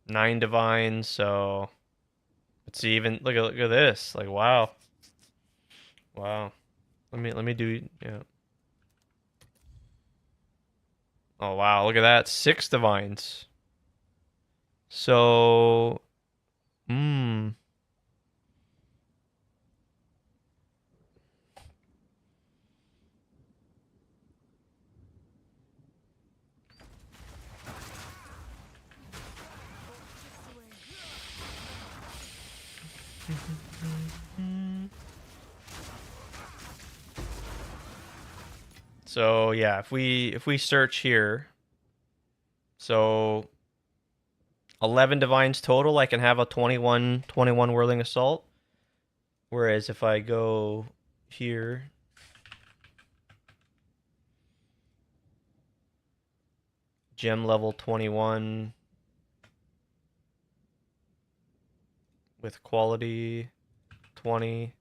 9 divines, so let's see. Even look at this. Like wow, wow. Let me do yeah. Oh wow, look at that. 6 divines. So, hmm. So yeah, if we search here, so 11 divines total, I can have a 21 whirling assault. Whereas if I go here, gem level 21 with quality 20.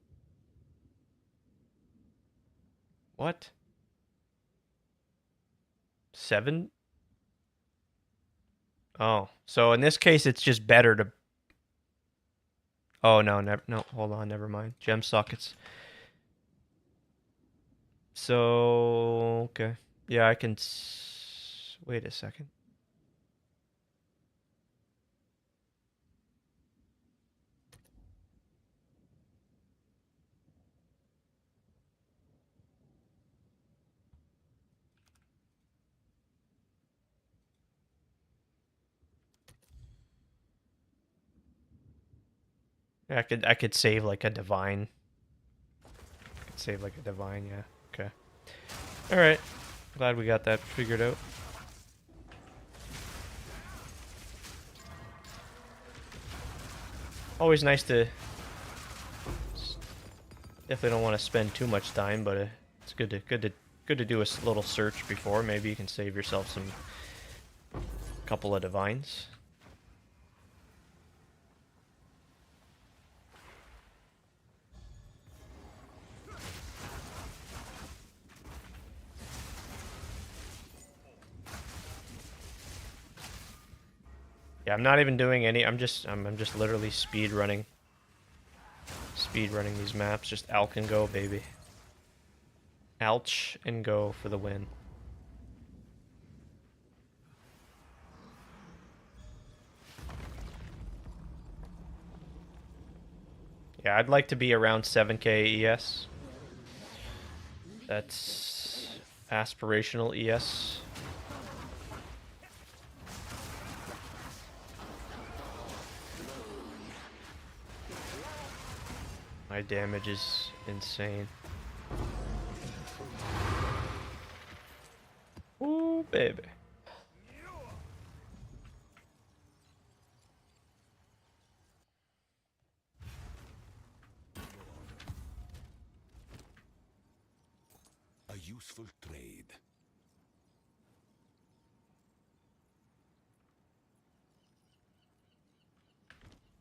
What? 7? Oh, so in this case, it's just better to. Oh no, never. No, hold on, never mind. Gem sockets. So okay, yeah, I can. Wait a second. Yeah, I could save like a divine. I could save like a divine. Yeah. Okay. All right. Glad we got that figured out. Always nice to. Definitely don't want to spend too much time, but it's good to do a little search before. Maybe you can save yourself some couple of divines. Yeah, I'm not even doing any. I'm just literally speed running these maps. Just Alk and go, baby. Alch and go for the win. Yeah, I'd like to be around 7k ES. That's aspirational ES. My damage is insane. Ooh, baby. A useful trade.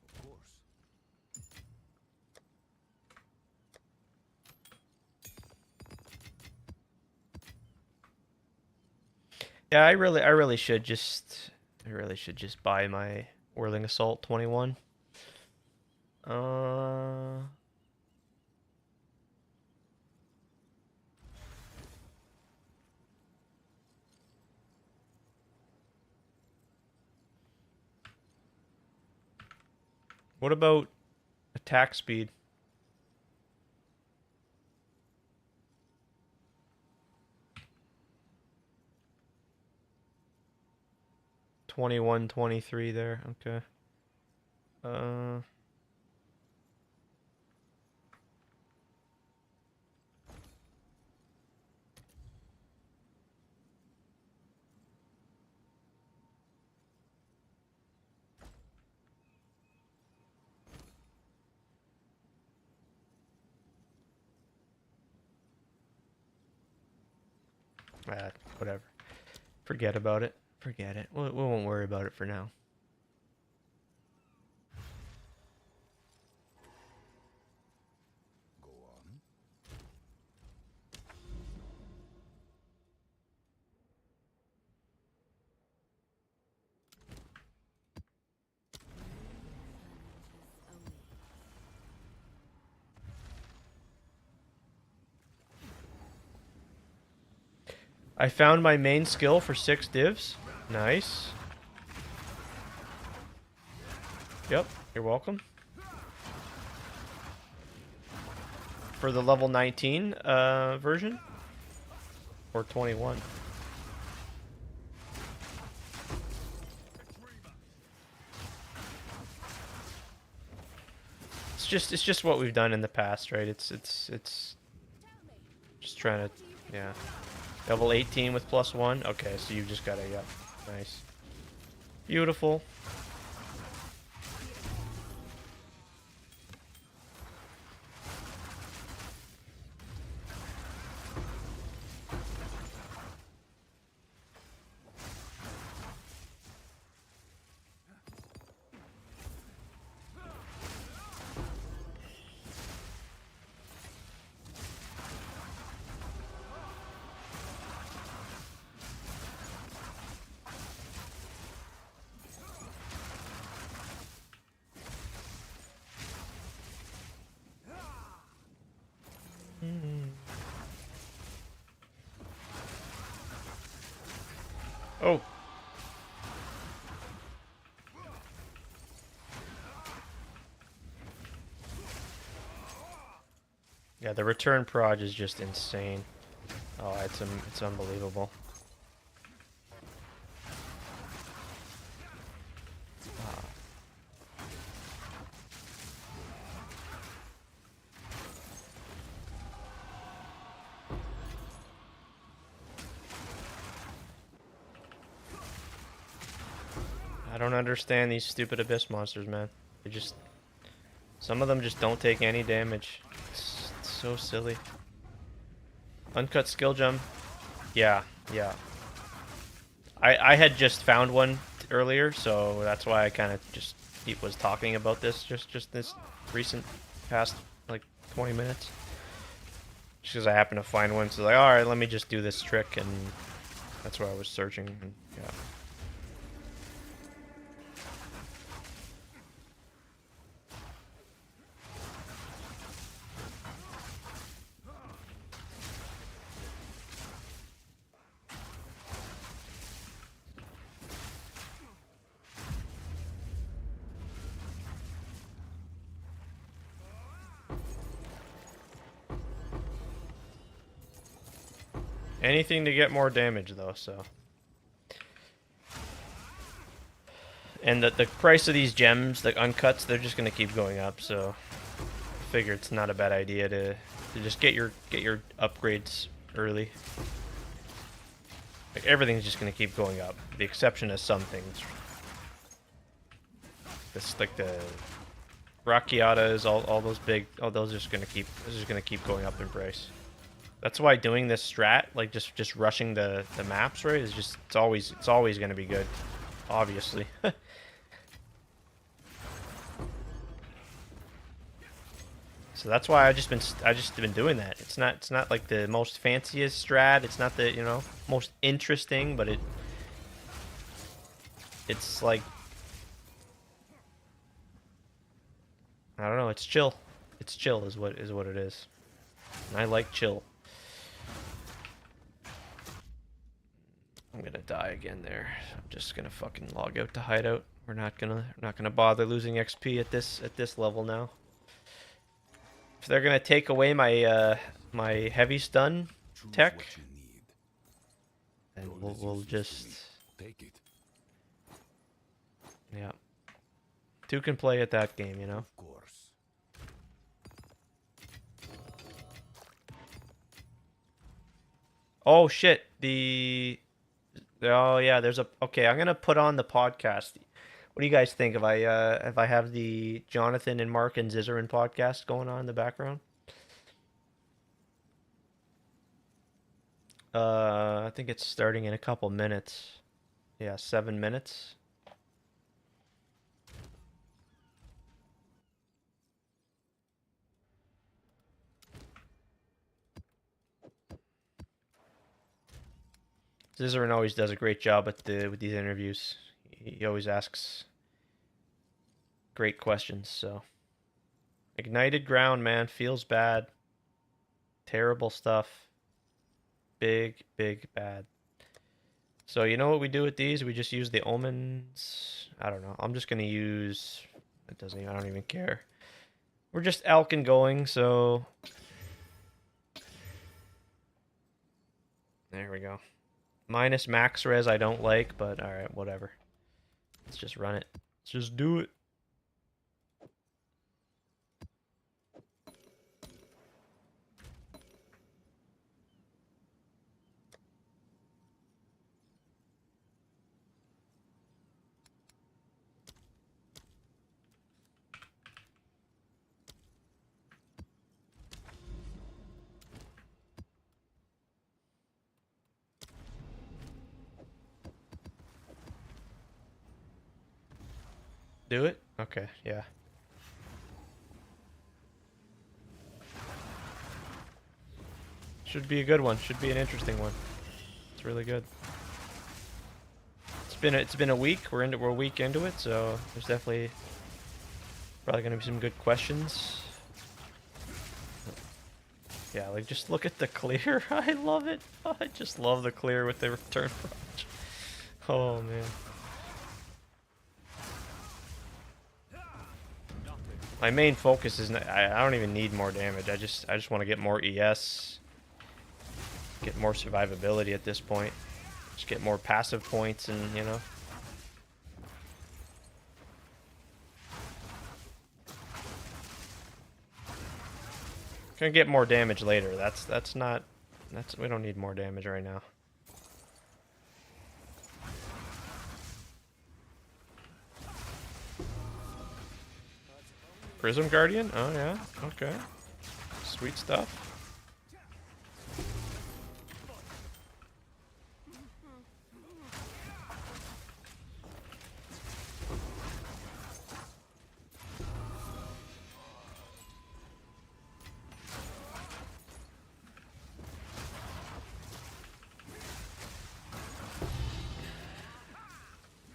Of course. Yeah, I really should just buy my Whirling Assault 21. What about attack speed? 21, 23 there. Okay. Uh, whatever. Forget about it. Forget it. We won't worry about it for now. Go on. I found my main skill for 6 divs. Nice. Yep, you're welcome. For the level 19 version? Or 21? It's just what we've done in the past, right? It's just trying to, yeah. Level 18 with +1. Okay, so you just gotta, yep. Nice. Beautiful. Oh. Yeah, the return proj is just insane. Oh, it's unbelievable. I don't understand these stupid abyss monsters, man. They just... Some of them just don't take any damage. It's so silly. Uncut skill gem. Yeah, yeah. I had just found one earlier, so that's why I kind of just was talking about this just this recent past like 20 minutes. Just because I happened to find one, so like, all right, let me just do this trick, and that's why I was searching. And, yeah. Anything to get more damage, though, so. And the price of these gems, the uncuts, they're just gonna keep going up, so I figure it's not a bad idea to just get your upgrades early. Like everything's just gonna keep going up. The exception of some things. This like the Brachiotas, all those big, all those are just gonna keep going up in price. That's why doing this strat, like just rushing the maps, right, is just it's always gonna be good, obviously. So that's why I just been doing that. It's not like the most fanciest strat. It's not the most interesting, but it's like I don't know. It's chill. It's chill is what it is. And I like chill. I'm gonna die again there. I'm just gonna fucking log out to hideout. We're not gonna bother losing XP at this level now. If they're gonna take away my my heavy stun tech, and we'll just take it. yeah. Two can play at that game, you know. Of course. Oh shit! Oh yeah, there's a okay. I'm gonna put on the podcast. What do you guys think if I have the Jonathan and Mark and Zizarin podcast going on in the background? I think it's starting in a couple minutes. Yeah, 7 minutes. Zizarin always does a great job with these interviews. He always asks great questions. So, ignited ground, man, feels bad. Terrible stuff. Big, big bad. So you know what we do with these? We just use the omens. I don't know. I'm just gonna use. It doesn't. Even, I don't even care. We're just Alkin going, so there we go. Minus max res I don't like, but all right, whatever. Let's just run it. Let's just do it. Do it? Okay, yeah. Should be a good one. Should be an interesting one. It's really good. It's been a week. We're a week into it, so there's definitely probably gonna be some good questions. Yeah, like just look at the clear. I love it. I just love the clear with the return approach. Oh man. My main focus is I don't even need more damage. I just want to get more ES, get more survivability at this point. Just get more passive points and, you know. Gonna get more damage later. That's not we don't need more damage right now. Prism Guardian? Oh yeah. Okay. Sweet stuff.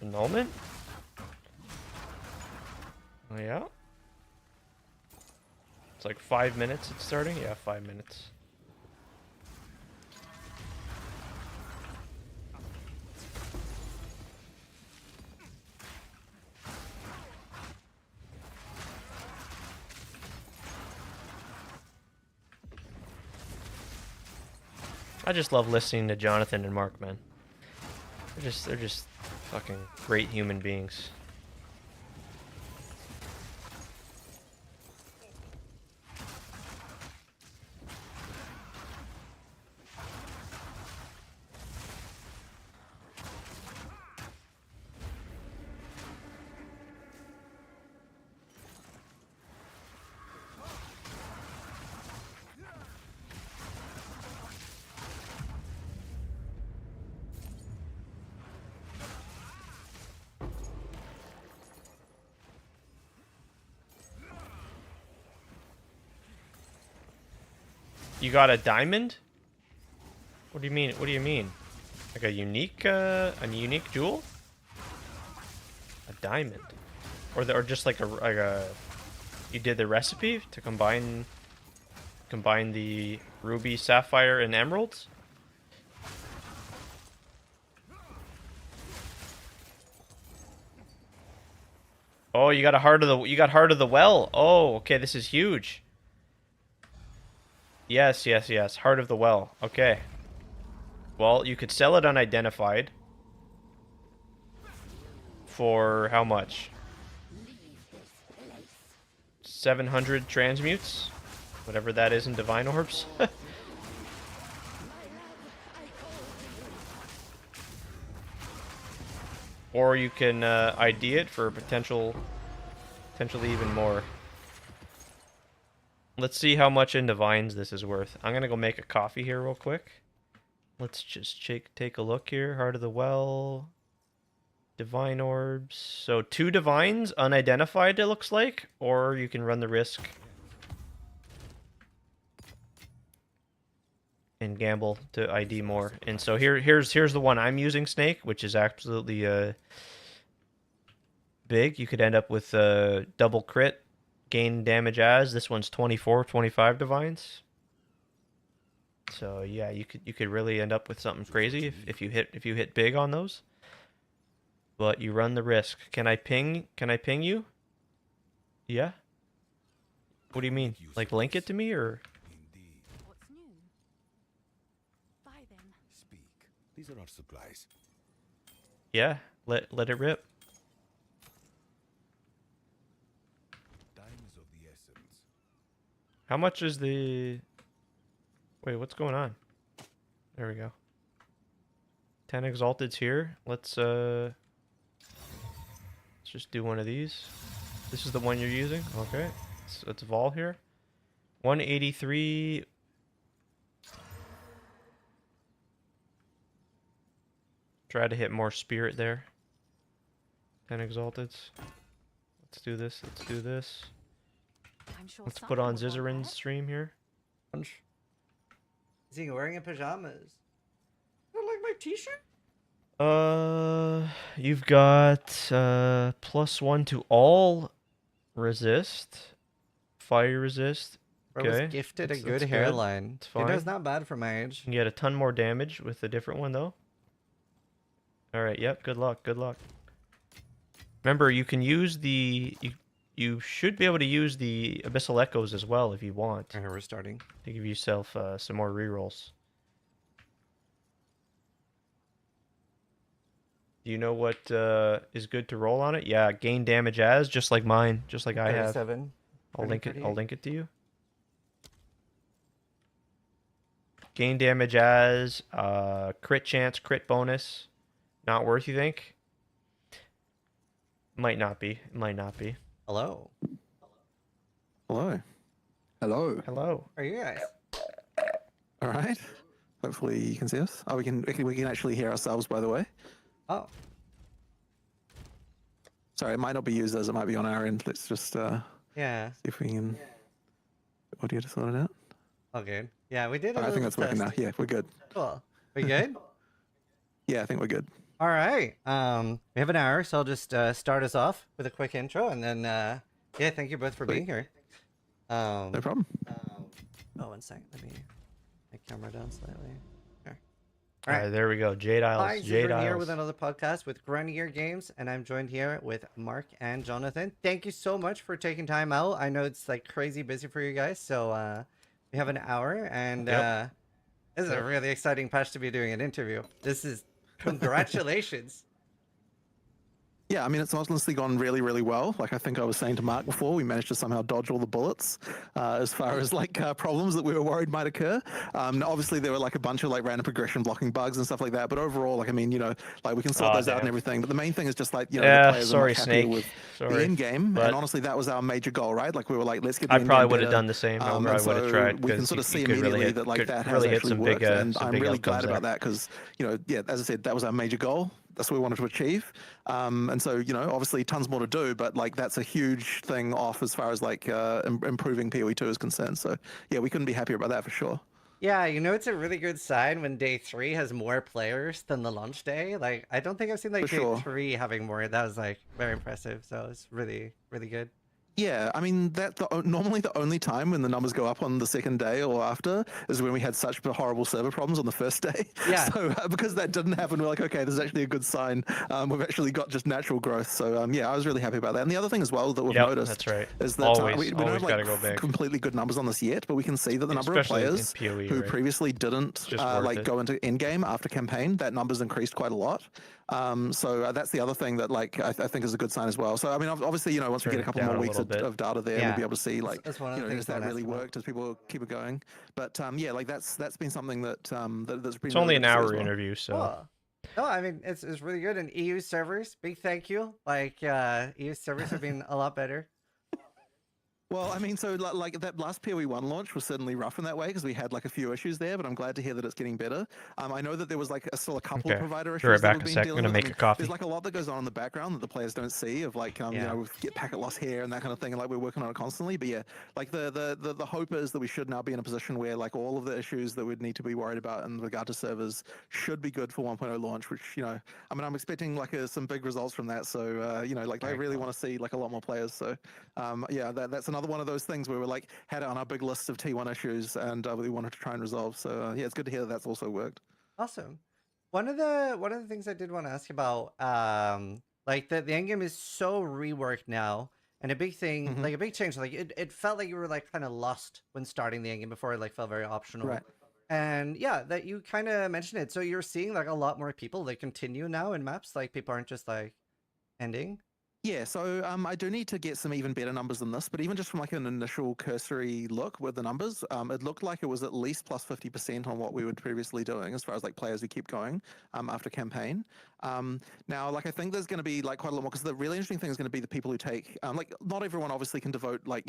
Annulment? Oh yeah. It's like 5 minutes it's starting? Yeah, 5 minutes. I just love listening to Jonathan and Mark, man. They're just fucking great human beings. You got a diamond? What do you mean? What do you mean? Like a unique jewel? A diamond, or just like a you did the recipe to combine the ruby, sapphire, and emeralds? Oh, you got heart of the well. Oh, okay, this is huge. Yes, yes, yes. Heart of the well. Okay. Well, you could sell it unidentified. For how much? 700 transmutes? Whatever that is in divine orbs. Or you can ID it for potentially even more. Let's see how much in divines this is worth. I'm gonna go make a coffee here real quick. Let's just take a look here. Heart of the well. Divine orbs. So 2 divines, unidentified it looks like. Or you can run the risk and gamble to ID more. And so here's the one I'm using, Snake, which is absolutely big. You could end up with double crit, gain damage as. This one's 24, 25 divines. So yeah, you could really end up with something crazy if you hit big on those. But you run the risk. Can I ping you? Yeah? What do you mean? Like link it to me or Indeed. What's new? Bye then. Speak. These are our supplies. yeah, let it rip. Time is of the essence. How much is the wait, what's going on? There we go. 10 exalteds here. Let's just do one of these. This is the one you're using? Okay. Let's vol here. 183. Try to hit more spirit there. 10 exalteds. Let's do this. Let's do this. I'm sure Let's put someone on would want Zizarin's that. stream here. Is he wearing a pajamas? I like my t-shirt. You've got +1 to all resist, fire resist. Bro Okay, was gifted a that's good good. hairline. It's You know, fine. it's not bad for my age. You can get a ton more damage with a different one though. All right. Yep. Good luck. Good luck. Remember, you can use you should be able to use the abyssal echoes as well if you want Okay, we're starting. to give yourself some more rerolls. Do you know what is good to roll on it? Yeah, gain damage as just like mine, just like I have. 37. I'll link it. I'll 38. link it to you. Gain damage as crit chance, crit bonus. Not worth, you think? Might not be. It might not be. Hello. Hello. Hello. Hello. How are you guys? All right. Hopefully you can see us. Oh, we can actually hear ourselves, by the way. Oh, Sorry, it might not be used as it might be on our end. Let's just see yeah. if we can audio to sort it out. All good. Yeah, we did a I little think that's working now. test. Yeah, we're good. Cool. We good? Yeah, I think we're good. All right. We have an hour, so I'll just start us off with a quick intro, and then yeah, thank you both for being here. No problem. Oh, 1 second. Let me my camera down slightly. There. All right, there we go. Jade Isles. Hi, Jade Zidran here Isles. with another podcast with Grenier Games, and I'm joined here with Mark and Jonathan. Thank you so much for taking time out. I know it's like crazy busy for you guys, so we have an hour, and Yep. this is a really exciting patch to be doing an interview. This is congratulations. Yeah, I mean, it's honestly gone really, really well. Like I think I was saying to Mark before, we managed to somehow dodge all the bullets as far as like problems that we were worried might occur. Now, obviously, there were like a bunch of like random progression blocking bugs and stuff like that. But overall, like I mean, you know, like we can sort those out and damn. everything. But the main thing is just like you know, the Yeah, players are sorry, much happier Snake. with Sorry, the end game. but- And honestly, that was our major goal, right? Like we were like, let's get. The I end probably game would have better. done the same. I And probably would have so tried we can because sort of see you could really immediately hit, that like could that has really hit actually some worked, big, and some I'm big really outcomes glad there. about that because you know, yeah, as I said, that was our major goal. That's what we wanted to achieve. And so, you know, obviously tons more to do, but like that's a huge thing off as far as like improving PoE2 is concerned. So yeah, we couldn't be happier about that for sure. Yeah, you know, it's a really good sign when day 3 has more players than the launch day. Like, I don't think I've seen like For day sure. 3 having more. That was like very impressive. So it's really, really good. Yeah, I mean normally the only time when the numbers go up on the second day or after is when we had such horrible server problems on the first day. Yeah. So because that didn't happen, we're like, okay, this is actually a good sign. We've actually got just natural growth. So yeah, I was really happy about that. And the other thing as well that we've Yep, noticed that's right. is that Always, we don't always have like gotta go big. completely good numbers on this yet, but we can see that the number of Especially in players PoE, who right? previously didn't just worth like it. go into endgame after campaign, that number's increased quite a lot. So that's the other thing that like I think is a good sign as well. So I mean, obviously, you know, once we Turn get a it couple down more a weeks little bit. of data there, Yeah. we'll be able to see like That's one of you the know, things has that someone really asked about. worked as people keep it going. But yeah, like that's been something that that's been It's really only good an to see as hour well. interview, so Cool. No, I mean, it's really good. And EU servers, big thank you. Like, EU servers have been a lot better. Well, I mean, so like that last PoE1 launch was certainly rough in that way because we had like a few issues there, but I'm glad to hear that it's getting better. I know that there was like still a couple of Okay. provider Be issues right that back we've a been sec. I'm dealing gonna with. make I mean, a coffee. there's like a lot that goes on in the background that the players don't see of like you Yeah. know, get packet loss here and that kind of thing, and like we're working on it constantly. But yeah, like the hope is that we should now be in a position where like all of the issues that we'd need to be worried about in regard to servers should be good for 1.0 launch. Which you know, I mean, I'm expecting like some big results from that. So you know, like I Very really cool. want to see like a lot more players. So yeah, that's another one of those things where we like had it on our big list of T1 issues and we wanted to try and resolve. So yeah, it's good to hear that that's also worked. Awesome. One of the things I did want to ask you about, like the end game is so reworked now, and a big thing, Mhm. like a big change, like it felt like you were like kind of lost when starting the end game before. It like felt very optional. Right. And yeah, that you kind of mentioned it. So you're seeing like a lot more people that continue now in maps. Like people aren't just like ending. Yeah, so I do need to get some even better numbers than this, but even just from like an initial cursory look with the numbers, it looked like it was at least plus 50% on what we were previously doing as far as like players who keep going after campaign. Now, like I think there's going to be like quite a lot more because the really interesting thing is going to be the people who take like not everyone obviously can devote like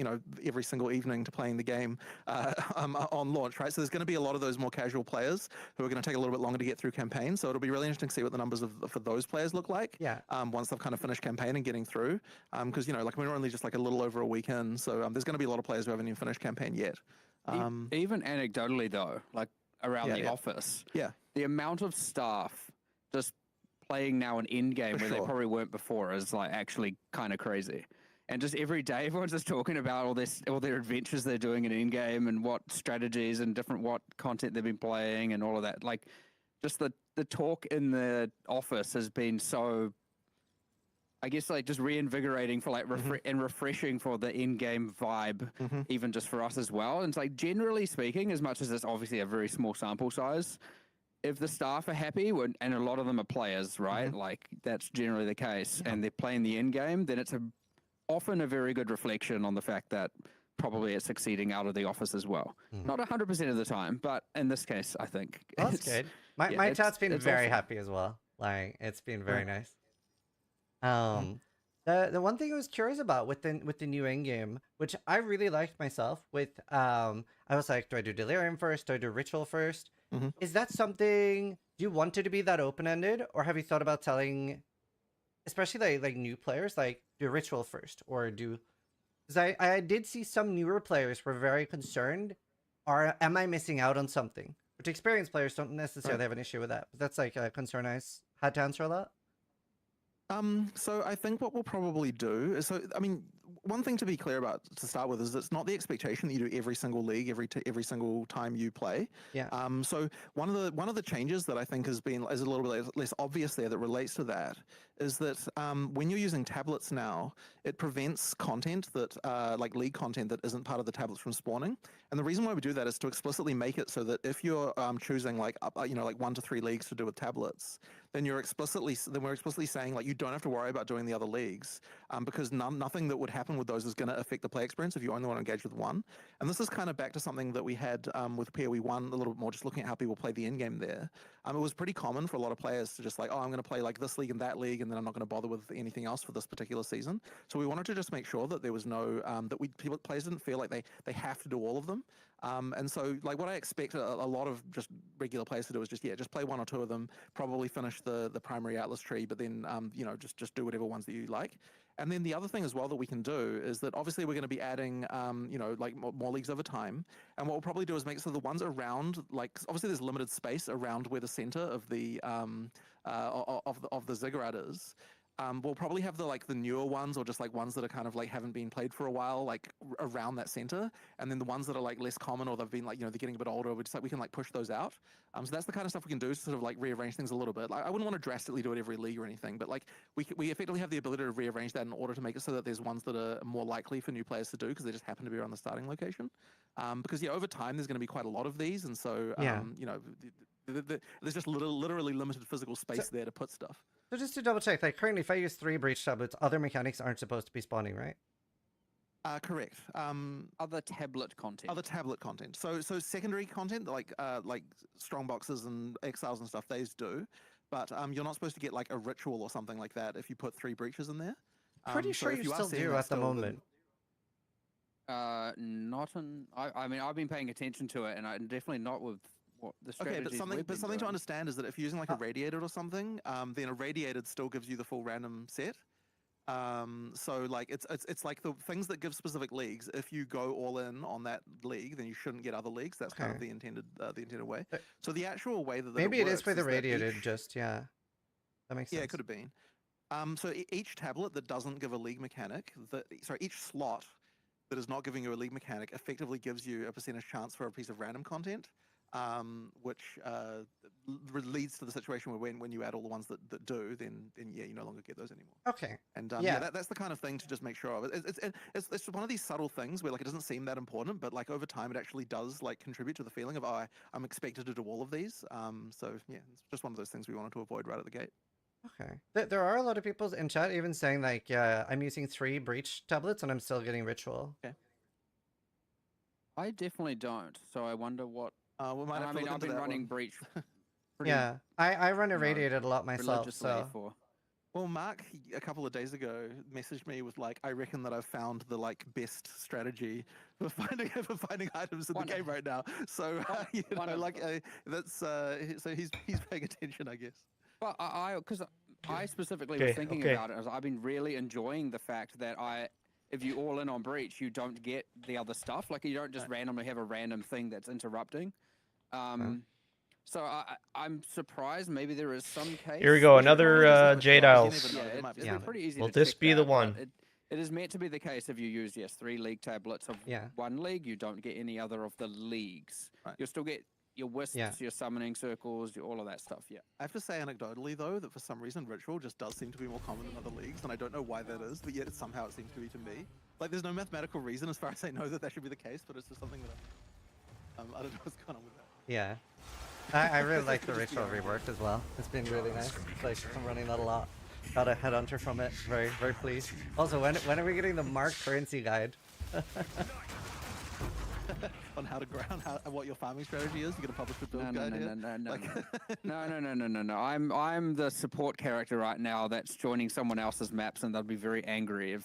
every single evening to playing the game on launch, right? So there's going to be a lot of those more casual players who are going to take a little bit longer to get through campaigns. So it'll be really interesting to see what the numbers for those players look like. Yeah. Once they've kind of finished campaign and getting through, because like we're only just like a little over a week in, so there's going to be a lot of players who haven't even finished campaign yet. Even anecdotally though, like around the office, the amount of staff just playing now an Endgame where they probably weren't before is like actually kind of crazy. And just every day, everyone's just talking about all their adventures they're doing in Endgame and what strategies and what content they've been playing and all of that. Like, just the talk in the office has been so, I guess, like just reinvigorating for like and refreshing for the in-game vibe, even just for us as well. And it's like, generally speaking, as much as it's obviously a very small sample size, if the staff are happy, and a lot of them are players, right? Like that's generally the case, and they're playing the end game, then it's often a very good reflection on the fact that probably it's succeeding out of the office as well. Not 100% of the time, but in this case, I think That's good. My chat's been very happy as well. Like it's been very nice. The one thing I was curious about with the new end game, which I really liked myself, with I was like, do I do Delirium first? Do I do Ritual first? Is that something, do you want it to be that open-ended, or have you thought about telling, especially like new players, like do Ritual first, or do, because I did see some newer players were very concerned, or am I missing out on something? Which experienced players don't necessarily have an issue with that, but that's like a concern I had to answer a lot. So I think what we'll probably do is, I mean, one thing to be clear about to start with is it's not the expectation that you do every single league every single time you play. Yeah. So one of the changes that I think is a little bit less obvious there that relates to that is that when you're using tablets now, it prevents content that like league content that isn't part of the tablets from spawning. And the reason why we do that is to explicitly make it so that if you're choosing like 1 to 3 leagues to do with tablets, then we're explicitly saying like you don't have to worry about doing the other leagues because nothing that would happen with those is going to affect the play experience if you only want to engage with one. And this is kind of back to something that we had with PoE 1 a little bit more, just looking at how people play the end game there. It was pretty common for a lot of players to just like, oh, I'm going to play like this league and that league, and then I'm not going to bother with anything else for this particular season. So we wanted to just make sure that there was no players didn't feel like they have to do all of them. And so like what I expect a lot of just regular players to do is just play 1 or 2 of them, probably finish the primary Atlas tree, but then just do whatever ones that you like. And then the other thing as well that we can do is that obviously we're going to be adding like more leagues over time, and what we'll probably do is make so the ones around, like obviously there's limited space around where the center of the ziggurat is. We'll probably have the newer ones, or just like ones that are kind of like haven't been played for a while, like around that center, and then the ones that are like less common, or they've been like they're getting a bit older, we can like push those out. So that's the kind of stuff we can do to sort of like rearrange things a little bit. Like I wouldn't want to drastically do it every league or anything, but like we effectively have the ability to rearrange that in order to make it so that there's ones that are more likely for new players to do because they just happen to be around the starting location. Because over time there's going to be quite a lot of these, and so there's just literally limited physical space there to put stuff. So just to double check, like currently if I use 3 breach tablets, other mechanics aren't supposed to be spawning, right? Correct. Other tablet content. Other tablet content. So secondary content like strong boxes and exiles and stuff, those do, but you're not supposed to get like a ritual or something like that if you put 3 breaches in there. Pretty sure you still do at the moment. Not in. I mean, I've been paying attention to it, and I'm definitely not with what the strategies. Okay, but something to understand is that if you're using like irradiated or something, then irradiated still gives you the full random set. So like it's like the things that give specific leagues. If you go all in on that league, then you shouldn't get other leagues. That's kind of the intended way. So the actual way that maybe it is for the that irradiated. That makes sense. Yeah, it could have been. So each tablet that doesn't give a league mechanic, each slot that is not giving you a league mechanic effectively gives you a percentage chance for a piece of random content, which leads to the situation where when you add all the ones that do, then yeah, you no longer get those anymore. Okay. And Yeah. that's the kind of thing to just make sure of. It's one of these subtle things where like it doesn't seem that important, but like over time it actually does like contribute to the feeling of I'm expected to do all of these. So yeah, it's just one of those things we wanted to avoid right at the gate. Okay. There are a lot of people in chat even saying like, I'm using 3 breach tablets and I'm still getting ritual. Okay. I definitely don't. So I wonder what. We might have to look I've into been that running one. breach. Pretty, Yeah, I run you know, irradiated a lot myself, religiously so for. Well, Mark, a couple of days ago, messaged me with like, I reckon that I've found the like best strategy for finding items in the game right now. So you know, like that's so he's paying attention, I guess. But because I specifically was thinking about it, as I've been really enjoying the fact that if you all in on breach, you don't get the other stuff. Like you don't just randomly have a random thing that's interrupting. So I'm surprised. Maybe there is some case. Here we go, another Jade Isles. It's pretty easy Will to this check be the that, one? but it is meant to be the case if you use 3 league tablets of one league. You don't get any other of the leagues. You'll still get your wisps, your summoning circles, all of that stuff. Yeah. I have to say anecdotally though that for some reason ritual just does seem to be more common in other leagues, and I don't know why that is, but yet somehow it seems to be to me. Like there's no mathematical reason as far as I know that should be the case, but it's just something that I don't know what's going on with that. Yeah. I really like the ritual rework as well. It's been really nice. Like I'm running that a lot. Got a headhunter from it. Very, very pleased. Also, when are we getting the Mark currency guide? On how to ground, what your farming strategy is. You're gonna publish the build guide here? No. I'm the support character right now that's joining someone else's maps, and they'll be very angry if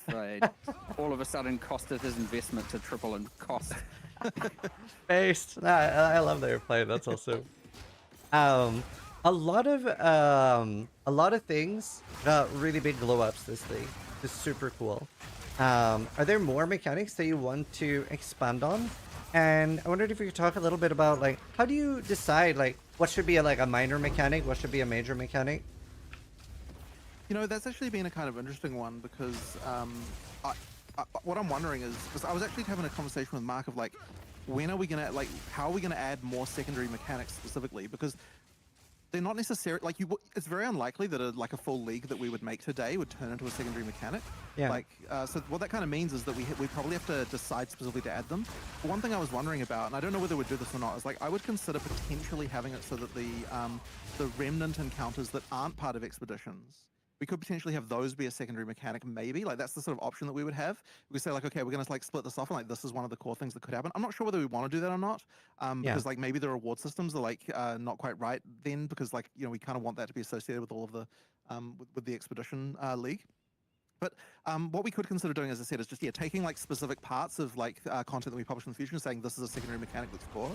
all of a sudden costed his investment to triple in cost. Based. Nah, I love that you're playing. That's awesome. A lot of things got really big glow ups this league. It's super cool. Are there more mechanics that you want to expand on? And I wondered if you could talk a little bit about like how do you decide like what should be a minor mechanic, what should be a major mechanic? You know, that's actually been a kind of interesting one because what I'm wondering is, because I was actually having a conversation with Mark of like, when are we gonna how are we gonna add more secondary mechanics specifically? Because they're not necessarily like it's very unlikely that a full league that we would make today would turn into a secondary mechanic. Yeah. Like so what that kind of means is that we probably have to decide specifically to add them. But one thing I was wondering about, and I don't know whether we'd do this or not, is like I would consider potentially having it so that the remnant encounters that aren't part of expeditions, we could potentially have those be a secondary mechanic, maybe. Like that's the sort of option that we would have. We could say like, okay, we're gonna like split this off, and like this is one of the core things that could happen. I'm not sure whether we want to do that or not, because like maybe the reward systems are like not quite right then, because like we kind of want that to be associated with all of the with the expedition league. But what we could consider doing, as I said, is just taking like specific parts of like content that we publish in the future and saying this is a secondary mechanic that's core.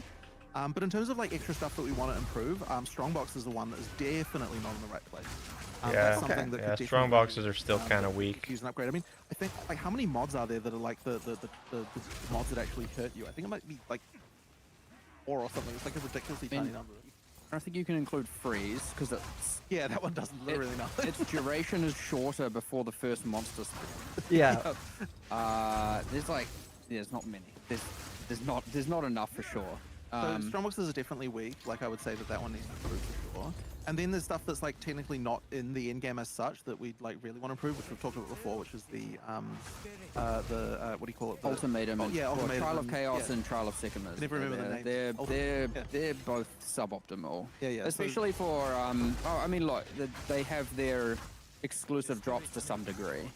But in terms of like extra stuff that we want to improve, Strongbox is the one that is definitely not in the right place. That's something that strong boxes are still kind of weak. Use an upgrade. I mean, I think like how many mods are there that are like the mods that actually hurt you? I think it might be like 4 or something. It's like a ridiculously tiny number. I think you can include freeze because it's that one doesn't literally nothing. Its duration is shorter before the first monster spawn. Yeah. There's not many. There's not enough for sure. So Strongboxes are definitely weak. Like I would say that one needs to improve for sure. And then there's stuff that's like technically not in the end game as such that we like really want to improve, which we've talked about before, which is the what do you call it? The Ultimatum. Ultimatum. Trial of Chaos and Trial of Sycamus. I never remember the names. They're both suboptimal. Yeah. Especially for I mean, look, they have their exclusive drops to some degree,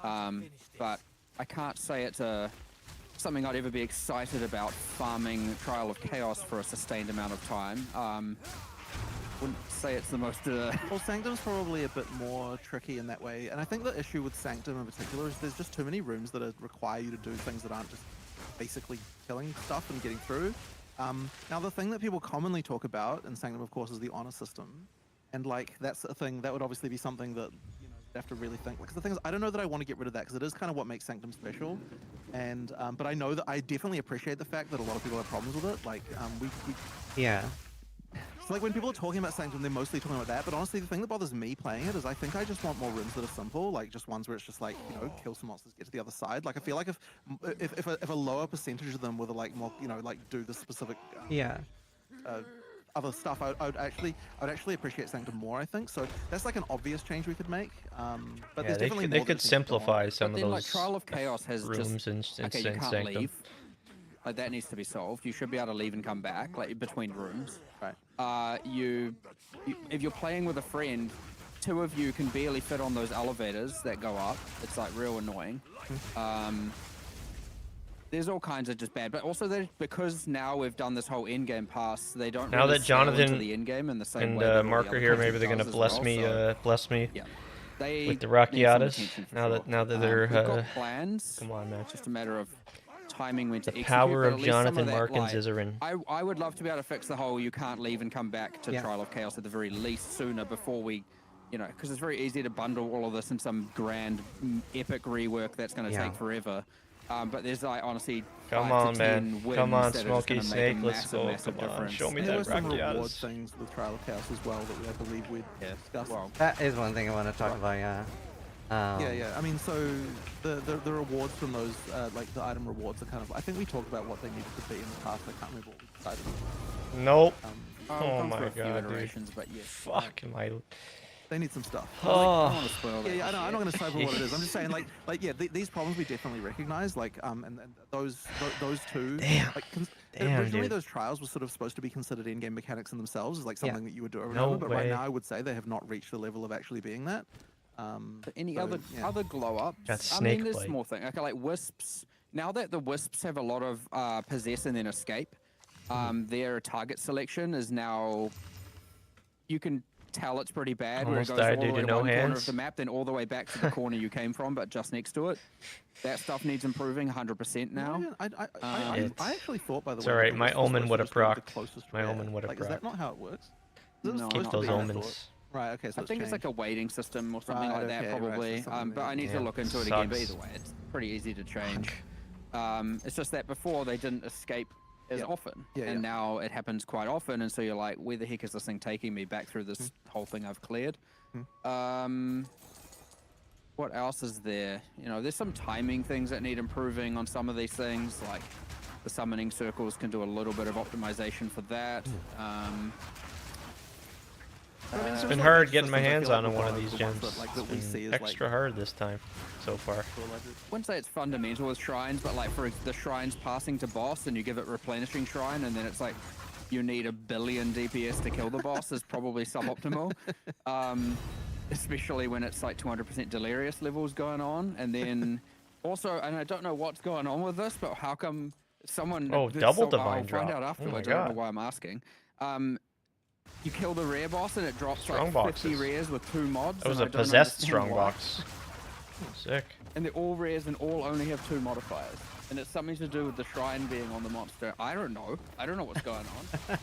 but I can't say it's something I'd ever be excited about farming Trial of Chaos for a sustained amount of time. Wouldn't say it's the most... Well, Sanctum's probably a bit more tricky in that way, and I think the issue with Sanctum in particular is there's just too many rooms that require you to do things that aren't just basically killing stuff and getting through. Now, the thing that people commonly talk about in Sanctum, of course, is the honor system, and like that's a thing that would obviously be something that you'd have to really think. Because the thing is, I don't know that I want to get rid of that because it is kind of what makes Sanctum special, and but I know that I definitely appreciate the fact that a lot of people have problems with it. Like we So like when people are talking about Sanctum, they're mostly talking about that. But honestly, the thing that bothers me playing it is I think I just want more runes that are simple, like just ones where it's just like, you know, kill some monsters, get to the other side. Like I feel like if a lower percentage of them were like more, you know, like do the specific other stuff, I'd actually appreciate Sanctum more. I think so. That's like an obvious change we could make. But Yeah, there's definitely they more that could needs to go on. simplify some But of then, those like, Trial of Chaos has rooms just... in Okay, you can't Sanctum. leave. Like, that needs to be solved. You should be able to leave and come back, like, between rooms. Right. If you're playing with a friend, 2 of you can barely fit on those elevators that go up. It's, like, real annoying. There's all kinds of just bad, but also because now we've done this whole in-game pass, they don't Now really that scale into Jonathan the in-game in the same and way that all the Marker other here, content maybe they're gonna does as bless well, me, so, bless me yeah. They with the need some Rockiatas. attention for Now sure. that they're we've got plans. come on, man. It's just a matter of timing when to The execute. power but of at least some Jonathan that, Markins like, is in. I would love to be able to fix the whole you can't leave and come back to Trial of Chaos at the very least sooner before we, you know, because it's very easy to bundle all of this in some grand epic rework that's going to take forever. But there's like honestly, Come 5 on, to man. 10 wins Come on, that are just Smoky gonna Snake. make a Let's massive, go. massive Come on. difference. Show me There were that some reward Rockiatas. things with Trial of Chaos as well that I believe we'd discussed. Well, That is one thing I want to talk about. Yeah. Yeah. I mean, so the rewards from those, like the item rewards, are kind of. I think we talked about what they needed to be in the past. I can't remember what we decided. Nope. we'll Oh come through my a few god, dude. iterations, but yes. Fuck, am I... They need some stuff. I don't Oh, want to spoil that. Yeah, I know. I'm not going to say what it is. I'm just saying, Jeez. yeah, these problems we definitely recognize, like, and those two. Damn. Like, Damn, originally dude. those trials were sort of supposed to be considered in-game mechanics in themselves, as like something that you would do over and No over. But right way. now, I would say they have not reached the level of actually being that. But any So, other yeah. other glow ups? That's I mean, snake there's bite. small thing. Okay, like wisps. Now that the wisps have a lot of possess and then escape, their target selection is now. You can tell it's pretty bad Almost where it goes died all the due way to to no one corner hands. of the map, then all the way back to the corner you came from, but just next to it. That stuff needs improving 100% now. I actually thought, by the It's way, alright, that the my wisp was omen supposed to would've just go to the procced. closest My rare. omen would've Like, is that procced. not how it works? No, Is it not supposed Keep to those be how I omens. thought? Right, okay, so I think it's like a weighting system or something Right, like that, okay, right, so probably. something But I need Yeah, to look into it again. But sucks. either way, it's pretty easy to change. It's just that before they didn't escape as often, and now it happens quite often, and so you're like, where the heck is this thing taking me back through this whole thing I've cleared? What else is there? You know, there's some timing things that need improving on some of these things, like the summoning circles can do a little bit of optimization for that. It's been hard getting my hands on one of these the gems. ones that we It's see been as, extra hard this time so far. I wouldn't say it's fundamental with shrines, but like for the shrines passing to boss and you give it replenishing shrine and then it's like you need 1 billion DPS to kill the boss is probably suboptimal. Especially when it's like 200% delirious levels going on. And then also, and I don't know what's going on with this, but how come someone... Oh, double divine I'll drop. find out Oh my afterwards. I don't know God. why I'm asking. You kill the rare boss and it drops Strong like 50 boxes. rares with 2 mods. That was and a I don't possessed understand strong why. box. Sick. And they're all rares and all only have 2 modifiers. And it's something to do with the shrine being on the monster. I don't know. I don't know what's going on.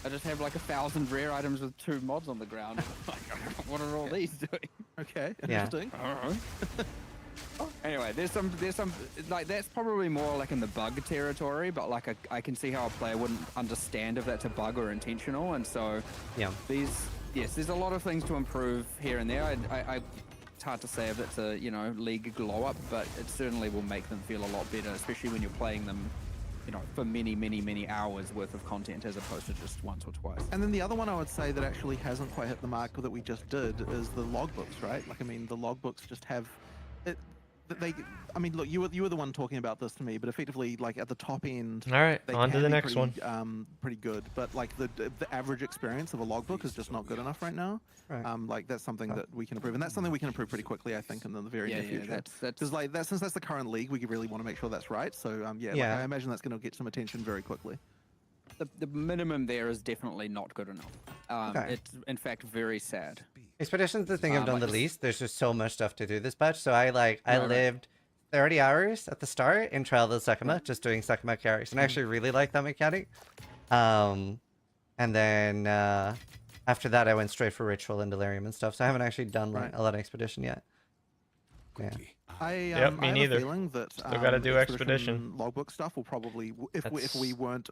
I just have like 1,000 rare items with 2 mods on the ground. What are all these doing? Okay, Yeah. interesting. I don't know. Anyway, there's some like that's probably more like in the bug territory, but like I can see how a player wouldn't understand if that's a bug or intentional, and so there's a lot of things to improve here and there. It's hard to say if it's a league glow up, but it certainly will make them feel a lot better, especially when you're playing them for many hours worth of content as opposed to just once or twice. And then the other one I would say that actually hasn't quite hit the mark that we just did is the logbooks, right? Like, I mean, the logbooks just have it. I mean, look, you were the one talking about this to me, but effectively, like at the top end, All right, they on to can the be next pretty, one. pretty good. But like the average experience of a logbook is just not good enough right now. Right. Like that's something that we can improve, and that's something we can improve pretty quickly, I think, in the very near future. That's Because like that, since that's the current league, we really want to make sure that's right. So like, I imagine that's going to get some attention very quickly. the minimum there is definitely not good enough. It's in fact very sad. Expedition's the thing I've done like the this- least. There's just so much stuff to do this patch. So I lived 30 hours at the start in Trial of the Sakuma, just doing Sakuma carries, and I actually really like that mechanic. And then after that, I went straight for Ritual and Delirium and stuff. So I haven't actually done like a lot of Expedition yet. Yeah. I me have neither. a feeling that Still gotta do expedition. logbook stuff will probably, if we weren't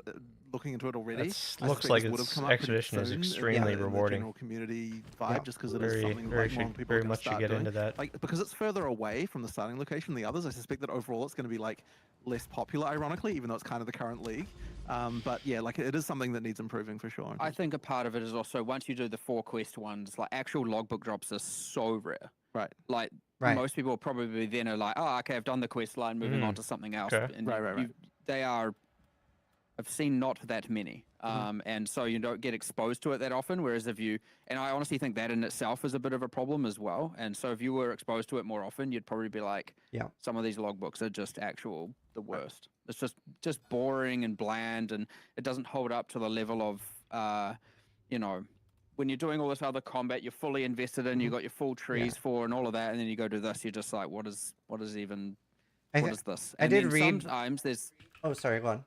looking into it already, That's I looks suspect like this would have it's come up pretty expedition is soon in extremely the rewarding. general community vibe, just because it is Very, something very, like more people are very going to much to start get doing. into that. Like because it's further away from the starting location than the others, I suspect that overall it's going to be like less popular, ironically, even though it's kind of the current league. But yeah, like it is something that needs improving for sure. I think a part of it is also once you do the 4 quest ones, like actual logbook drops are so rare. Right. Like most people probably then are like, oh, okay, I've done the quest line, moving on to something else. Okay. And Right. they are, I've seen not that many. And so you don't get exposed to it that often. Whereas if you, and I honestly think that in itself is a bit of a problem as well. And so if you were exposed to it more often, you'd probably be like, some of these logbooks are just the worst. It's just boring and bland, and it doesn't hold up to the level of, you know, when you're doing all this other combat, you're fully invested in, you got your full trees for and all of that, and then you go do this, you're just like, what is this? And I did then read. sometimes there's. Oh, sorry. Go on.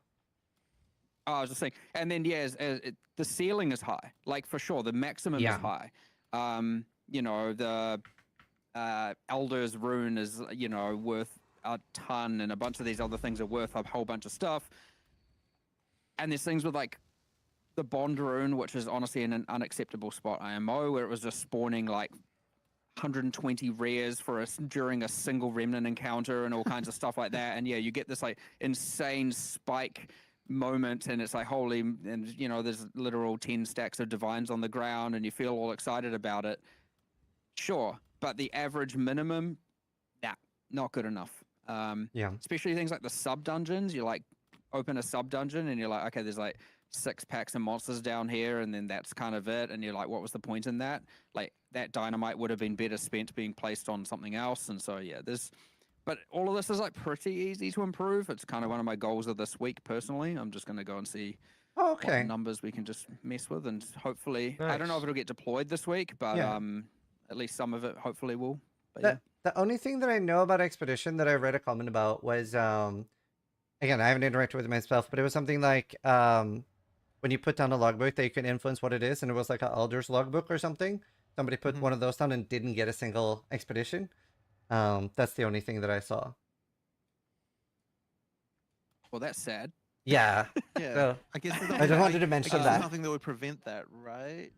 Oh, I was just saying, and then the ceiling is high, like for sure, the maximum is high. You know, the Elder's Rune is worth a ton, and a bunch of these other things are worth a whole bunch of stuff. And there's things with like the Bond Rune, which is honestly in an unacceptable spot IMO, where it was just spawning like 120 rares during a single remnant encounter and all kinds of stuff like that. And yeah, you get this like insane spike moment, and it's like holy, and there's literal 10 stacks of divines on the ground, and you feel all excited about it. Sure, but the average minimum, not good enough. Especially things like the sub dungeons. You like open a sub dungeon and you're like, okay, there's like 6 packs of monsters down here, and then that's kind of it. And you're like, what was the point in that? Like that dynamite would have been better spent being placed on something else. And so but all of this is like pretty easy to improve. It's kind of one of my goals of this week personally. I'm just going to go and see what numbers we can just mess with, and hopefully, I don't know if it'll get deployed this week, but at least some of it hopefully will. But the only thing that I know about Expedition that I read a comment about was, again, I haven't interacted with it myself, but it was something like when you put down a logbook that you can influence what it is, and it was like an Elder's logbook or something. Somebody put one of those down and didn't get a single expedition. That's the only thing that I saw. Well, that's sad. Yeah. Yeah. So, I guess I just wanted to mention that. There's nothing that would prevent that, right?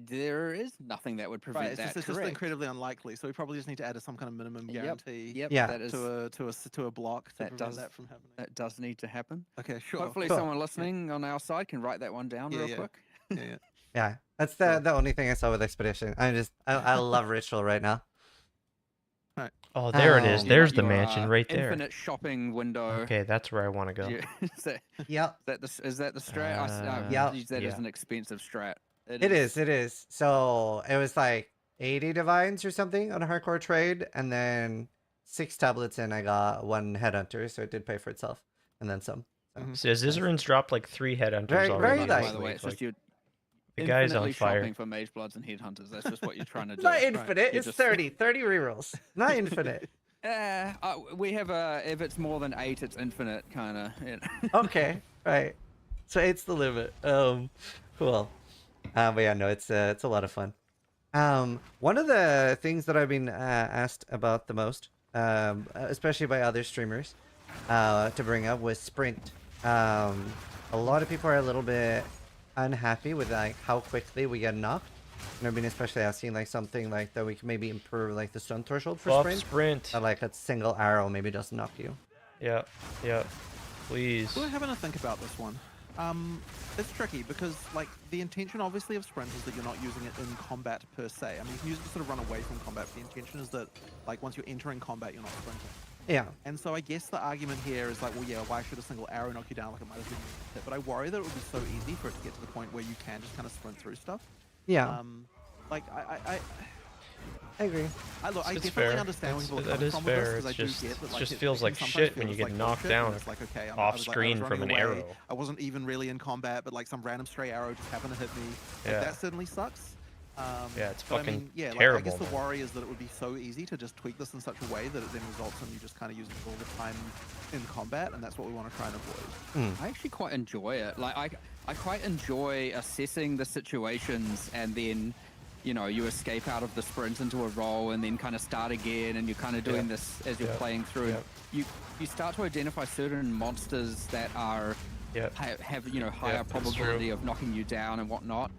There is nothing that would prevent that. It's just incredibly unlikely. So we probably just need to add some kind of minimum guarantee. To a block to prevent that from happening. That does need to happen. Okay, sure. Hopefully, someone listening on our side can write that one down real quick. Yeah, that's the only thing I saw with Expedition. I love Ritual right now. Right. Oh, there it is. There's the mansion right there. Infinite shopping window. Okay, that's where I want to go. Is that the strat? Use that as an expensive strat. It is. So it was like 80 divines or something on a hardcore trade, and then 6 tablets in, I got 1 headhunter, so it did pay for itself, and then some. So Zizarin's dropped like 3 headhunters already. Very nice. By the way, it's just you. The guy's on fire. Shopping for mage bloods and headhunters. That's just what you're trying to do. Not infinite. It's 30 rerolls. Not infinite. We have if it's more than 8, it's infinite kind of. Okay, right. So 8's the limit. Cool. But yeah, no, it's a lot of fun. One of the things that I've been asked about the most, especially by other streamers, to bring up was sprint. A lot of people are a little bit unhappy with like how quickly we get knocked. And I've been especially asking like something like that we can maybe improve like the stun threshold for sprint. Like a single arrow maybe doesn't knock you. Yeah. Please. We're having to think about this one. It's tricky because like the intention obviously of sprint is that you're not using it in combat per se. I mean, you can use it to sort of run away from combat, but the intention is that like once you're entering combat, you're not sprinting. Yeah. And so I guess the argument here is like, well, yeah, why should a single arrow knock you down? Like it might as well be hit. But I worry that it would be so easy for it to get to the point where you can just kind of sprint through stuff. Yeah. Like I agree. I definitely understand when people are coming from fair. With this, It just feels like shit when you get knocked down off screen from an arrow. I wasn't even really in combat, but like some random stray arrow just happened to hit me. Like, that certainly sucks. It's fucking Like, terrible. I guess the worry is that it would be so easy to just tweak this in such a way that it then results in you just kind of using it all the time in combat, and that's what we want to try and avoid. I actually quite enjoy it. Like I quite enjoy assessing the situations and then you know, you escape out of the sprint into a roll and then kind of start again, and you're kind of doing this as you're playing through. You start to identify certain monsters that are have you know, higher probability of knocking you down and whatnot.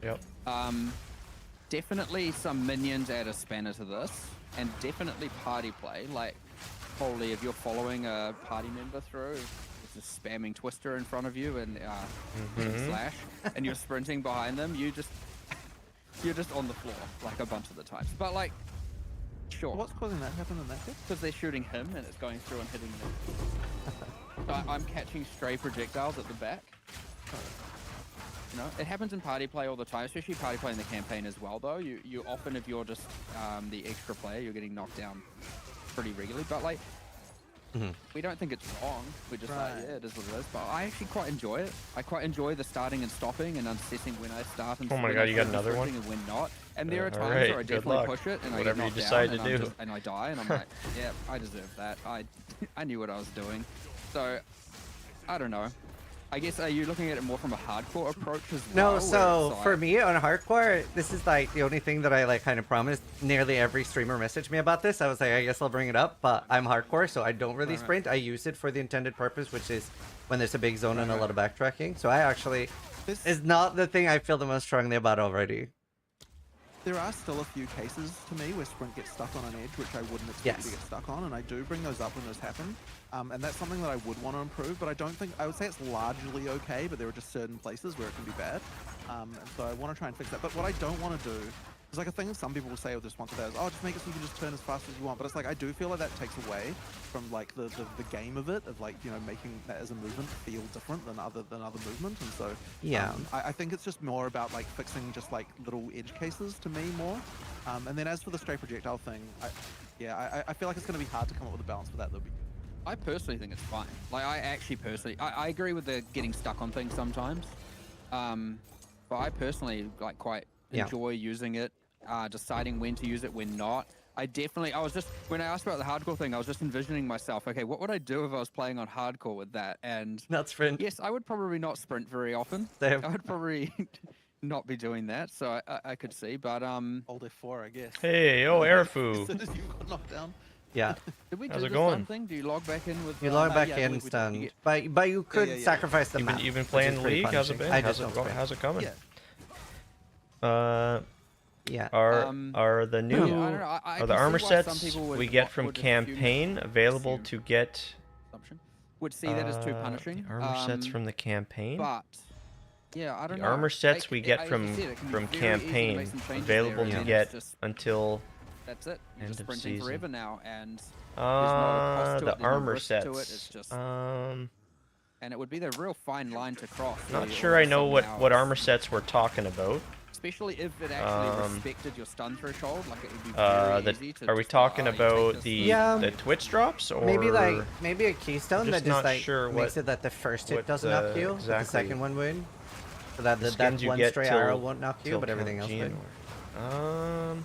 Definitely some minions add a spanner to this, and definitely party play. Like, holy, if you're following a party member through, just spamming Twister in front of you and slash, and you're sprinting behind them, you're just on the floor like a bunch of the times. But like, sure. What's causing that to happen in that case? Because they're shooting him and it's going through and hitting them. I'm catching stray projectiles at the back. You know, it happens in party play all the time, especially party play in the campaign as well. Though you often, if you're just the extra player, you're getting knocked down pretty regularly. But like, we don't think it's wrong. We're just like, yeah, it is what it is. But I actually quite enjoy it. I quite enjoy the starting and stopping and assessing when I start and oh my god, you got another one? And when not. And there are times right, where I definitely push it and whatever I you get knocked decide down to do. and I die and I'm like, yeah, I deserve that. I knew what I was doing. So I don't know. I guess, are you looking at it more from a hardcore approach as well? No, so for me on hardcore, this is like the only thing that I like kind of promised. Nearly every streamer messaged me about this. I was like, I guess I'll bring it up, but I'm hardcore, so I don't really sprint. I use it for the intended purpose, which is when there's a big zone and a lot of backtracking. So I actually, is not the thing I feel the most strongly about already. There are still a few cases to me where sprint gets stuck on an edge, which I wouldn't expect you to get stuck on, and I do bring those up when those happen. And that's something that I would want to improve, but I don't think, I would say it's largely okay, but there are just certain places where it can be bad. And so I want to try and fix that. But what I don't want to do, is like a thing that some people will say with response to that is, oh, just make it so you can just turn as fast as you want. But it's like, I do feel like that takes away from like the game of it, of like, you know, making that as a movement feel different than other movement. And so I think it's just more about like fixing just like little edge cases to me more. And then as for the stray projectile thing, I feel like it's going to be hard to come up with a balance for that. That'll be good. I personally think it's fine. Like, I actually personally, I agree with the getting stuck on things sometimes. But I personally like quite enjoy using it, deciding when to use it, when not. I was just, when I asked about the hardcore thing, I was just envisioning myself, okay, what would I do if I was playing on hardcore with that? And not sprint. Yes, I would probably not sprint very often. Same. I would probably not be doing that, so I could see, but Hold F4, I guess. Hey, Airfu. As soon as you got knocked down. Yeah. Did we do How's the it going? stun thing? Do you log back in with? You log back yeah, in we did. stunned, but you could sacrifice the map. You've been which playing is the pretty league? How's it punishing. been? I just don't sprint. How's it coming? Yeah. Are the new I don't know. I are can the see armor why some sets people we get from would campaign available to get? Would see that as too punishing. The armor sets from the campaign. But yeah, I don't The know. armor sets we get as from you said, it can be from very easy to campaign make some changes available there, to and get it's just, until that's it. You're end just of sprinting season. forever now, and there's not a cost to the it, there's no armor risk sets. to it. It's just, I'm and it would be the real fine line to cross. not where sure I know what somehow armor sets we're talking about. especially if it actually respected your stun threshold, like it would be very easy to are we just go, talking "Oh, you about take the this the Twitch drops or maybe a keystone that just not like sure makes what- it that the first hit what, doesn't knock you, but the exactly. second one would. So that the that skins you one get stray till- arrow won't knock you, till but everything else Count would. G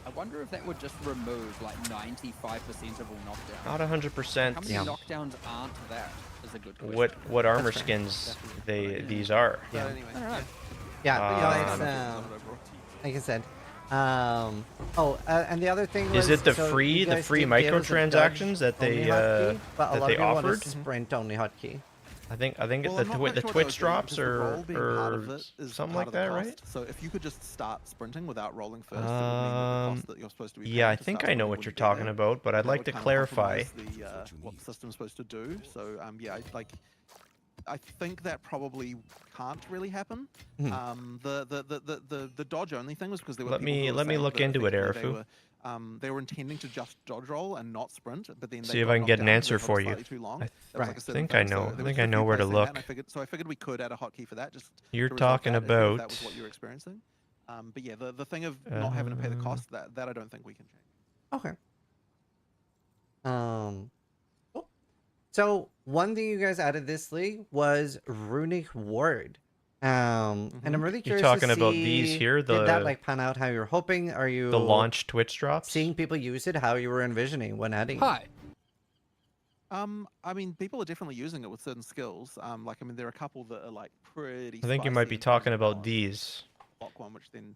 I wonder if that would just remove like 95% of all knockdowns. Not 100%. How many knockdowns aren't that? Is a good question. What armor skins these are? Yeah. But anyway, I don't know. Yeah, it's like I said. And the other thing was, Is it the so free you guys did give us a microtransactions that dodge they only hotkey, but a that lot they of people want a offered? sprint only hotkey. I think Well, I'm not quite the sure what that Twitch would be, drops because the roll being part or of it is something part like of the that, cost. right? So if you could just start sprinting without rolling first, it would mean that the cost that you're supposed to be Yeah, I paying to think start I know sprinting what you're wouldn't be talking there. about, but I'd That like would to kind of clarify. compromise what the system's supposed to do. So yeah, I think that probably can't really happen. The dodge only thing was because there were Let people who me were saying look that into it, effectively Arifu. they were intending to just dodge roll and not sprint, but then they See if got I can knocked get an down answer because they for held you. slightly too long. I That was like a certain think I thing, so know. I there was think a I few know where to places like that, look. and I figured we could add a hotkey for that. Just You're to resolve talking that if about that was what you were experiencing. But yeah, the thing of not having to pay the cost, that I don't think we can change. Okay. Cool. So one thing you guys added this league was runic ward. And I'm really You're curious talking to about see, these here, did that like pan out how you're hoping? Are you the launch Twitch drops? seeing people use it how you were envisioning when adding it? Hi. I mean, people are definitely using it with certain skills. Like, I mean, there are a couple that are like pretty. I think you might be talking about these. Block one, which then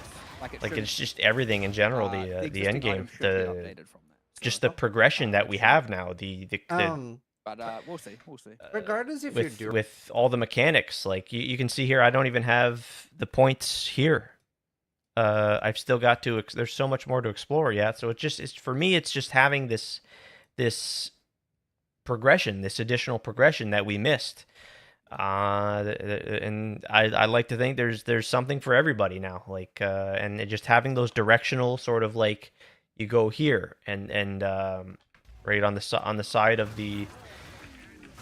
Like, Like it's just everything in general. The end game. items should be updated from that. just the progression that we have now. But we'll see. We'll see. Regardless if with you're with all the mechanics, like you can see here, I don't even have the points here. I've still got to. There's so much more to explore yet. So it's for me. It's just having this progression, this additional progression that we missed. And I like to think there's something for everybody now. Like and just having those directional sort of like you go here and right on the side of the.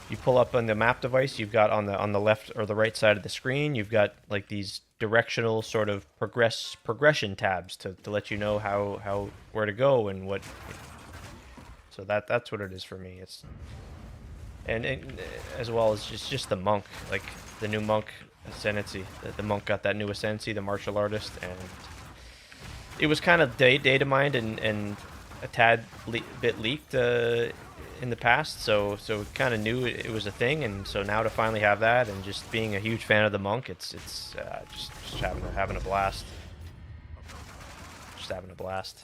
You pull up on the map device, you've got on the left or the right side of the screen, you've got like these directional sort of progression tabs to let you know how where to go and what. So that's what it is for me. It's and as well as just the monk, like the new monk ascendancy. The monk got that new ascendancy, the martial artist, and it was kind of data mined and a tad bit leaked in the past, so kind of knew it was a thing, and so now to finally have that, and just being a huge fan of the monk, it's just having a blast. Just having a blast.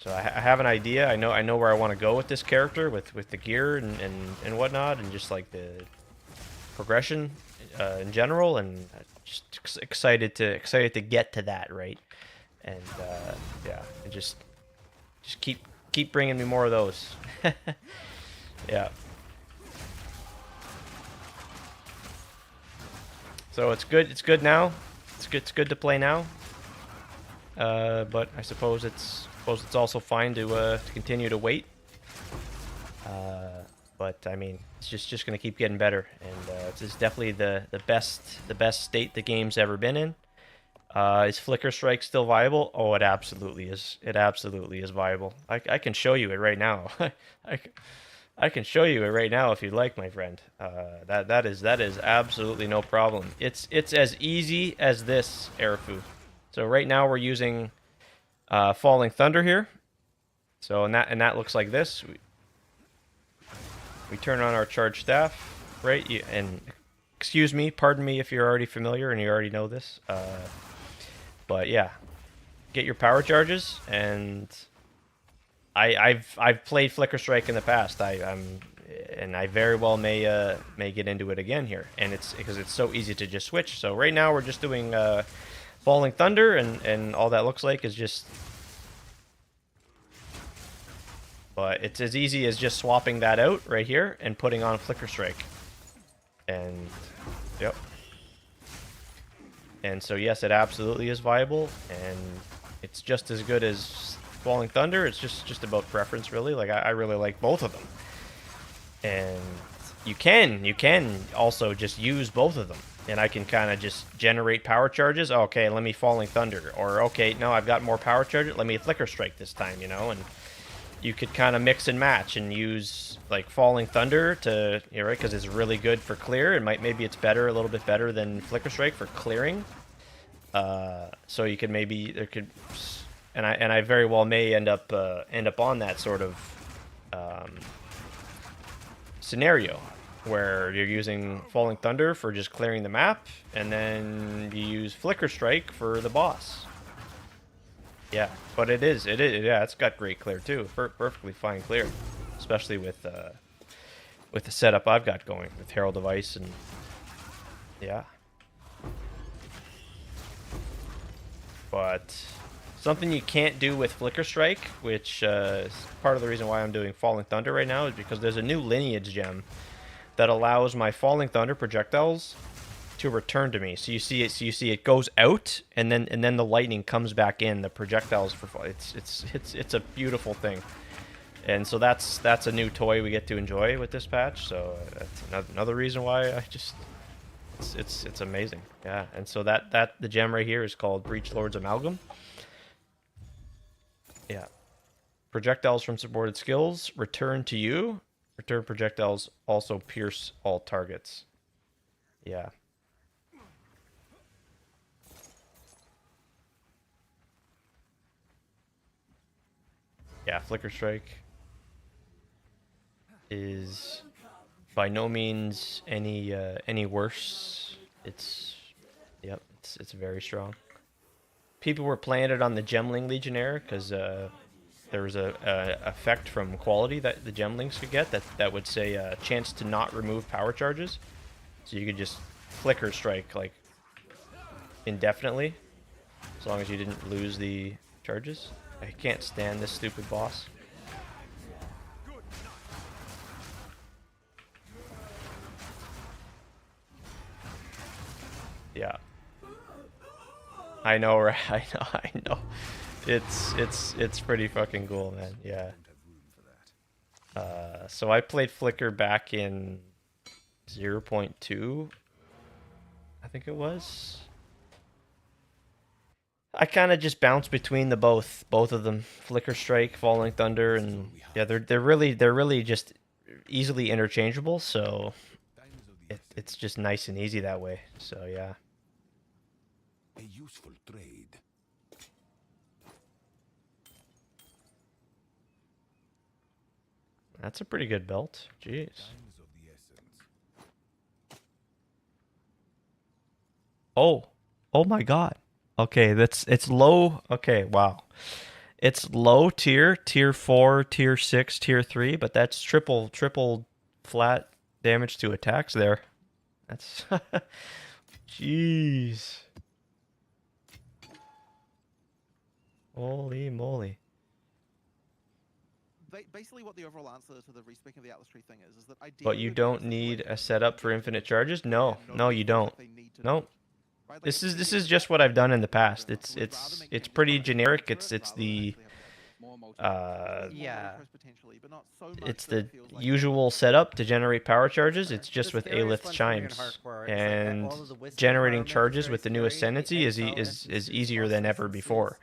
So I have an idea. I know where I want to go with this character, with the gear and whatnot, and just like the progression in general, and just excited to get to that, right? And yeah, and just keep bringing me more of those. Yeah. So it's good. It's good now. It's good to play now. But I suppose it's also fine to continue to wait. But I mean, it's just gonna keep getting better, and it's definitely the best state the game's ever been in. Is Flicker Strike still viable? Oh, it absolutely is. It absolutely is viable. I can show you it right now. I can show you it right now if you'd like, my friend. That is absolutely no problem. It's as easy as this, Airfu. So right now we're using Falling Thunder here. So and that looks like this. We turn on our charged staff, right? And excuse me, pardon me if you're already familiar and you already know this. But yeah, get your power charges, and I've played Flicker Strike in the past. And I very well may get into it again here, and it's because it's so easy to just switch. So right now we're just doing Falling Thunder, and all that looks like is just. But it's as easy as just swapping that out right here and putting on Flicker Strike. And yep. And so yes, it absolutely is viable, and it's just as good as Falling Thunder. It's just about preference, really. Like I really like both of them, and you can also just use both of them, and I can kind of just generate power charges. Okay, let me Falling Thunder, or okay, no, I've got more power charges. Let me Flicker Strike this time, you know, and you could kind of mix and match and use like Falling Thunder to, you know, right, because it's really good for clear. Maybe it's better, a little bit better than Flicker Strike for clearing. So you could and I very well may end up on that sort of scenario where you're using Falling Thunder for just clearing the map, and then you use Flicker Strike for the boss. Yeah, but it is, yeah, it's got great clear too. Perfectly fine clear, especially with the setup I've got going with Herald of Ice, and yeah. But something you can't do with Flicker Strike, which is part of the reason why I'm doing Falling Thunder right now, is because there's a new lineage gem that allows my Falling Thunder projectiles to return to me. So you see it goes out, and then the lightning comes back in. The projectiles it's a beautiful thing, and so that's a new toy we get to enjoy with this patch. So that's another reason why it's amazing. Yeah, and so that the gem right here is called Breach Lord's Amalgam. Yeah, projectiles from supported skills return to you. Return projectiles also pierce all targets. Yeah. Yeah, Flicker Strike is by no means any worse. It's very strong. people were playing it on the Gemling Legionnaire because there was a effect from quality that the Gemlings could get that would say chance to not remove power charges, so you could just flicker strike like indefinitely as long as you didn't lose the charges. I can't stand this stupid boss. Yeah. I know, right? I know. It's pretty fucking cool, man. Yeah. So I played Flicker back in 0.2, I think it was. I kind of just bounce between both of them, Flicker Strike, Falling Thunder, and yeah, they're really just easily interchangeable. So it's just nice and easy that way. So yeah. A useful trade. That's a pretty good belt. Jeez. Oh. Oh my god. Okay, it's low. Okay, wow. It's low tier, tier 4, tier 6, tier 3, but that's triple flat damage to attacks there. That's jeez. Holy moly. Basically, what the overall answer to the respec of the Atlas Tree thing is that ideally... But you don't need a setup for infinite charges? No, no, you don't. No. This is just what I've done in the past. It's pretty generic. It's the Yeah. it's the usual setup to generate power charges. It's just with Alith chimes, and generating charges with the new ascendancy is easier than ever before.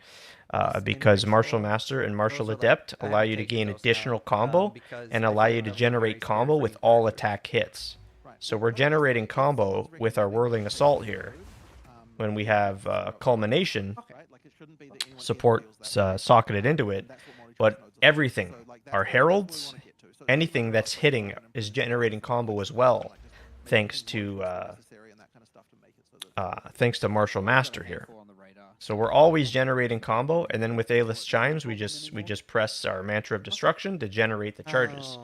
Because Martial Master and Martial Adept allow you to gain additional combo and allow you to generate combo with all attack hits. So we're generating combo with our Whirling Assault here. When we have Culmination support socketed into it, but everything, our Heralds, anything that's hitting is generating combo as well, thanks to Martial Master here. So we're always generating combo, and then with Alith Chimes, we just press our Mantra of Destruction to generate the charges.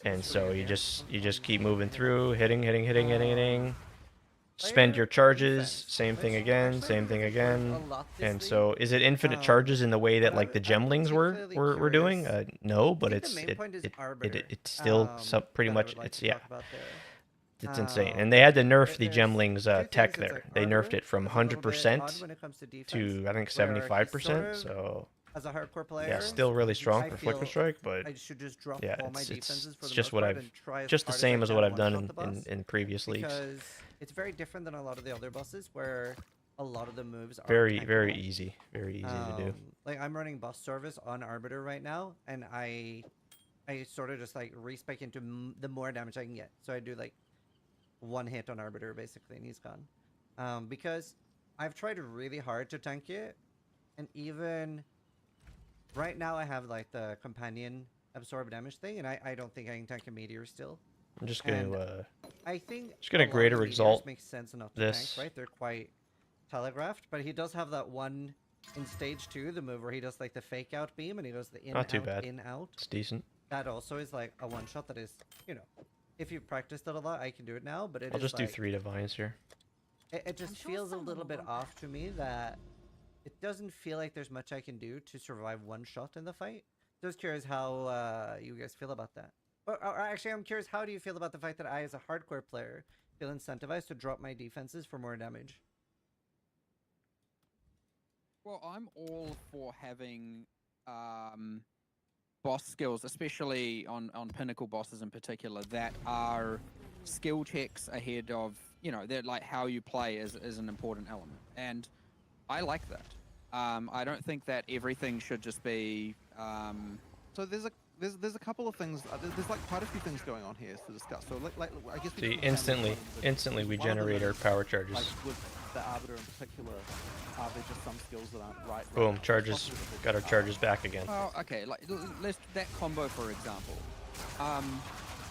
And so you just keep moving through, hitting. Spend your charges, same thing again. And so is it infinite charges in the way that like the Gemlings were doing? No, but it's still pretty much yeah. It's insane. And they had to nerf the Gemlings tech there. They nerfed it from 100% to I think 75%. So as a hardcore player, yeah, still really strong for Flicker Strike, but yeah, it's just what just the same as what I've done in previous leagues. Because it's very different than a lot of the other bosses where a lot of the moves are very easy to do. Like I'm running boss service on Arbiter right now, and I sort of just like respec into the more damage I can get. So I do like one hit on Arbiter basically, and he's gone. Because I've tried really hard to tank it, and even right now I have like the companion absorb damage thing, and I don't think I can tank a meteor still. I'm just gonna I think just gonna greater exalt makes sense enough to this. tank, right? They're quite telegraphed, but he does have that one in stage 2, the move where he does like the fake out beam and he does the in Not too out bad. in out. It's decent. That also is like a one shot that is, you know, if you've practiced it a lot, I can do it now, but I'll just do 3 divines here. It just feels a little bit off to me that it doesn't feel like there's much I can do to survive one shot in the fight. Just curious how you guys feel about that. Or actually, I'm curious, how do you feel about the fact that I, as a hardcore player, feel incentivized to drop my defenses for more damage? Well, I'm all for having boss skills, especially on pinnacle bosses in particular, that are skill checks ahead of, you know, that like how you play is an important element. And I like that. I don't think that everything should just be... So there's a couple of things. There's like quite a few things going on here to discuss. So like I guess See, instantly we generate our power charges. Like with the Arbiter in particular, are there just some skills that aren't right? Boom, charges. Got our charges back again. Oh, okay. Like let's that combo for example.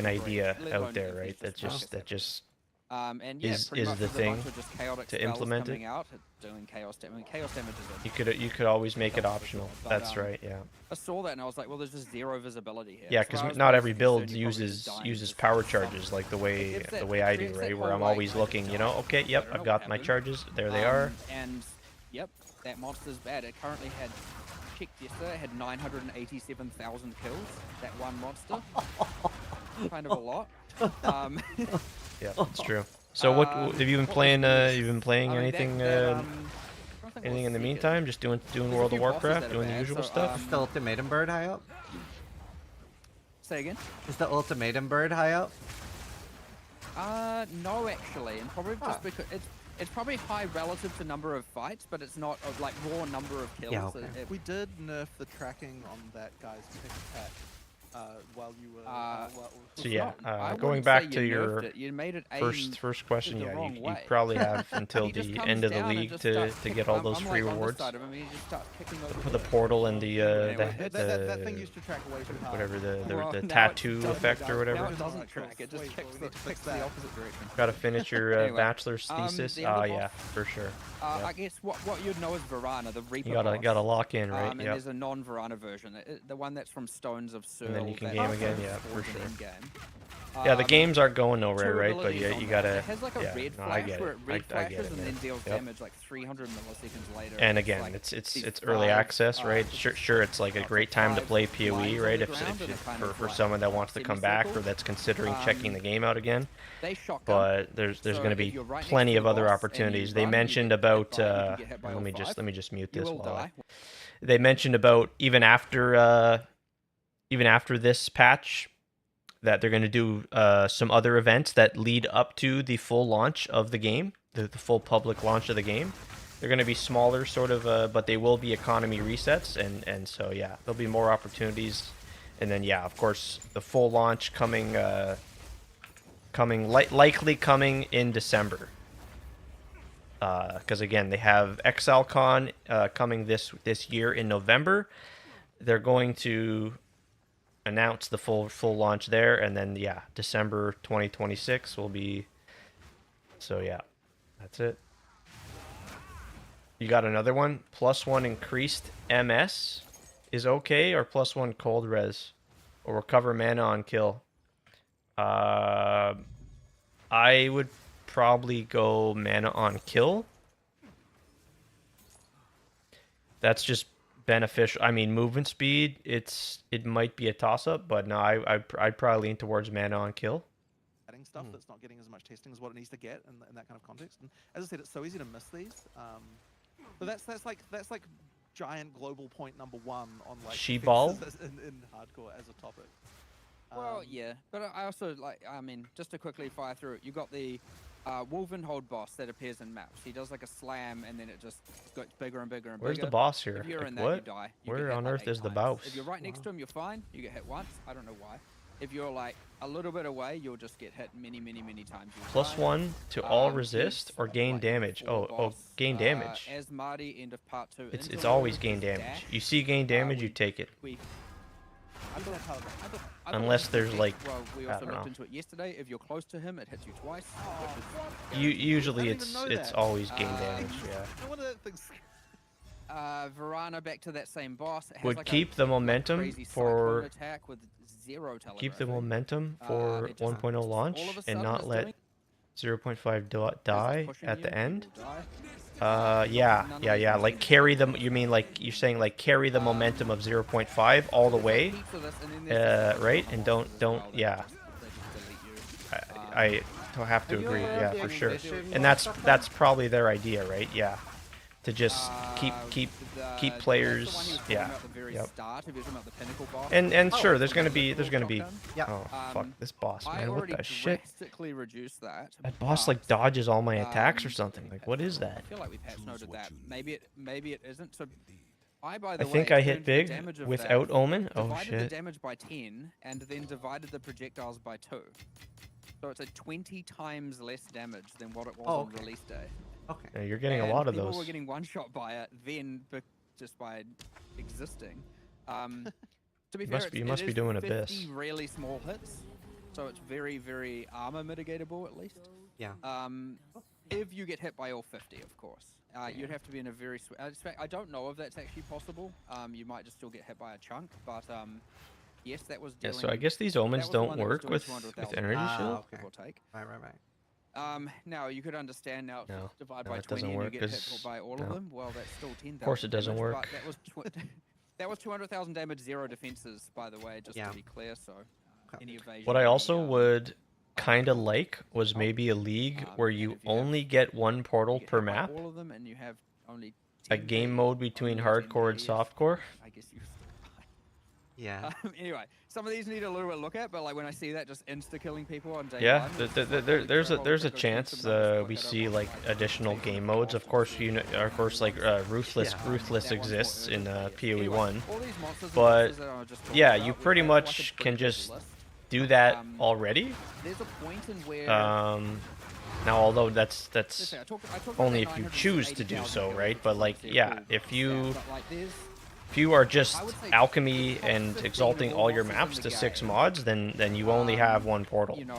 already an idea let out alone there, if right? it's That just and yeah, is pretty much the with a thing bunch of just chaotic to spells implement coming it. out, doing chaos damage. I mean, chaos damage is a You could always make it help for optional. sure, but, That's right. Yeah. I saw that and I was like, well, there's just zero visibility here. Yeah, As far because as not most every concerned, build you're probably just uses dying just power for charges something. like the It way gives that- way it I do, creates that right? Where whole, I'm like, always I just looking, you know, died. okay, I yep, don't I've know got what my happened. charges. There they are. And yep, that monster's bad. It currently had checked yesterday. It had 987,000 kills. That one monster. Kind of a lot. Yeah, it's true. So what have you been what was playing? new? You've been playing I mean, anything? trying to think what Anything in the was meantime? Just doing There's a World few of bosses Warcraft, that are doing the bad, usual so, stuff. Is the ultimatum bird high up? Say again? Is the ultimatum bird high up? No, actually, and probably just because it's probably high relative to number of fights, but it's not like raw number of kills. Yeah, okay. We did nerf the tracking on that guy's pick pack while you were. So yeah, I going wouldn't back say to you your nerfed it. You made it first question, the yeah, wrong you way. probably have until He just the comes end of the down and league just to starts get kicking- all I'm- those I'm, free like, on this rewards. side of him, and he just starts kicking over For the portal and the Anyway, that thing used to track way too hard. whatever the Well, now it tattoo doesn't- effect or Now whatever. it doesn't track. It just kicks the opposite direction. Got to finish your Anyway, bachelor's thesis. the other Yeah, boss- for sure. Yeah. I guess what you'd know is Varana, the Reaper You gotta boss. lock in, right? And Yeah. there's a non-Varana version, the one that's from Stones of Searle. And then you can that game again, was yeah, for forged in sure. Endgame. Yeah, the games aren't going nowhere, two right? But abilities yeah, on you that. gotta. It has like a Yeah, red no, I flash get where it. it red I get flashes it, and man. then deals Yep. damage like 300 milliseconds later. And It's again, like it's these early five, access, right? Sure, it's like a it's great time to five play lines PoE, on right? the If ground and it kind for of for like someone that wants to come back or semicircle. that's considering checking the game out again. They shotgun. But there's So going to if be you're right next plenty to of the other boss and you opportunities. They run, you mentioned get hit about by- you can get hit by all five. let me just mute You this will while die. they mentioned about even after this patch that they're going to do some other events that lead up to the full launch of the game, the full public launch of the game. They're going to be smaller, sort of, but they will be economy resets, and so yeah, there'll be more opportunities, and then yeah, of course, the full launch likely coming in December. Because again, they have ExileCon coming this year in November. They're going to announce the full launch there, and then yeah, December 2026 will be. So yeah, that's it. You got another one? +1 increased MS is okay, or +1 cold res, or recover mana on kill. I would probably go mana on kill. That's just beneficial. I mean, movement speed, it might be a toss-up, but no, I'd probably lean towards mana on kill. Adding stuff that's not getting as much testing as what it needs to get in that kind of context. And as I said, it's so easy to miss these. But that's like giant global point number 1 on like She-ball? in hardcore as a topic. Well, yeah, but I also like. I mean, just to quickly fire through it, you got the Wolvenhold boss that appears in maps. He does like a slam, and then it just gets bigger and bigger and bigger. Where's the boss here? If you're Like, in that, what? you die. You Where get hit on like earth 8 is the times. boss? If you're right next to him, you're fine. You get hit once. I don't know why. If you're like a little bit away, you'll just get hit many times. You'll die. +1 to all He's resist or gain like damage. full Oh, boss. gain damage. As Marty, end of part 2. It's into always his gain damage. dash, You see gain damage, you we- take it. I thought it Unless was there's, effect- like, well, we I also don't looked know. into it yesterday. If you're close to him, it hits you twice. Usually I didn't even know it's that. always gain damage. Yeah. No wonder that thing's Varana, back to that same boss. It has Would like keep a, the like, momentum crazy for cyclone attack with 0 telegraphy. keep the momentum for It just- 1.0 launch all of a and sudden not it's let doing- 0.5 as it's die pushing at you, the you end. will die. Yeah. None of these Like things- carry them. You mean like you're saying like carry the momentum of 0.5 all the There's, like, way, heaps of this, and then there's this right? other And bosses as don't well that yeah. just delete you. I don't have to Have you agree. ever Yeah, had for the sure. ammunition And locked that's up probably their idea, right? Yeah. To just keep That's players. the one he was talking Yeah. about at the very Yep. start, if you're talking about the pinnacle boss. And Oh, sure, it's there's the gonna one be with there's the gonna be. shotgun. Yeah. Oh fuck this boss, I man! What already the shit? drastically reduced that. That boss like but, dodges all my attacks or um, something. Like what is I that? feel like we patch noted that. Maybe it isn't. So by I the way, think I turned hit the big damage of without that, Omen. Oh divided the shit! damage by 10 and then divided the projectiles by 2. So it's a 20 times less damage than what it was on okay. release day. Okay. Yeah, you're getting a And lot of people those. were getting one shot by it, then just by existing. To be fair, You it must be is doing 50 Abyss. really small hits, so it's very armor mitigatable at least. Yeah. If you get hit by all 50, of course. You'd have to be in a very... I don't know if that's actually possible. You might just still get hit by a chunk, but yes, that was Yeah, dealing... so I guess these omens that was the don't one that was work doing with 200,000 energy Ah, shield. okay. give or take. Right. Now you could understand now. No, Divide no, by it 20 doesn't and work you get 'cause- hit by all no. of them. Well, that's still 10,000. Of course it doesn't damage, work. But that was 200,000 damage, 0 defenses, by the way, just Yeah. to be clear. So any evasion. What I any, also would kind of like was maybe a league where you only get one portal per map. All of them, and you have only A 10 game Ks, mode between only 10 hardcore and Ks, softcore. I guess you still die. Yeah. Anyway, some of these need a little bit of look at, but like when I see that just insta-killing people on day Yeah, one, it's just like, there's holy crap, there's a I'll take chance some numbers to look we at it see while like I additional take game the modes. Of course, bosses you know, and of course, like Ruthless Yeah. Ruthless that one's more exists in early players. PoE Anyway, 1. all these monsters and But bosses that I was just talking yeah, about, you we pretty have, like, a much pretty can big just list. do that Um, already. There's a point in where Now, although that's listen, I talked about only that if you choose to do 980,000 so, kills, right? which But is like, obviously a yeah, cool if stat, you but, like, there's if you are just I would say alchemy top and 15 exalting of all your bosses in maps the to 6 game, mods, then you only have one portal. you know,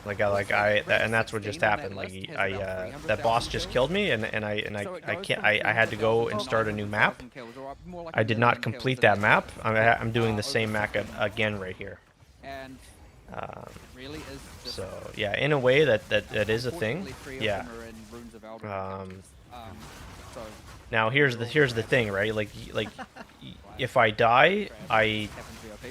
Like Looks and that's what just 16 on that happened. Like list has I about that boss 300,000 just kills. killed me, and So I it goes can't from I had to go 300,000 and to start a new map. 900,000 kills, or more like I a did million not kills complete in that map. list, I'm doing the over same map 6 months. again right here. And Um, really is just so yeah, in a way that is a thing. unfortunately, 3 of Yeah. them are in Runes of Eldritch Um, characters. So Now here's the thing, right? Like if I die,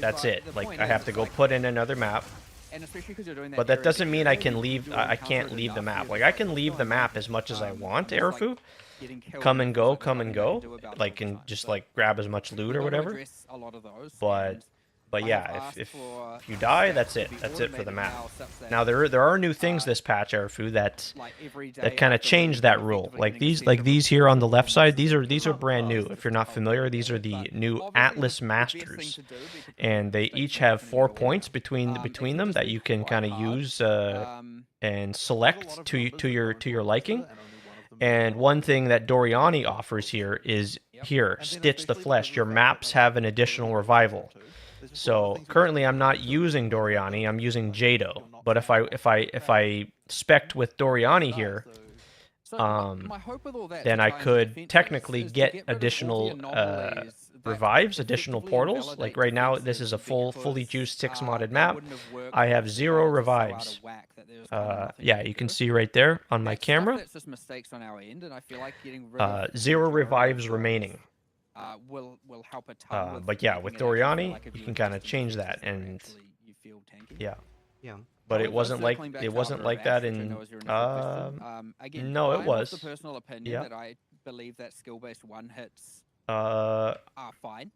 that's it. Like I have to go put in another map. and especially because you're doing that But that area doesn't to mean I area, can you leave. do I encounter can't it leave the enough, map. you're Like just I like, can "It's leave still the map amazing." as much as I want, almost like Airfu. getting killed Come is and just go, like come nothing and I can go. do about it Like all the and time. just So like grab as much we're loot or gonna whatever. address a lot of those, But and but I yeah, have if asked for you die, stats that's to it. be That's it for the automated map. now, such that, Now there are new things uh, this patch, Airfu, that like every day that kind of after changed we're that rule. effectively Like getting a these set like of these here on the left monsters side. that These are can't brand new. last If you're just not to familiar, hold these are together, the but new obviously Atlas the best thing Masters, to do, because and they mistakes each are have happening 4 everywhere, points between they between can them just that be you can quite kind of hard. use and There's a lot select of to numbers that go your into to your a roster, liking. and only one of them And is one relevant. thing that Doriani offers here is Yep. here, And then Stitch the especially because Flesh. of the Your fact that maps those have an are additional really revival. too, there's just a lot of So things we just currently don't I'm not do, using like the way Doriani, I'm using that Jado. you're not But if I spec'd with Doriani here, So my hope with all that then to I tie into could defenses technically is to get rid of all the additional anomalies that revives, additional effectively portals. Like invalidate right now, this defenses is a fully because, juiced 6 modded they map. wouldn't have worked I have if the 0 balance is so out of revives. whack that there's kind of nothing Yeah, can you can do. see right there on my That's camera. Stuff that's just mistakes on our end, and I feel like getting rid of the 0 majority of revives those, remaining. will help a ton. With But yeah, making with it actually feel Doriani, like if you were can kind of just change defenses that, were and actually you feel tanky. yeah. Yeah. But it However, wasn't like circling back it to wasn't Arbiter of like that Ash, which I in know is your initial question, again, no, it I'm was. of the personal opinion Yeah. that I believe that skill-based one hits Uh, are fine.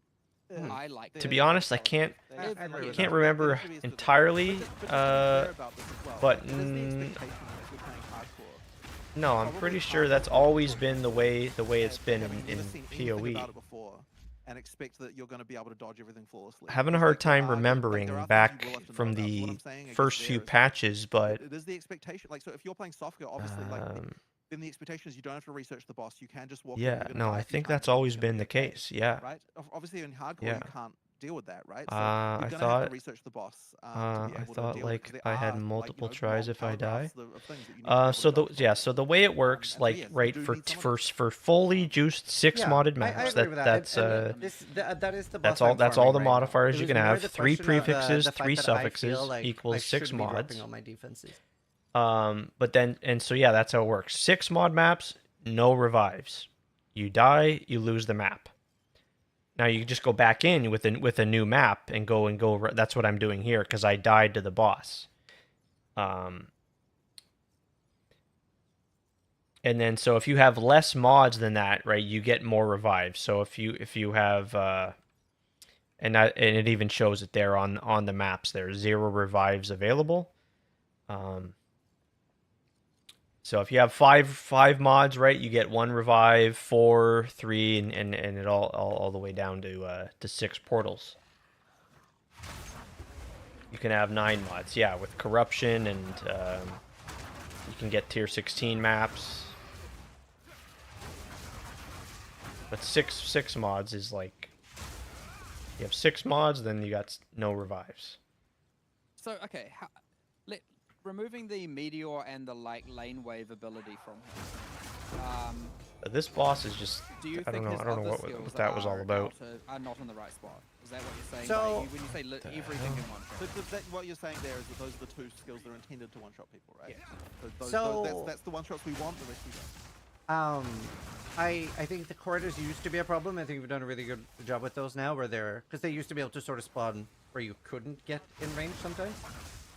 Hmm. I like to them. be honest, I can't I agree with can't that. remember entirely. But no, I'm pretty sure that's always been the way it's been in PoE. And expect that you're going to be able to dodge everything flawlessly. Having a It's hard like there time are- remembering there are things back you will have to know from about. So what the I'm saying, I guess, first there few is, like, patches, but it is the expectation. Like, so if you're playing software, obviously, like, then the expectation is you don't have to research the boss. You can just walk in, yeah, you're gonna no, die I a few think times that's and always it's gonna been be the okay, case. Yeah. right? Obviously, in hardcore, Yeah. you can't deal with that, right? So I you're gonna have thought to research the boss. To be I able to thought deal with it, like 'cause there I had are, multiple like, tries long if I die. paragraphs of things that you need to be able So to the jump yeah, from. so the way it works, so like yes, you right do for need someone for fully juiced 6 Yeah, modded I maps, agree with that. that's and that is the that's boss all I'm that's all the farming right now. modifiers It you was can more have. the 3 question of, prefixes, the fact 3 that I feel suffixes like I equals 6 shouldn't be mods. dropping all my defenses. But then and so yeah, that's how it works. 6 mod maps, no revives. You die, you lose the map. Now you just go back in with a new map and go. That's what I'm doing here because I died to the boss. And then so if you have less mods than that, right, you get more revives. So if you have and it even shows it there on the maps. There's 0 revives available. So if you have five mods, right, you get 1 revive, 4, 3, and it all the way down to 6 portals. You can have 9 mods, yeah, with corruption, and you can get tier 16 maps. But six mods is like you have 6 mods, then you got no revives. So okay, removing the meteor and the lane wave ability from him. This boss is just Do you I don't think know his what other skills that was all about. are not in the right spot? Is that what you're saying? So- Like, when you say everything in one So shot? what you're saying there is that those are the 2 skills that are intended to one-shot people, right? Yeah. So- that's the one-shots we want, the rest we don't. I think the corridors used to be a problem. I think we've done a really good job with those now, where because they used to be able to sort of spawn where you couldn't get in range sometimes.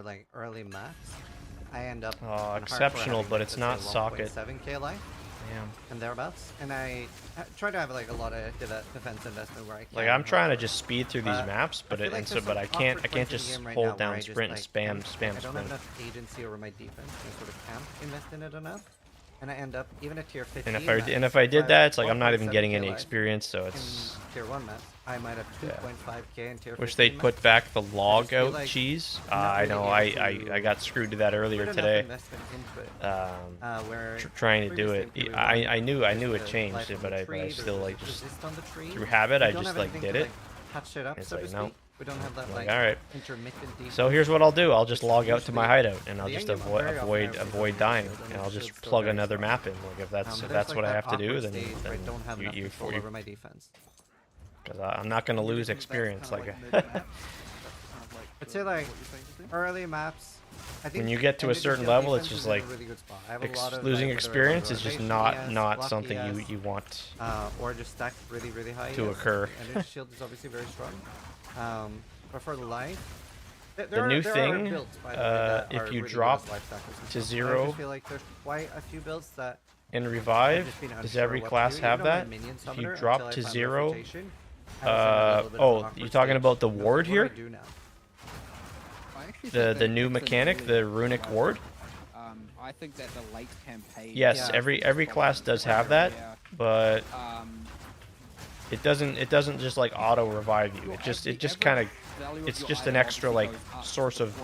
or like early max. I end up Oh, on hardcore exceptional, having, but like, it's let's not say, socket. 1.7k life Damn. and thereabouts, and I try to have like a lot of defense investment where I can. Like I'm in trying to hardcore. just speed through these But maps, I but feel it, like and so there's but some I can't awkward can't points in the just game right hold now where down I just, sprint and like, spam can't- spam I don't have sprint. enough agency over my defense and sort of can't invest in it enough, and I end up even at tier 15. And if I maps, did have that, it's like I'm not even 1.7K getting any life. experience, so In it's tier 1 maps, I might have Yeah. 2.5k in tier 15 wish they'd maps. put back the log feel out like cheese. I'm not I really know able I to got screwed to that earlier put enough today. investment into it. Where Trying to do it. previously in I Tier 1, knew there's it the life changed, on but the I tree, still there's like just resist on the tree. through habit We I don't just have like anything did to, it. like, touch it up, It's so to like, speak. no. We don't have that Like, like alright. intermittent defense. So here's what I'll do. I'll just which log out to my usually hideout, and I'll the just endgame very often I would say avoid the dying, shield, and the I'll just shield's still plug very another strong. map in. Like if But that's there's, like, what I that have to do, awkward then, stage where I don't have enough control over my defense. because I'm not gonna lose experience. Like I'd say like early maps. I think when you get to a enemy certain shield level, it's defense just is in a like really good spot. I have a lot of, losing like, whether experience it's is just motivation not block something ES, you want. or just stacked really high to ES. occur. And its shield is obviously very strong. But for life, The new thing, builds, by the way, that if are you really good drop as life stackers and to stuff. I 0 just feel like there's quite a few builds that in I've revive, just been does unsure every what to class do. have Even on my that? minion If you summoner, drop until I to found 0, refutation, I was in a little bit of an awkward you talking stage. about the I was like, ward what do I here? do now? I actually think The that new it's a mechanic, really the good runic idea. ward? I think that the late campaign. Yes, Yeah. every class does have that, but it doesn't just like auto revive you. It just kind of it's just an extra like source of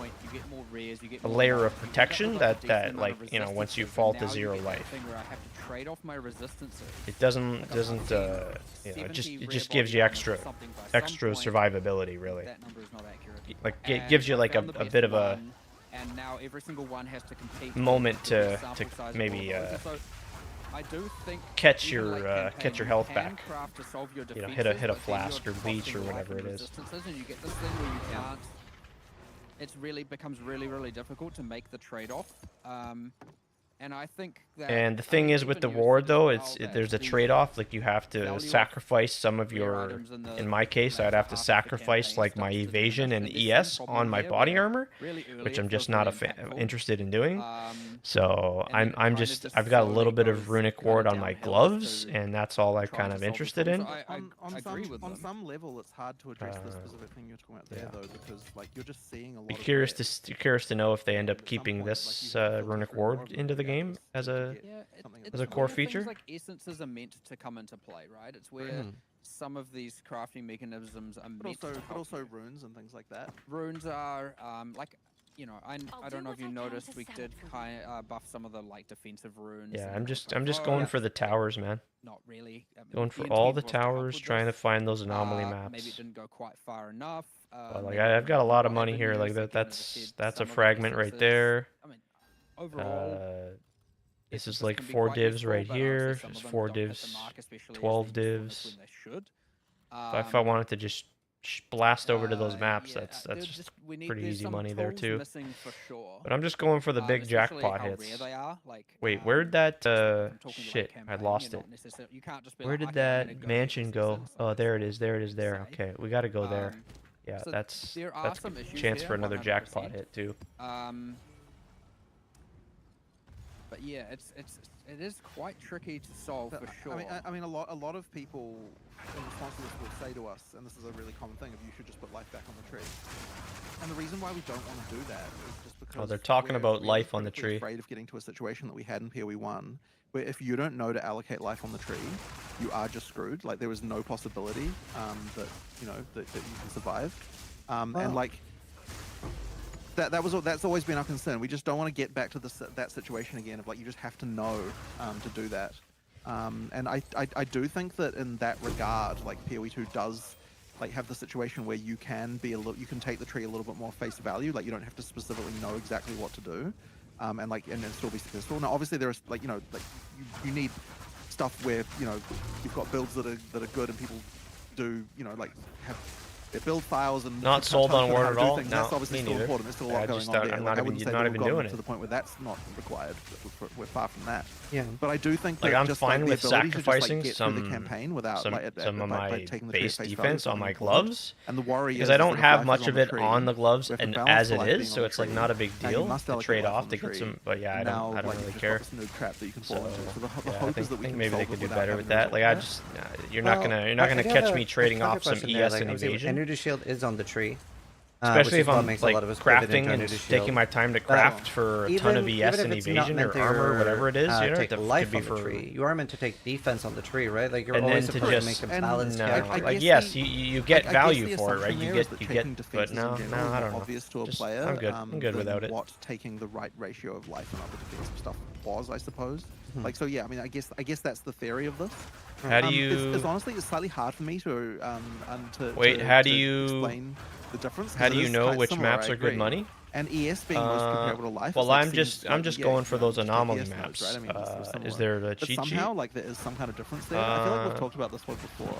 a layer of protection that like once you fall to 0 life. It doesn't it just gives you extra survivability really. Like it gives you like a bit of a and now every single one has to compete moment for the to sample size of maybe all of those. So I do think catch even your late campaign, catch your you health can back. craft to solve your Hit a defenses, but then flask you're or leech costing or life whatever and it is. resistances, and you get this thing where you can't. It really becomes really difficult to make the trade-off. And I think that. And the thing is with the ward though, there's a trade-off. Like you have to sacrifice some of your. In my case, I'd have to sacrifice like my evasion and ES on my body armor, which I'm just not interested in doing. So I've got a little bit of runic ward on my gloves, and that's all I'm kind of interested in. On some level, it's hard to address the specific thing you're talking about there, though, because like you're just seeing a lot. Be curious to know if they end up keeping this runic ward into the game as a core feature. Things like essences are meant to come into play, right? It's where some of these crafting mechanisms are meant to but also runes and things like that. Runes are like. I don't know if you noticed, we did kind of buff some of the like defensive runes. Yeah, I'm just going for the towers, man. Not really. Going for all the towers, trying to find those anomaly maps. Maybe it didn't go quite far enough. Like I've got a lot of money here. Like that's a fragment right there. I mean, overall, this is like 4 divs right here. There's 4 divs, 12 divs. If I wanted to just blast over to those maps, that's just pretty easy money there too. But I'm just going for the big jackpot hits. Wait, where'd that shit? I lost it. Where did that mansion go? Oh, there it is. There. Okay, we gotta go there. Yeah, that's a chance for another jackpot hit too. But yeah, it is quite tricky to solve for sure. I mean, a lot of people in response to this will say to us, and this is a really common thing, of you should just put life back on the tree. And the reason why we don't want to do that is just because they're talking about we're life on the tree. Afraid of getting to a situation that we had in PoE1, where if you don't know to allocate life on the tree, you are just screwed. Like there is no possibility that that you can survive. And like. That's always been our concern. We just don't want to get back to that situation again of like you just have to know to do that. And I do think that in that regard, like PoE2 does like have the situation where you can take the tree a little bit more face value. Like you don't have to specifically know exactly what to do, and then still be successful. Now obviously there is like you need stuff where you've got builds that are good and people do like have build files and Not tell sold each on other Ward how at to do all? things. No, That's obviously me still neither. important. There's still a Yeah, lot going just on don't- there. I'm Like, not I even- wouldn't say not that even we've gotten doing to it. the point where that's not required. We're far from that. Yeah. But I do think Like, that I'm just fine the with ability to just, like, sacrificing get through the campaign without some like of by my taking the tree at base face value defense is on something my important. gloves, And the worry because is I that don't the have flash much is of the it tree. on the gloves, We have to and balance as the it life is, being so on it's the like tree. not a big Now, you deal must to allocate trade life off on to the get some. tree. But yeah, And I now, don't like, really you've just care. got this new trap that you can fall So into. So the yeah, I hope is that we think can maybe they solve could it do without better having with to that. resort Like to I that. just, you're not gonna I catch got me a trading off some counter-question there, ES like, and obviously, evasion. Energy Shield is on the tree. Especially which is if what I'm makes a like lot of us pivot into crafting and Energy taking Shield. my time to But craft for a ton of even ES if and it's not evasion meant or to armor, whatever it is, you know, take it life could be on the for. tree, you are meant to take defense on the tree, right? Like, you're And always then to supposed to just make a And balanced no, character. I like guess yes, the- you get I guess value the for it, right? assumption You there is get that you get, taking but defenses no, in general no, is I more don't know. obvious to a Just, player. I'm good. I'm good than without it. what taking the right ratio of life and other defensive stuff was, I suppose. Hmm. Like, so yeah, I mean, I guess that's the theory of this. How do you? It's honestly it's slightly hard for me to Wait, how do you explain the difference? 'Cause How do it you is know quite which similar, maps I are good agree. money? And ES being most comparable to life. Well, is, like, I'm just seems like, just yeah, going for those just take anomaly ES nodes, maps. right? I mean, they're Is similar. there a But cheat somehow, sheet? like, there is some kind of difference there. I feel like we've Uh, talked about this one before.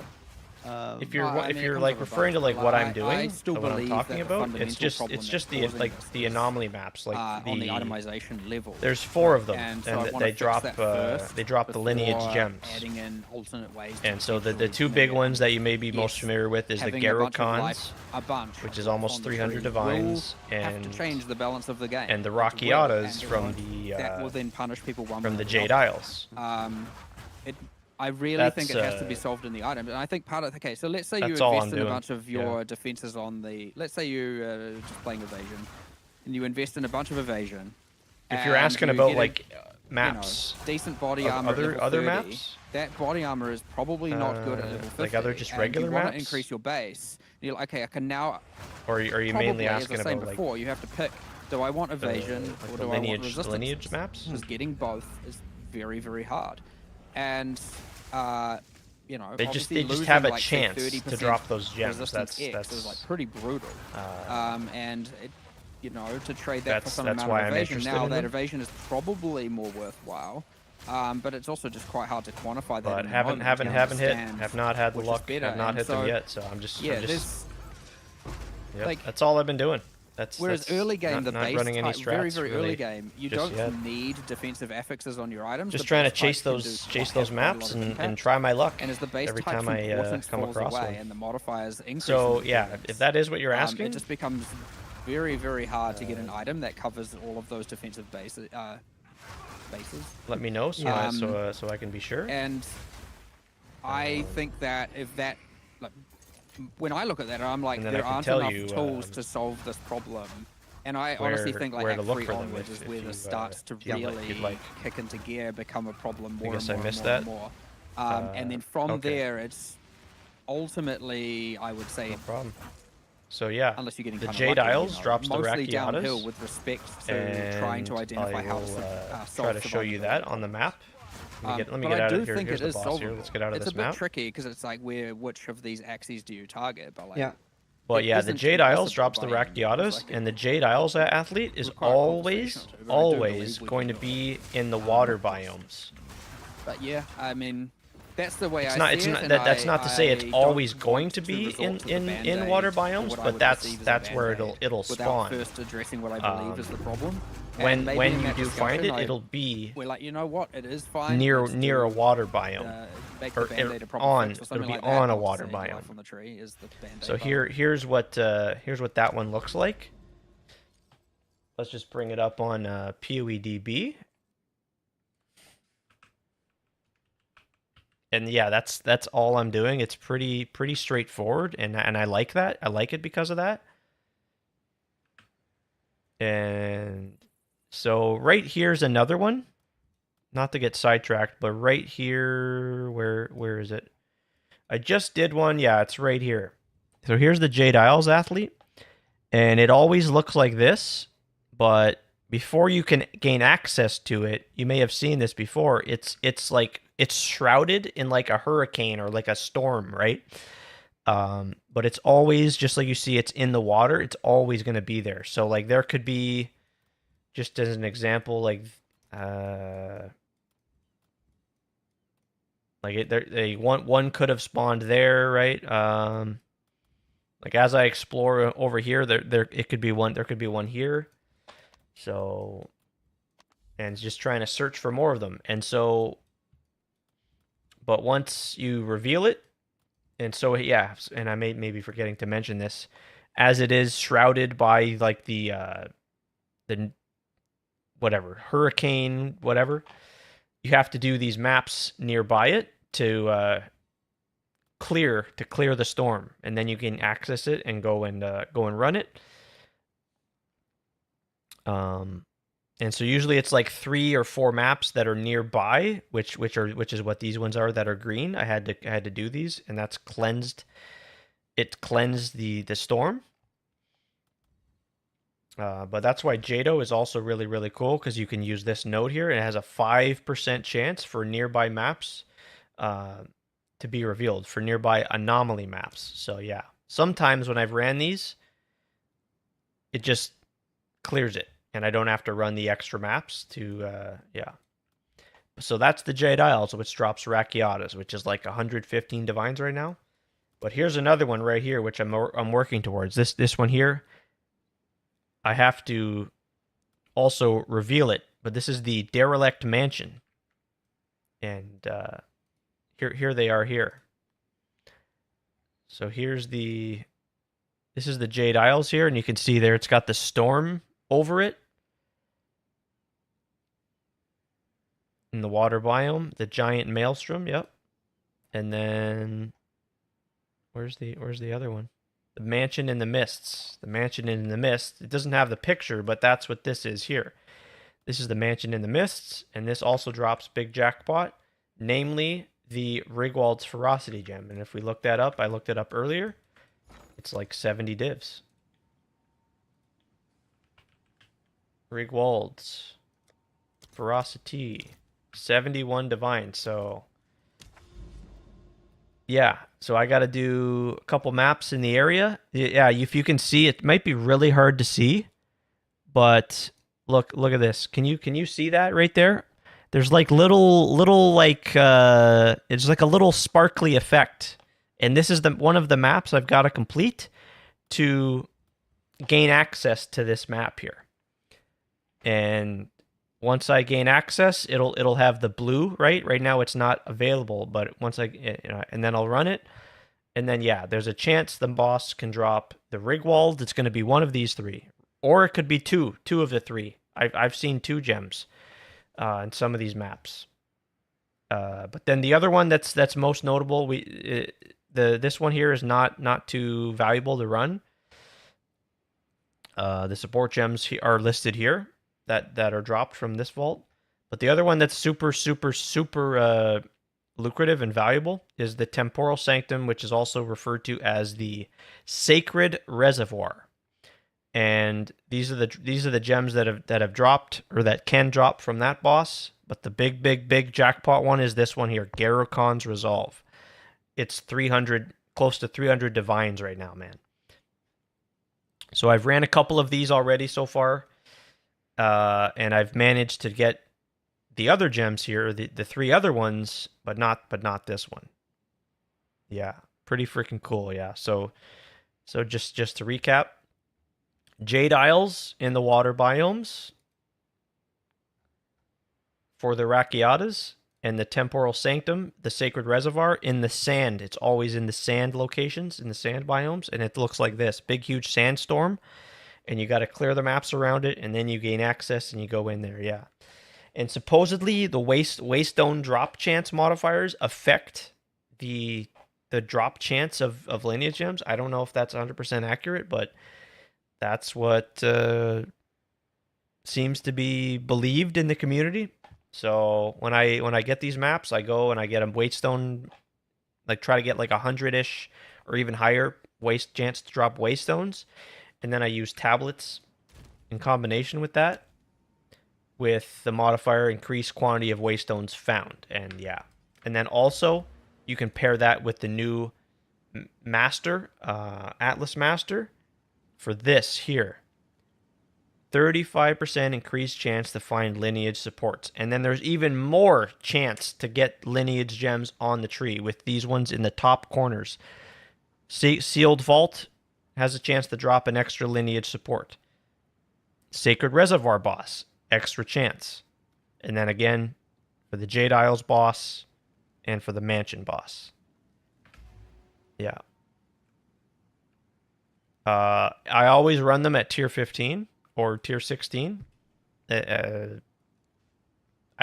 If you're I if mean, it you're comes like over referring to both. like what Like, I'm doing, I still or what I'm believe talking that the about, fundamental it's problem just that's the causing like this the is, anomaly maps, like on the itemization level. There's 4 of them, And so I and wanna they fix drop that first they drop the lineage before gems. adding in alternate ways to And so the potentially two maybe big ones that you may be most yes, familiar with is the having a bunch of Garocons, life- a bunch which of is life almost on the 300 tree divines, will have and to change the balance of the game. and the It will, Rockiatas and it from won't. the that will then punish people one from way the or Jade another. Isles. I really think it That's, has to be solved in the items, and I think part of okay. So let's say you That's all invest I'm in a doing, bunch of yeah. your defenses on the. Let's say you just playing evasion, and you invest in a bunch of evasion. If you're and asking you about get like you know, maps, decent body of armor. at other- level other 30, maps? That body armor is probably not good at level 50. like other just and regular you want maps? to increase your base. And you're like, okay, I can now. or are you Probably, mainly as I asking was saying about like before, you have to pick. Do I want evasion like or the do I want resistance? lineage maps? Because getting both is very, very hard, and you know, They obviously just losing, have a like, say, chance to 30% drop those gems. resistance That's X is like pretty brutal. And it, you know, to trade that for some that's amount why of I'm evasion interested now, in that them. evasion is probably more worthwhile. But it's also just quite hard to quantify that. But in the haven't moment haven't to haven't hit. understand Have not had the which is luck. better. Have not And hit them so, yet. So I'm just yeah, I'm just there's yep, like- that's all I've been doing. Whereas that's early game, not, the not base running any type, very strats, very really, early game, you just don't yet. need defensive affixes on your items. Just The trying to base chase types can those do chase quite- those have quite a maps lot of and impact. try my luck And as the base every type's time I importance come falls across away one. and the modifiers increase. So in yeah, importance, if that is what you're asking, it just becomes very very hard to get an item that covers all of those defensive bases. let me know so so I can be sure. And I think that if that, like, when I look at that, I'm like, And then there I can aren't tell enough you, tools to solve this problem. And I honestly think like where to Act look 3 for them onwards is if where you, this starts to you'd like- really you'd like. kick into gear, become a problem more guess and I more missed and that. more. And then from okay. there, it's ultimately, I would say, No problem. So yeah, unless you're getting the kinda Jade lucky, Isles you know, drops the mostly downhill Rackiatas, with respect to trying to and identify I how will to try to show you that on the map. Let me but get I out do of here. think Here's it the is boss solvable. here. Let's get out of it's this a bit map. tricky because it's like which of these axes do you target? But like, Yeah. Well, it yeah, the isn't Jade Isles impossible drops the by any means, Rackiatas, like, and the Jade Isles athlete is require always, conversation or two, but I do believe always we going to can do be in the water biomes. But yeah, I mean, that's the way It's I not. see It's it, not. and That's not to say it's I always don't going want to be resort in to the in water Band-Aid, or biomes, what I but would that's perceive as a that's where Band-Aid, it'll without spawn. first addressing what I believe is the problem. When And maybe when in you that do find discussion, it, it'll be we're like, you know what, it is fine. near let's near a do, water biome. make the or Band-Aid a problem on. fix or It'll something be like that, on a not to water say biome. life on the tree is the Band-Aid So biome. here's what that one looks like. Let's just bring it up on PoEDB. And yeah, that's all I'm doing. It's pretty straightforward, and I like that. I like it because of that. And so right here's another one. Not to get sidetracked, but right here, where is it? I just did one. Yeah, it's right here. So here's the Jade Isles athlete, and it always looks like this, but before you can gain access to it, you may have seen this before. It's like it's shrouded in like a hurricane or like a storm, right? But it's always just like you see, it's in the water. It's always going to be there. So like there could be, just as an example, like one could have spawned there, right? Like as I explore over here, there it could be one. There could be one here. So, and just trying to search for more of them. And so, but once you reveal it, and so yeah, and I may be forgetting to mention this, as it is shrouded by like the whatever hurricane whatever, you have to do these maps nearby it to clear the storm, and then you can access it and go and run it. And so usually it's like 3 or 4 maps that are nearby, which is what these ones are that are green. I had to do these, and that's cleansed. It cleansed the storm. But that's why Jado is also really, really cool, because you can use this node here, and it has a 5% chance for nearby maps to be revealed, for nearby anomaly maps. So yeah, sometimes when I've ran these, it just clears it, and I don't have to run the extra maps to, yeah. So that's the Jade Isles, which drops Rakiatas, which is like 115 divines right now. But here's another one right here, which I'm working towards. This one here, I have to also reveal it, but this is the Derelict Mansion. And here they are here. So this is the Jade Isles here, and you can see there it's got the storm over it. In the water biome, the giant maelstrom, yep. And then where's the other one? The Mansion in the Mists. The Mansion in the Mists. It doesn't have the picture, but that's what this is here. This is the Mansion in the Mists, and this also drops big jackpot, namely the Rigwald's Ferocity Gem. And if we look that up, I looked it up earlier, it's like 70 divs. Rigwald's Ferocity, 71 divine. So yeah, so I got to do a couple maps in the area. Yeah, if you can see, it might be really hard to see, but look at this. Can you see that right there? There's like little like it's like a little sparkly effect, and this is one of the maps I've got to complete to gain access to this map here. And once I gain access, it'll have the blue, right? Right now it's not available, but once and then I'll run it, and then yeah, there's a chance the boss can drop the Rigwald. It's going to be one of these 3, or it could be two of the 3. I've seen 2 gems in some of these maps. But then the other one that's most notable, this one here is not too valuable to run. The support gems are listed here that are dropped from this vault. But the other one that's super lucrative and valuable is the Temporal Sanctum, which is also referred to as the Sacred Reservoir. And these are the gems that have dropped, or that can drop from that boss. But the big jackpot one is this one here, Garrokon's Resolve. It's 300, close to 300 divines right now, man. So I've ran a couple of these already so far. And I've managed to get the other gems here, the 3 other ones, but not this one. Yeah, pretty freaking cool. Yeah. So just to recap, Jade Isles in the water biomes for the Rakiatas, and the Temporal Sanctum, the Sacred Reservoir, in the sand. It's always in the sand locations, in the sand biomes, and it looks like this big huge sandstorm. And you got to clear the maps around it, and then you gain access, and you go in there, yeah. And supposedly the waystone drop chance modifiers affect the drop chance of lineage gems. I don't know if that's 100% accurate, but that's what seems to be believed in the community. So when I get these maps, I go and I get a waystone, like try to get like 100-ish or even higher chance to drop waystones. And then I use tablets in combination with that, with the modifier increased quantity of waystones found. And yeah. And then also you can pair that with the new master, Atlas Master, for this here. 35% increased chance to find lineage supports. And then there's even more chance to get lineage gems on the tree with these ones in the top corners. Sealed Vault has a chance to drop an extra lineage support. Sacred Reservoir boss, extra chance. And then again, for the Jade Isles boss and for the Mansion boss. Yeah. I always run them at tier 15 or tier 16. I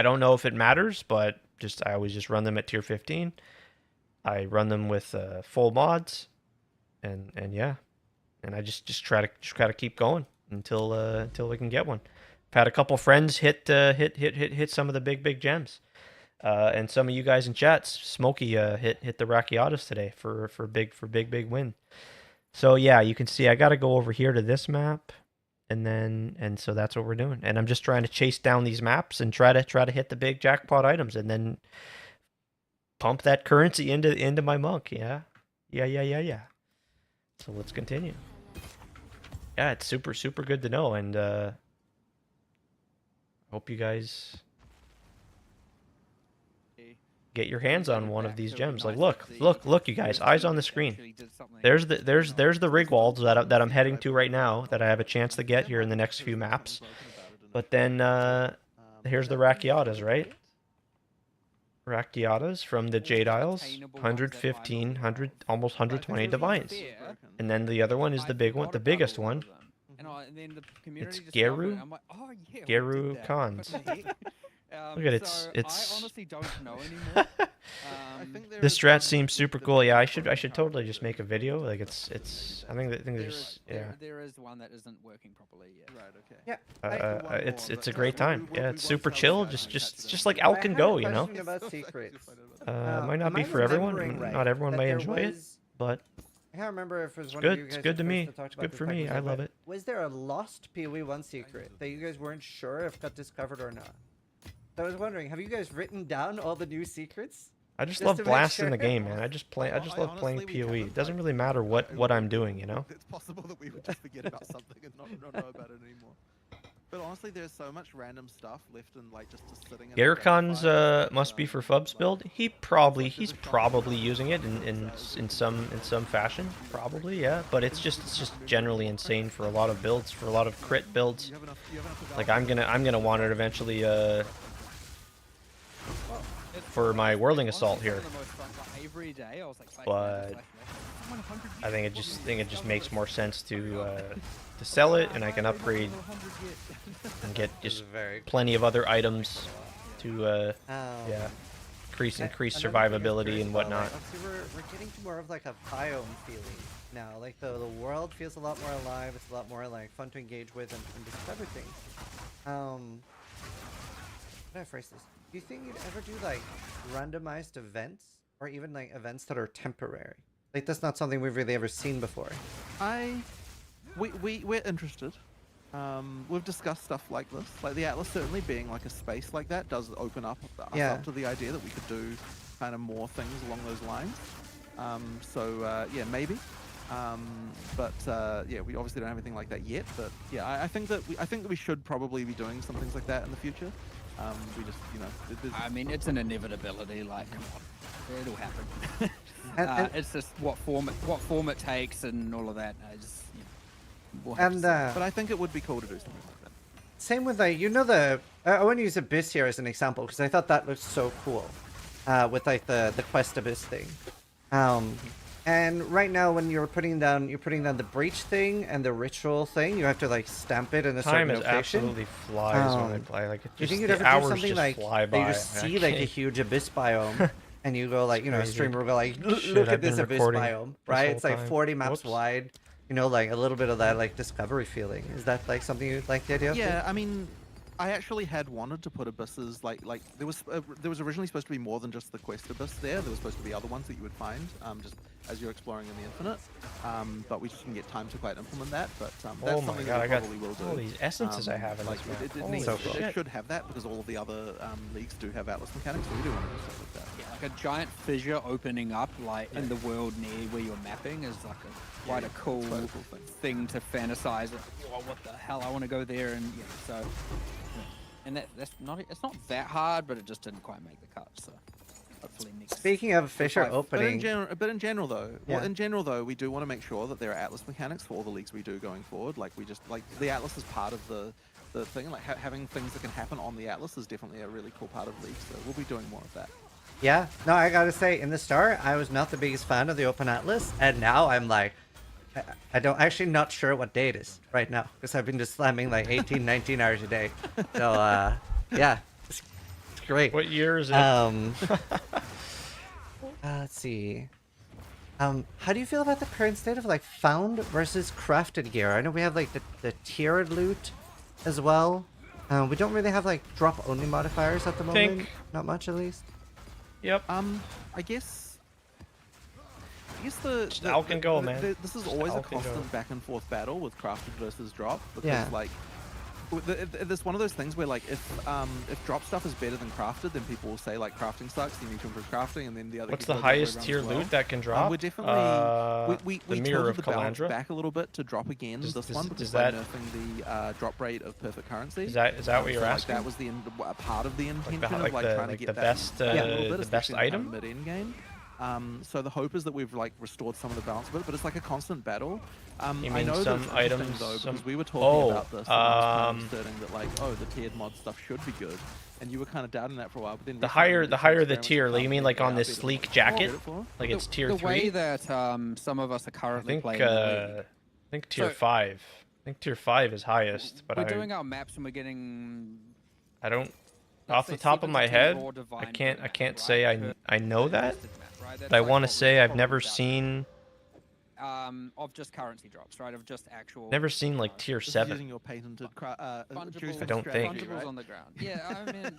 don't know if it matters, but I always just run them at tier 15. I run them with full mods, and yeah, and I just try to keep going until we can get one. I've had a couple friends hit some of the big gems, and some of you guys in chats, Smokey hit the Rakiatas today for big win. So yeah, you can see I got to go over here to this map, and so that's what we're doing. And I'm just trying to chase down these maps and try to hit the big jackpot items, and then pump that currency into my monk. Yeah. So let's continue. Yeah, it's super good to know, and hope you guys get your hands on one of these gems. Like, look, you guys, eyes on the screen. There's the Rigwalds that I'm heading to right now, that I have a chance to get here in the next few maps. But then here's the Rakiatas, right? Rakiatas from the Jade Isles, 115, 100, almost 120 divines. And then the other one is the big one, the biggest one. It's Geru. Geru Khans. Look at it. It's I honestly don't know anymore. the strat seems super cool. Yeah, I should totally just make a video. Like I think there's there is one that isn't working properly yet. Right. Okay. Yeah. It's a great time. Yeah, it's super chill. Just like Elk can go, you know. About secrets. Might not be for everyone. Not everyone may enjoy it, but I can't remember if it was it's one good. of you guys It's good to that me. first talked It's about good this for back me. in I the day, love but it. Was there a lost PoE1 secret that you guys weren't sure if got discovered or not? I was wondering, have you guys written down all the new secrets? I just Just love to make blasting sure. the game, man. I just love playing honestly, we PoE. haven't, It doesn't like, really matter what I'm doing, you know. It's possible that we would just forget about something and not know about it anymore. But honestly, there's so much random stuff left and like just sitting. Garricon's must be for Fubs build. He's probably using it in some fashion, probably, yeah. But it's just generally insane for a lot of builds, for a lot of crit builds. Like I'm gonna want it eventually for my Whirling Assault here. But I think it just makes more sense to sell it, and I can upgrade and get just plenty of other items to yeah, increase survivability and whatnot. We're getting to more of like a biome feeling now. Like the world feels a lot more alive. It's a lot more like fun to engage with and discover things. How do I phrase this? Do you think you'd ever do like randomized events, or even like events that are temporary? Like that's not something we've really ever seen before. We're interested. We've discussed stuff like this. Like the Atlas certainly being like a space like that does open up us up to the idea that we could do kind of more things along those lines. Yeah, maybe. Yeah, we obviously don't have anything like that yet. But yeah, I think that we should probably be doing some things like that in the future. We just, you know. I mean, it's an inevitability. Like, come on, it'll happen. It's just what form it takes and all of that. I just, you know, we'll have to see. But I think it would be cool to do something like that. Same with like, you know, I want to use Abyss here as an example because I thought that looked so cool, with like the quest Abyss thing. And right now when you're putting down the breach thing and the ritual thing, you have to like stamp it in a certain location. Time absolutely flies when I play. Like, do you think you'd ever do something like that you just see like a huge Abyss biome and you go like, you know, a streamer will go like, look at this Abyss biome, right? It's like 40 maps wide, you know, like a little bit of that like discovery feeling. Is that like something you'd like the idea of? Yeah, I mean, I actually had wanted to put abysses like there was originally supposed to be more than just the quest abyss there. There was supposed to be other ones that you would find just as you're exploring in the infinite. But we just didn't get time to quite implement that. But that's something that we probably will do. All these essences I have in this map. It should have that because all of the other leagues do have Atlas mechanics. So we do want to do stuff like that. Yeah, like a giant fissure opening up like in the world near where you're mapping is like quite a cool thing to fantasize. Oh, what the hell? I want to go there, and yeah, so. And it's not that hard, but it just didn't quite make the cut. So hopefully Speaking of Fisher five. opening, But in general though, Yeah. we do want to make sure that there are Atlas mechanics for all the leagues we do going forward. Like we just like the Atlas is part of the thing. Like having things that can happen on the Atlas is definitely a really cool part of leagues. So we'll be doing more of that. yeah, no, I gotta say, in the start, I was not the biggest fan of the Open Atlas, and now I'm like, I don't actually not sure what day it is right now because I've been just slamming like 18, 19 hours a day. So yeah, it's great. What year is it? Let's see. How do you feel about the current state of like found versus crafted gear? I know we have like the tiered loot as well. We don't really have like drop only modifiers at the moment. Not much at least. Yep. I guess the Alk and go, man. This is always a Alk and go. constant back and forth battle with crafted versus drop because Yeah. like there's one of those things where like if drop stuff is better than crafted, then people will say like crafting sucks, you need to improve crafting, and then the other. What's people the go other way highest around tier as well. loot that can drop? We're definitely we the Mirror tilted of the balance Calandra? back a little bit to drop again this one because does by that- nerfing the drop rate of perfect currency. Is that what you're so, like, asking? that was the part of the intention the- of like like the- trying like to the get that best, a little bit, the best especially in kind of item? mid-end game. So the hope is that we've like restored some of the balance of it, but it's like a constant battle. You I mean know that some it's interesting, items, though, some- because we were talking about this, and I was um, kind of asserting that like, oh, the tiered mod stuff should be good, and you were kind of doubting that for a while. But then The recently higher we the did some higher the experiments tier, and like you found mean that like they on are this better sleek than jacket? what we did it Like it's tier the 3? way that some of us are I currently think playing the league. I think tier So- 5. I think tier 5 is highest, but We're doing our maps and we're getting. I don't let's off the say top of 7 to my 10 head, raw I divine can't per map, say right? I know Per that, invested map, right? That's but I like want to what say we've I've probably never done. seen Of just currency drops, right? Of just actual. never seen you like know, tier This is 7. using your patented fungibles, I don't think. fungibles right? on the ground. Yeah, I mean,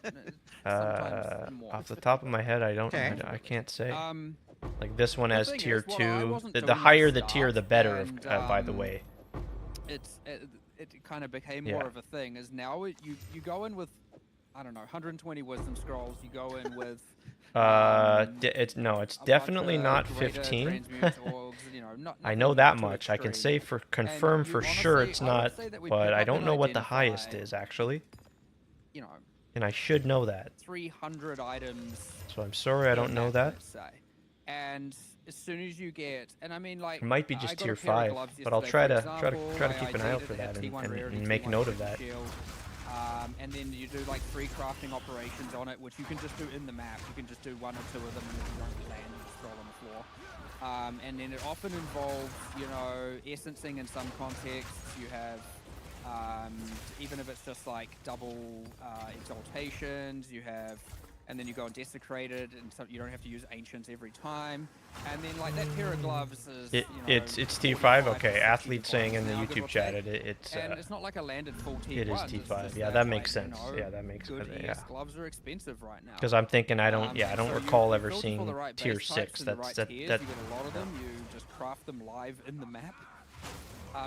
sometimes more. Off the top of my head, I don't. Okay. I can't say. Um, Like this one the has thing tier is, well, I 2. wasn't The doing higher this the tier, the stuff, better. and, By the way. it kind of became Yeah. more of a thing. Is now you go in with, I don't know, 120 wisdom scrolls. You go in with. It's a bunch definitely of not greater 15. transmute orbs, you know, I know nothing that too much. I can extreme. say for confirm you for sure honestly- it's I would not, say that we but pick I up don't and know what the identify, highest is actually, You know, and I should know that. 300 items. So I'm sorry I don't know that. Let's say. And as soon as you get, and I mean, like, It might be I just got a tier pair of 5, gloves but I'll yesterday, try for example. to I keep an eye out ID'd for it, had that T1 rarity, and make T1 note of freaking that. shield. And then you do like 3 crafting operations on it, which you can just do in the map. You can just do 1 or 2 of them, and if you don't land, you just throw it on the floor. And then it often involves, you know, essencing in some contexts. You have, even if it's just like double exaltations, you have, and then you go and desecrate it, and so you don't have to use ancients every time. And then like that pair of gloves is, you know, It's T5. 45 Okay, to 60 athlete saying in the now, give or YouTube chat take. it's And it's not like a landed full T1. it is it's T5. just Yeah, that like, makes sense. you know, Yeah, that makes good sense. ES Yeah. gloves are expensive right now. Because I'm thinking I don't And I don't so recall you ever filter for seeing the right tier base types 6. and the That's right tiers. that You get a lot of them. You just craft them live in the map.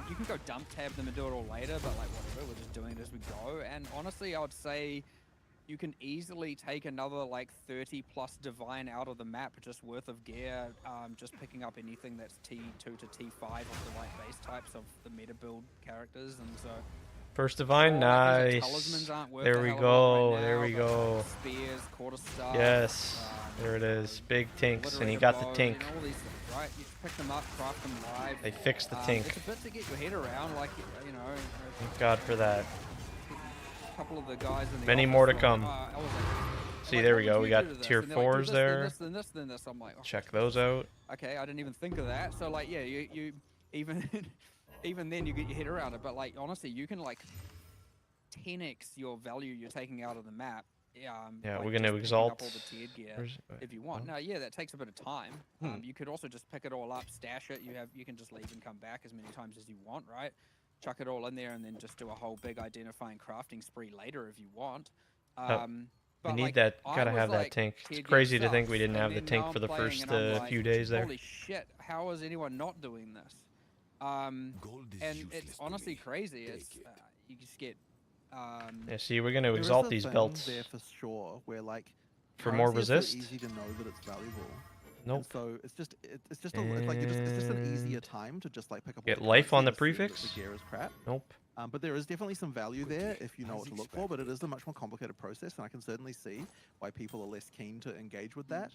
You can go dump tab them and do it all later, but like whatever, we're just doing it as we go. And honestly, I would say you can easily take another like 30 plus divine out of the map just worth of gear, just picking up anything that's T2 to T5 of the right base types of the meta build characters. And so first divine, sure, like, the nice. talismans aren't worth There a we hell of a lot go. right There now, we but, like, go. spears, quarterstaff, Yes, there it is. Big tinks, and he got the bow, tink. You know, all these things, right? You just pick them up, craft them live. They fixed the It's tink. a bit to get your head around, like, you know, Thank God for that. a couple of the guys in the Many office more to were come. like, I was like, See, like, there what we would go. you We do got to this? tier And they're like, do 4s this, there. Then this, then this, then this. I'm like, oh, Check those out. okay, I didn't even think of that. So like, yeah, you even even then you get your head around it. But like, honestly, you can like 10x your value you're taking out of the map. Yeah, like, we're just gonna picking up exalt. all the tiered gear Where's- if you want. oh. Now, yeah, that takes a bit of time. Hmm. You could also just pick it all up, stash it. You can just leave and come back as many times as you want, right? Chuck it all in there and then just do a whole big identifying crafting spree later if you want. We But need like, that. I Gotta was, have like, that tink. tiered It's gear crazy to think sucks, we didn't and have the then now tink for I'm the playing first and I'm like, few days there. Holy shit! How is anyone not doing this? And it's honestly crazy. It's you just get. Yeah, see, we're gonna There is exalt a these thing belts. there for sure, where like For more currency is so resist? easy to know that it's valuable. Nope. And so it's just it's just a, like it's just an easier And time to just like pick up. all get the life on the currency and see that prefix? The gear is crap. Nope. But there is definitely some value there if you know what to look for. But it is a much more complicated process, and I can certainly see why people are less keen to engage with that.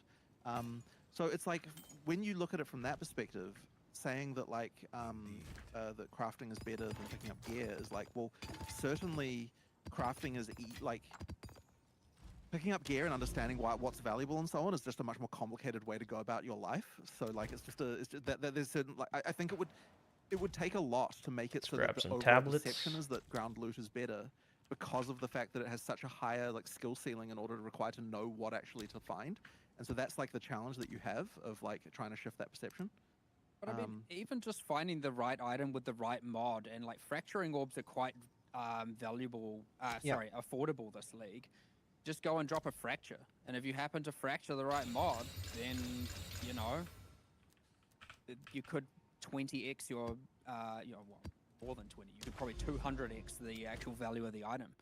So it's like when you look at it from that perspective, saying that like that crafting is better than picking up gear is like, well, certainly crafting is like picking up gear and understanding what's valuable and so on is just a much more complicated way to go about your life. So like it's just that there's certain like I think it would take a lot to make it so that grab the some overall tablets. perception is that ground loot is better because of the fact that it has such a higher like skill ceiling in order to require to know what actually to find. And so that's like the challenge that you have of like trying to shift that perception. But I mean, even just finding the right item with the right mod and like fracturing orbs are quite valuable. Sorry, affordable this league. Just go and drop a fracture, and if you happen to fracture the right mod, then you know you could 20x your well, more than 20. You could probably 200x the actual value of the item.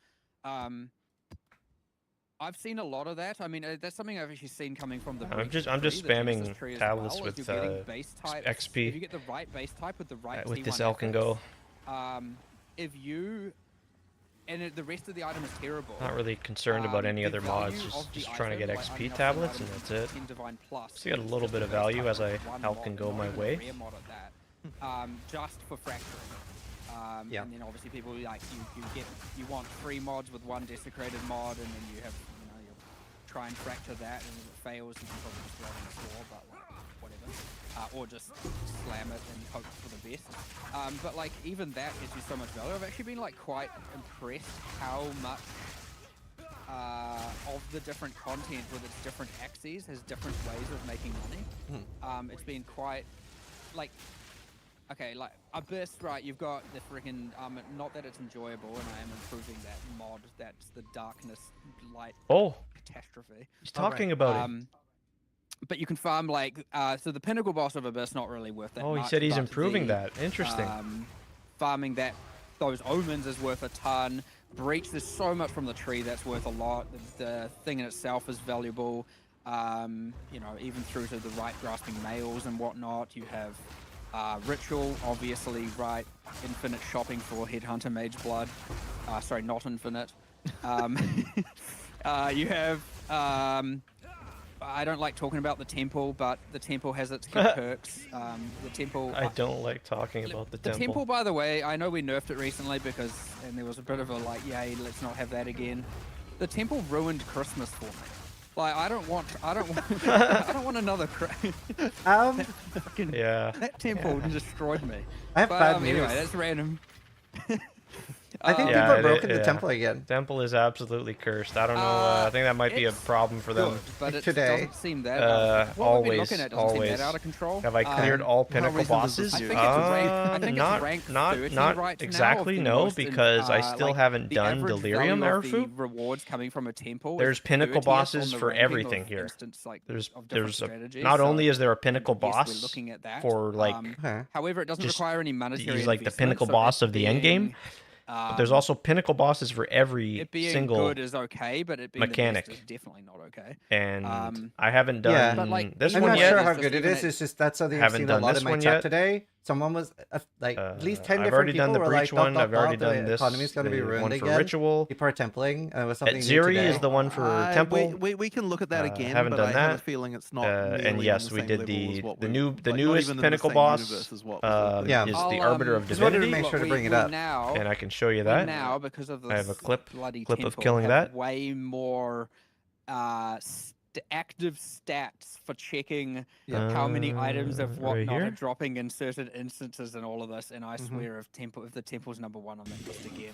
I've seen a lot of that. I mean, that's something I've actually seen coming from the. I'm just spamming tablets with base type, XP. If you get the right base type with the right with T1 this elk and go. If you the rest of the item is terrible. Not really concerned about any other mods. Just trying to get XP tablets, and that's it. So you got a little bit of value as I elk and go my way. Just for fracturing. And then obviously people like you want 3 mods with 1 desecrated mod, and then you have you try and fracture that, and if it fails you can probably just throw it on the floor, but like, whatever. Or just slam it and hope for the best. But like even that gives you so much value. I've actually been like quite impressed how much of the different content with its different axes has different ways of making money. It's been quite like. Okay, like Abyss, right? You've got the freaking not that it's enjoyable, and I am improving that mod. That's the darkness light catastrophe. He's talking about it. But you can farm like so the pinnacle boss of Abyss not really worth that. Oh, he much, said he's but improving that. Interesting. Farming those omens is worth a ton. Breach, there's so much from the tree that's worth a lot. The thing in itself is valuable. Even through to the right grasping males and whatnot. You have. Ritual, obviously, right? Infinite shopping for Headhunter Mage Blood. Sorry, not infinite. You have... I don't like talking about the temple, but the temple has its good perks. The temple... I don't like talking about the temple. The temple, by the way, I know we nerfed it recently and there was a bit of a like, yay, let's not have that again. The temple ruined Christmas for me. Like I don't want I don't want another that temple destroyed me. I have bad news. Anyway, that's random. I think people have broken the temple again. Temple is absolutely cursed. I don't know. I think that might be a problem for them. But it today. doesn't seem that. Always. Seem that out of control. Have I cleared all pinnacle bosses? I think it's ranked 30 not right exactly. Now, no, because I still haven't done Delirium Airfood. Rewards coming from a temple. There's pinnacle bosses for everything here. There's not only is there a pinnacle boss for like. However, it doesn't require any monetary. He's like the pinnacle boss of the endgame. But there's also pinnacle bosses for every single good is okay, but it being mechanic the best is definitely not okay. And I haven't done this I'm one not yet. sure how good it is. It's just that's something I've seen a lot in my chat today. Someone was like, at least 10 I've already different done the people were breach like, one. I've already done the this. economy's going to be ruined one for again. ritual. People are templing. It was something new Ziri today. is the one for temple. We can look at that again. Haven't but done I that. have a feeling it's not. And yes, we did the newest pinnacle boss. Is the Arbiter of Just wanted to Divinity. make sure to bring it up. And I can show you that. Now, because of I have a clip of temple, killing that. Way more active stats for checking how many items of whatnot are dropping in certain instances and all of this. And I swear, if the temple's number 1 on that list again,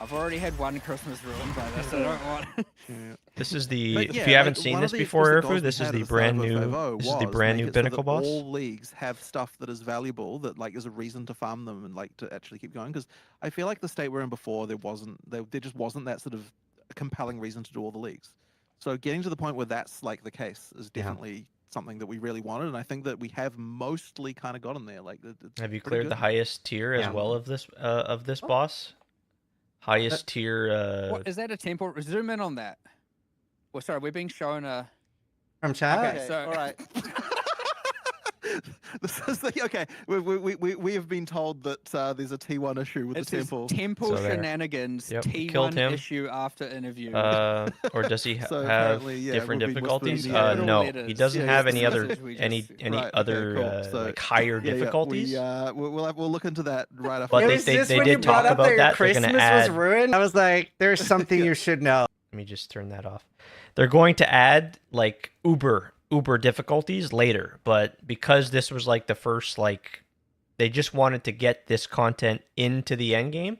I've already had one Christmas ruined by this. I don't want. This is the. If you haven't seen this before, Airfu, this is the brand new. This is the brand new pinnacle boss. All leagues have stuff that is valuable that like is a reason to farm them and like to actually keep going. Because I feel like the state we're in before, there just wasn't that sort of compelling reason to do all the leagues. So getting to the point where that's like the case is definitely something that we really wanted, and I think that we have mostly kind of gotten there. Like, have you cleared the highest tier as well of this boss? Highest tier. What is that a temple? Zoom in on that. Well, sorry, we're being shown a from chat. Okay, so all right. This is the, okay. We have been told that there's a T1 issue with It the says temple. temple So there. shenanigans. Yep, we killed T1 him. issue after interview. Or does he So have apparently, yeah, different we've been whispering difficulties? in the air. Capital No, letters. he doesn't Yeah, have it's any the other message we any just- any Right, okay, other cool. So, like higher yeah, difficulties. we'll look into that right after. But It they- was they- just they when did you brought talk up about that your that. They're gonna Christmas was add- ruined. I was like, there's something you should know. Let me just turn that off. They're going to add like uber difficulties later, but because this was like the first, like they just wanted to get this content into the end game.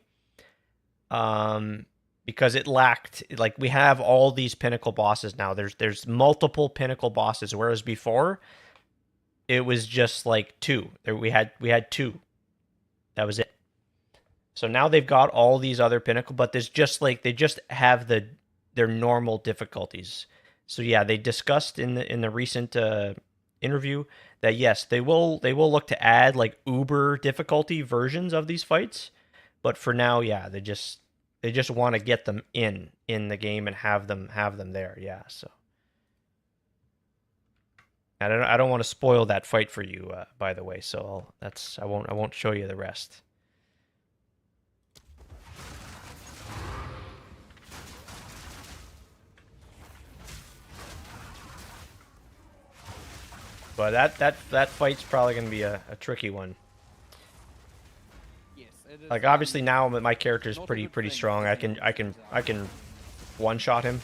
Because it lacked, like, we have all these pinnacle bosses now. There's multiple pinnacle bosses, whereas before it was just like two. We had two. That was it. So now they've got all these other pinnacle, but there's just like they just have their normal difficulties. So yeah, they discussed in the recent interview that yes, they will look to add like uber difficulty versions of these fights, but for now, yeah, they just want to get them in the game and have them there. Yeah, so I don't want to spoil that fight for you, by the way. So I won't show you the rest. But that fight's probably gonna be a tricky one. Yes, it is, Like obviously now my character's not a pretty good thing strong. for I things can one shot him,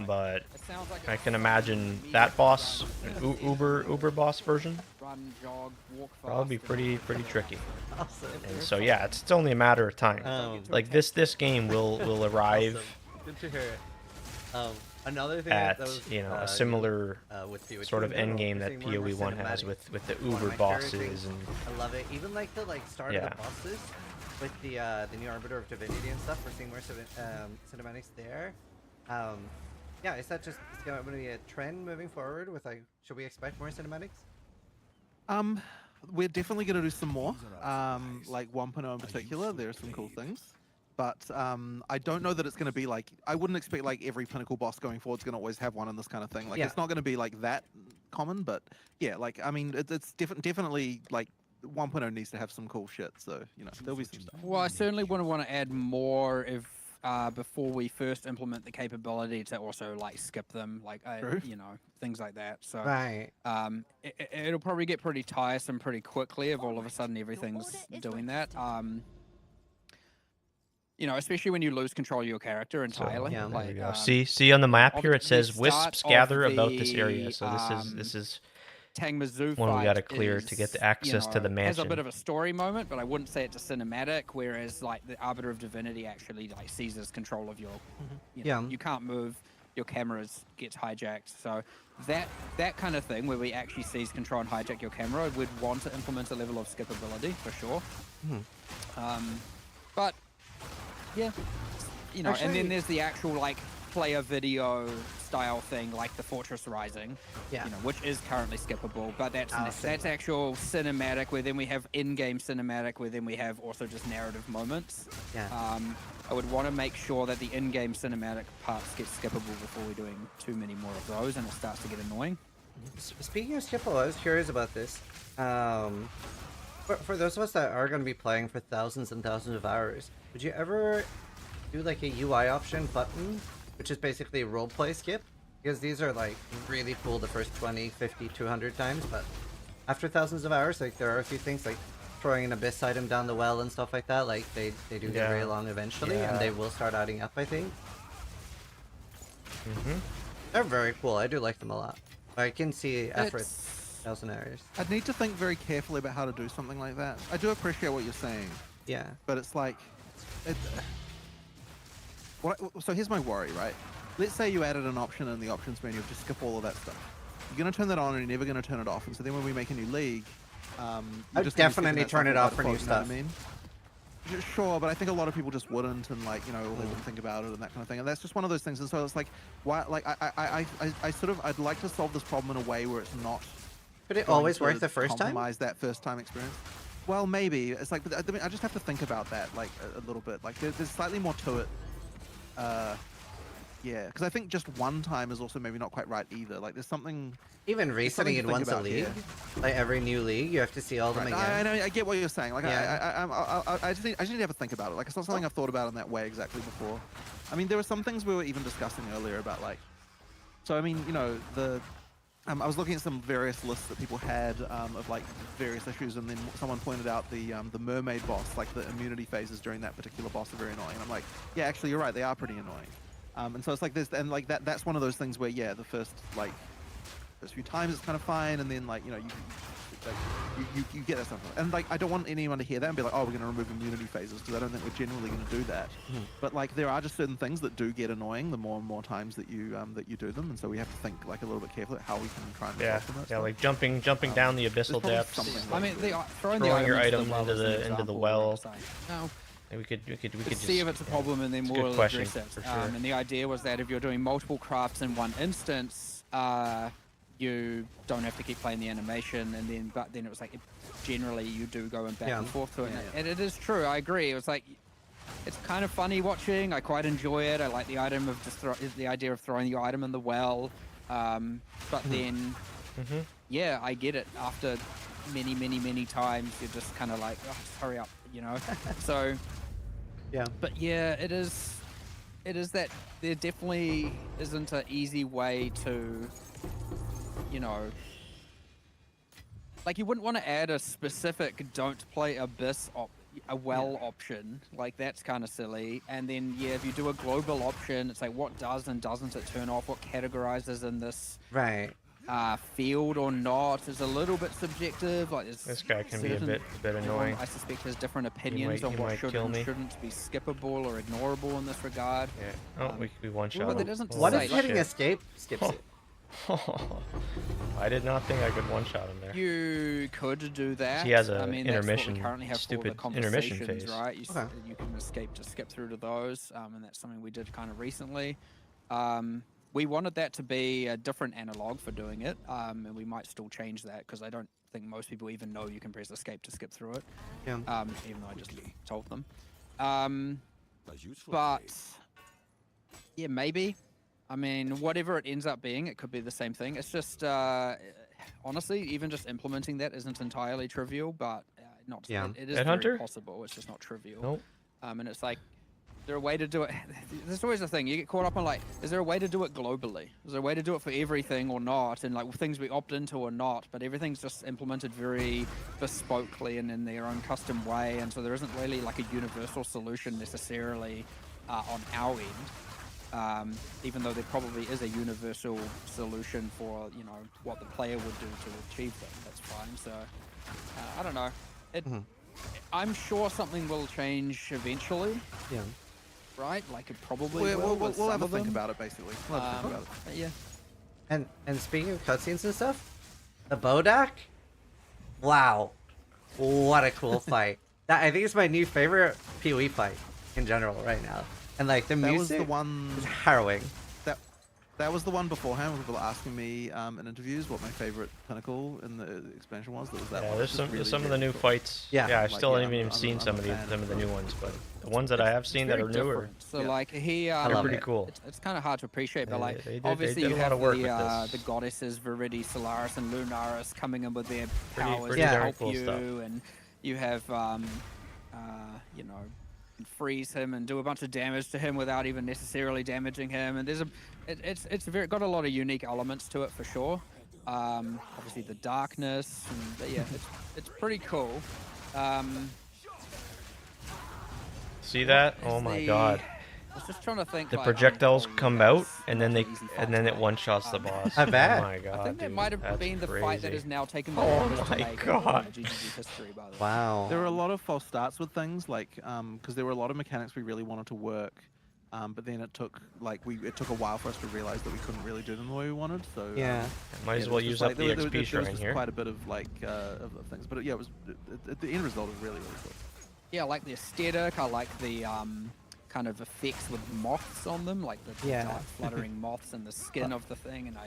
but It sounds like I it's can something imagine me that boss, run, Uber boss version, run, jog, walk fast. probably be and- pretty tricky. Awesome. And so yeah, it's only a matter of time. Like this game will arrive Awesome. Good to hear it. Another thing at that was, a similar with POE sort of in general, end game we're that seeing more and more PoE1 has cinematics. with the One of Uber my favorite bosses things. and I love it. Even like the start Yeah. of the bosses with the new Arbiter of Divinity and stuff. We're seeing more cinematics there. Yeah, is that just is going to be a trend moving forward? With like, should we expect more cinematics? We're definitely going to do some more. Like 1.0 in particular, there are some cool things. But I don't know that it's going to be like, I wouldn't expect like every pinnacle boss going forward is going to always have one in this kind of thing. Like Yeah. it's not going to be like that common, but yeah, like I mean, it's definitely like 1.0 needs to have some cool shit. So you know, there'll be some stuff. Well, I certainly want to add more if before we first implement the capability to also like skip them, like True. you know, things like that. So Right. it'll probably get pretty tiresome pretty quickly if all of a sudden everything's doing that. You know, especially when you lose control of your character entirely. yeah, there there like, you go. See on the map here it says wisps start gather of about this the, area. So this is Tangmazu one we fight gotta clear to get the access to the Has a mansion. bit of a story moment, but I wouldn't say it's a cinematic. Whereas like the Arbiter of Divinity actually like seizes control of your, you know, Yeah. you can't move, your cameras gets hijacked. So that kind of thing where we actually seize control and hijack your camera, we'd want to implement a level of skippability for sure. But yeah, you know, and Actually- then there's the actual like player video style thing like the Fortress Rising, Yeah. you know, which is currently skippable, but that's Ah, that's actual cinematic where then we have in-game cinematic where then we have also just narrative moments. Yeah. I would want to make sure that the in-game cinematic parts get skippable before we're doing too many more of those and it starts to get annoying. Speaking of skippable, I was curious about this. For those of us that are going to be playing for thousands and thousands of hours, would you ever do like a UI option button, which is basically a roleplay skip? Because these are like really cool the first 20, 50, 200 times, but after thousands of hours, like there are a few things like throwing an abyss item down the well and stuff like that, like they do get Yeah. very long eventually, Yeah. and they will start adding up, I think. Mm-hmm. They're very cool. I do like them a lot. I can see effort. It's- 1,000 hours. I'd need to think very carefully about how to do something like that. I do appreciate what you're saying, Yeah. but it's like, so here's my worry, right? Let's say you added an option in the options menu to skip all of that stuff. You're going to turn that on and you're never going to turn it off. And so then when we make a new league, I'd you're just gonna be definitely skipping turn that it stuff off for by new default, stuff. you know what I mean? Sure, but I think a lot of people just wouldn't, and like, you know, they wouldn't think about it and that kind of thing. And that's just one of those things. And so it's like, why? Like, I sort of, I'd like to solve this problem in a way where it's not. Could it going always to work the first time? compromise that first time experience. Well, maybe it's like, but I mean, I just have to think about that like a little bit. Like, there's slightly more to it Yeah, because I think just one time is also maybe not quite right either. Like there's something. Even There's something resetting to it think once a about league, here. like every new league, you have to see all of them Right. again. I know, I get what you're saying. Like Yeah. I just need to have a think about it. Like it's not something I've thought about in that way exactly before. I mean, there were some things we were even discussing earlier about like. So I mean, you know, I was looking at some various lists that people had of like various issues, and then someone pointed out the mermaid boss, like the immunity phases during that particular boss are very annoying. And I'm like, yeah, actually you're right, they are pretty annoying. And so it's like this, and like that's one of those things where yeah, the first few times it's kind of fine, and then like you know you get that stuff, and like I don't want anyone to hear that and be like, oh, we're going to remove immunity phases, because I don't think we're generally going to do that. But like there are just certain things that do get annoying the more and more times that you do them, and so we have to think like a little bit carefully how we can try and resolve them. Yeah, like jumping down the abyssal depths. I mean, throwing your item into the well. No. We could just see if it's a problem, and then it's a we'll good question, address it. for sure. And the idea was that if you're doing multiple crafts in one instance, you don't have to keep playing the animation, and then it was like generally you do go back and forth to it, and it is true. I agree. It was like it's kind of funny watching. I quite enjoy it. I like the item of the idea of throwing your item in the well, but then yeah, I get it. After many times, you're just kind of like, oh, just hurry up, you know. So Yeah. but yeah, it is that there definitely isn't an easy way to, you know, like you wouldn't want to add a specific don't play Abyss option. Like that's kind of silly. And then yeah, if you do a global option, it's like what does and doesn't it turn off? What categorizes in this field or not is a little bit subjective. Like this guy can be a bit annoying. I suspect has different opinions on what should and shouldn't be skippable or ignorable in this regard. Yeah. Oh, we one shot. But it doesn't What say, if hitting escape skips it? I did not think I could one shot him there. You could do that. He has a I mean, intermission, that's what we currently have stupid for the intermission conversations, phase. right? You can skip through to those, and that's something we did kind of recently. We wanted that to be a different analog for doing it, and we might still change that because I don't think most people even know you can press escape to skip through it. Yeah. Even though I just told them. But yeah, maybe. I mean, whatever it ends up being, it could be the same thing. It's just, honestly, even just implementing that isn't entirely trivial, but it is very possible. It's just not trivial. Nope. And it's like, is there a way to do it? There's always a thing. You get caught up on like, is there a way to do it globally? Is there a way to do it for everything or not? And like things we opt into or not, but everything's just implemented very bespokely and in their own custom way. And so there isn't really like a universal solution necessarily on our end. Even though there probably is a universal solution for, you know, what the player would do to achieve them. That's fine. So, I don't know. I'm sure something will change eventually. Yeah. Right? Like it probably will. We'll have a think about it, basically. We'll have a think about it. Yeah. And speaking of cutscenes and stuff, the Bodak, wow, what a cool fight! That I think is my new favorite PoE fight in general right now. And like the music was the one is harrowing. That was the one beforehand when people were asking me in interviews what my favorite pinnacle in the expansion was. That was that one. There's some really, some of really the new cool. fights. Yeah. I Like, still yeah, haven't even I'm seen a some of fan the new of ones, but the ones that I have seen that are newer. Different. So Yeah. like he, love pretty it. cool. It's kind of hard to appreciate, but like they obviously did you a lot have of work with this. the goddesses Viridi, Solaris, and Lunaris coming in with their powers pretty to darn help cool you, stuff. and you have you know, freeze him and do a bunch of damage to him without even necessarily damaging him. And there's it's got a lot of unique elements to it for sure. Obviously the darkness, and yeah, it's pretty cool. See that? Oh my god. I was just trying to think. The like, projectiles oh, come that's out and then not an easy fight to it make. one shots the boss. I bet. Oh my god. I think that dude, might have that's been the crazy. fight that is now taken the Oh longest to my make God. in GGG history, by the way. Wow. There were a lot of false starts with things, like because there were a lot of mechanics we really wanted to work, but then it took a while for us to realize that we couldn't really do them the way we wanted. So Yeah. Might as yeah, well there's use just, up like, the there XP was shrine just here. quite a bit of like of things, but yeah, it was the end result was really cool. Yeah, I like the aesthetic. I like the kind of effects with moths on them, like the Yeah. dark fluttering moths and the skin of the thing. And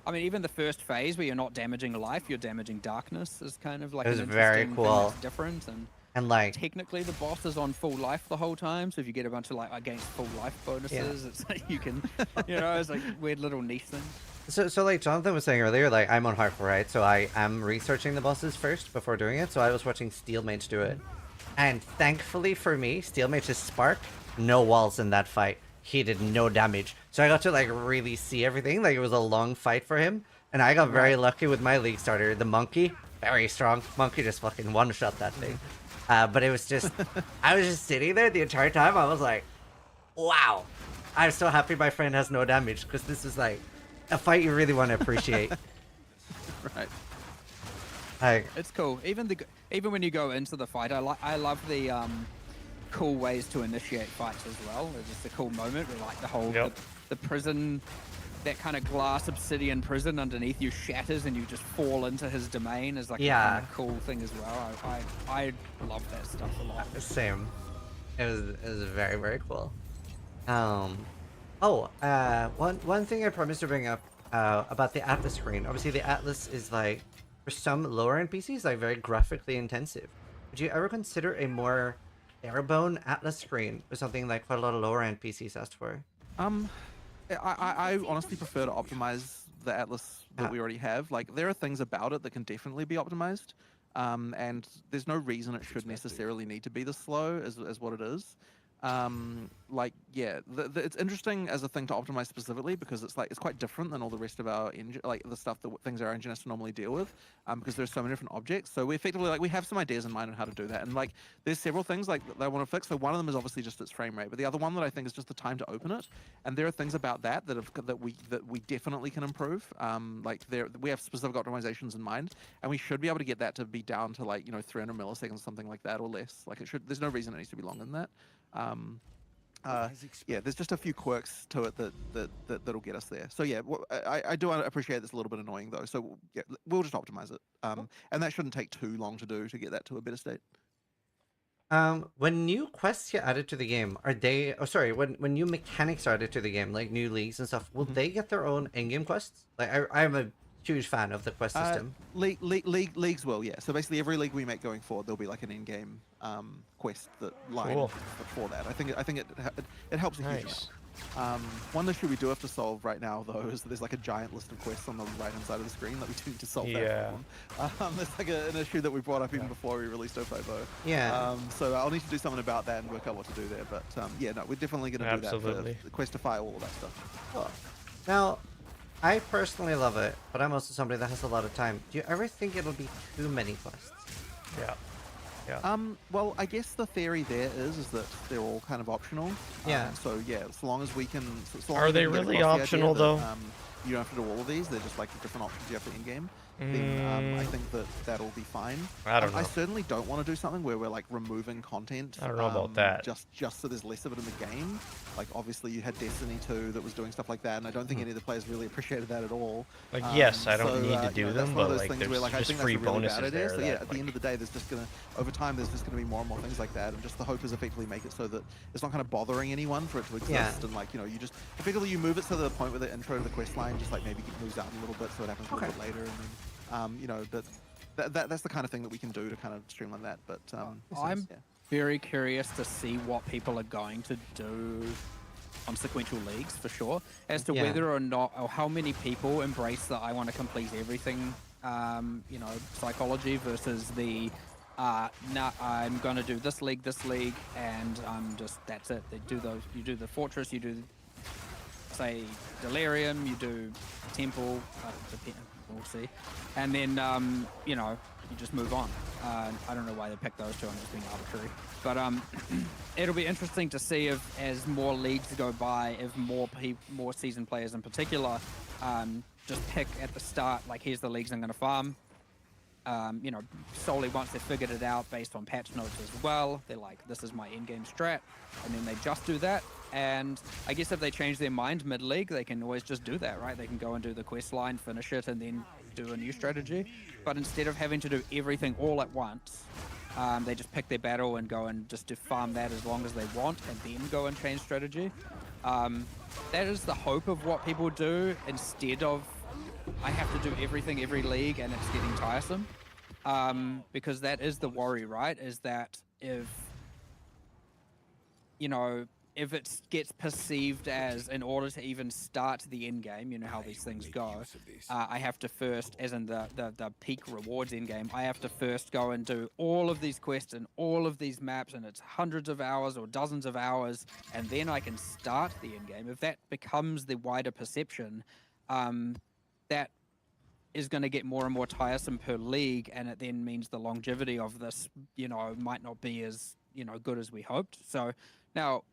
I mean, even the first phase where you're not damaging life, you're damaging darkness is kind of like It was an very interesting thing cool. that's different. And And like, technically the boss is on full life the whole time, so if you get a bunch of like against full life bonuses, it's like you can, it's like weird little niche things. so like Jonathan was saying earlier, like I'm on hardcore, right? So I am researching the bosses first before doing it. So I was watching Steel Mage do it, and thankfully for me, Steel Mage's spark, no walls in that fight. He did no damage, so I got to like really see everything. Like it was a long fight for him, and I got very lucky with my league starter, the monkey. Very strong monkey, just fucking one shot that thing. But it was just, I was just sitting there the entire time. I was like, wow. I'm so happy my friend has no damage, because this is like a fight you really want to appreciate. Right. It's cool. Even when you go into the fight, I love the cool ways to initiate fights as well. It's just a cool moment where like the whole the prison, that kind of glass obsidian prison underneath you shatters and you just fall into his domain is like a kind of cool thing as well. I love that stuff a lot. Same. It was very, very cool. One thing I promised to bring up about the Atlas screen. Obviously the Atlas is like, for some lower end PCs, like very graphically intensive. Would you ever consider a more barebone Atlas screen or something like what a lot of lower end PCs asked for? I honestly prefer to optimize the Atlas that we already have. Like, there are things about it that can definitely be optimized, and there's no reason it should necessarily need to be this slow as what it is. Like, yeah, it's interesting as a thing to optimize specifically because it's like it's quite different than all the rest of our engine, like the stuff that things our engine has to normally deal with, because there's so many different objects. So we effectively like we have some ideas in mind on how to do that, and like there's several things like that I want to fix. So one of them is obviously just its frame rate, but the other one that I think is just the time to open it. And there are things about that that we definitely can improve. Like we have specific optimizations in mind, and we should be able to get that to be down to like 300 milliseconds, something like that, or less. Like it should. There's no reason it needs to be longer than that. Yeah, there's just a few quirks to it that'll get us there. So yeah, I do appreciate this a little bit annoying though. So yeah, we'll just optimize it, and that shouldn't take too long to do to get that to a better state. When new quests get added to the game, are they? Oh, sorry. When new mechanics are added to the game, like new leagues and stuff, will they get their own in-game quests? Like I'm a huge fan of the quest system. Leagues will, yeah. So basically, every league we make going forward, there'll be like an in-game quest that line for that. I think it helps a huge amount. One issue we do have to solve right now, though, is that there's like a giant list of quests on the right-hand side of the screen that we do need to solve that problem. There's like an issue that we brought up even before we released Oppo. Yeah. So I'll need to do something about that and work out what to do there. But yeah, no, we're definitely going to do that for the Questify, all of that stuff. Cool. Now, I personally love it, but I'm also somebody that has a lot of time. Do you ever think it'll be too many quests? Yeah. Well, I guess the theory there is that they're all kind of optional. Yeah. So yeah, as long as we can. Are they really optional though? You don't have to do all of these. They're just like different options you have to in-game. Then I think that'll be fine. I don't know. I certainly don't want to do something where we're like removing content. I don't know about that. Just so there's less of it in the game. Like obviously you had Destiny 2 that was doing stuff like that, and I don't think any of the players really appreciated that at all. Like yes, I don't need to do them, but like there's where, just free bonuses there. So yeah, at the end of the day, there's just gonna over time there's just gonna be more and more things like that, and just the hope is effectively make it so that it's not kind of bothering anyone for it to exist, and like you just effectively you move it to the point where the intro to the quest line just like maybe moves out a little bit so it happens a little bit later, and then that's the kind of thing that we can do to kind of streamline that. But I'm very curious to see what people are going to do on sequential leagues for sure, as to whether or not, or how many people embrace the I want to complete everything, psychology versus the nah, I'm going to do this league, and that's it. They do those. You do the fortress, you do, say, Delirium, you do Temple, we'll see, and then you just move on. I don't know why they picked those two. I'm just being arbitrary, but it'll be interesting to see if, as more leagues go by, if more seasoned players in particular just pick at the start, like, here's the leagues I'm going to farm. Solely once they've figured it out based on patch notes as well, they're like, this is my in-game strat, and then they just do that. And I guess if they change their mind mid-league, they can always just do that, right? They can go and do the quest line, finish it, and then do a new strategy. But instead of having to do everything all at once, they just pick their battle and go and just farm that as long as they want, and then go and change strategy. That is the hope of what people do, instead of I have to do everything every league and it's getting tiresome. because that is the worry, right? Is that if if it gets perceived as, in order to even start the end game, you know how these things go, I have to first, as in the peak rewards end game, I have to first go and do all of these quests and all of these maps, and it's hundreds of hours or dozens of hours, and then I can start the end game. If that becomes the wider perception, that is going to get more and more tiresome per league, and it then means the longevity of this, might not be as, good as we hoped. So now,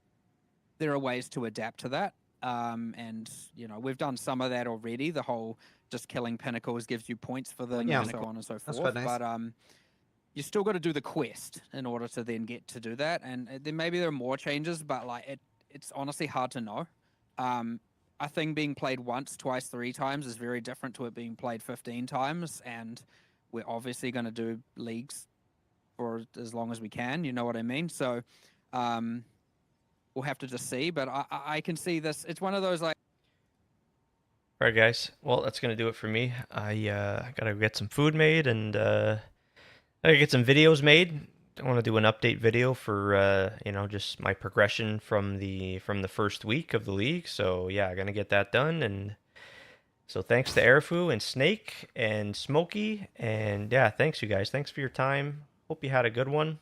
there are ways to adapt to that, and we've done some of that already. The whole just killing pinnacles gives you points for them, and so on and so forth. Nice. But you still got to do the quest in order to then get to do that. And then maybe there are more changes, but like it's honestly hard to know. A thing being played once, twice, 3 times is very different to it being played 15 times, and we're obviously going to do leagues for as long as we can. You know what I mean? So. We'll have to just see, but I can see this. It's one of those like. All right, guys. Well, that's gonna do it for me. I gotta get some food made and I gotta get some videos made. I want to do an update video for just my progression from the first week of the league. So yeah, I'm gonna get that done. And so thanks to Airfu and Snake and Smokey, and yeah, thanks you guys. Thanks for your time. Hope you had a good one.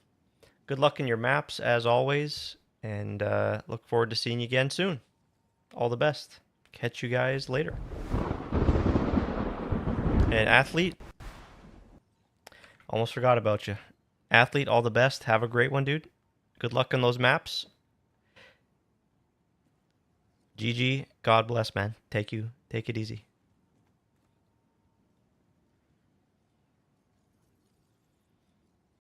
Good luck in your maps as always. And look forward to seeing you again soon. All the best. Catch you guys later. And Athlete, almost forgot about you. Athlete, all the best. Have a great one, dude. Good luck on those maps. GG. God bless, man. Take it easy.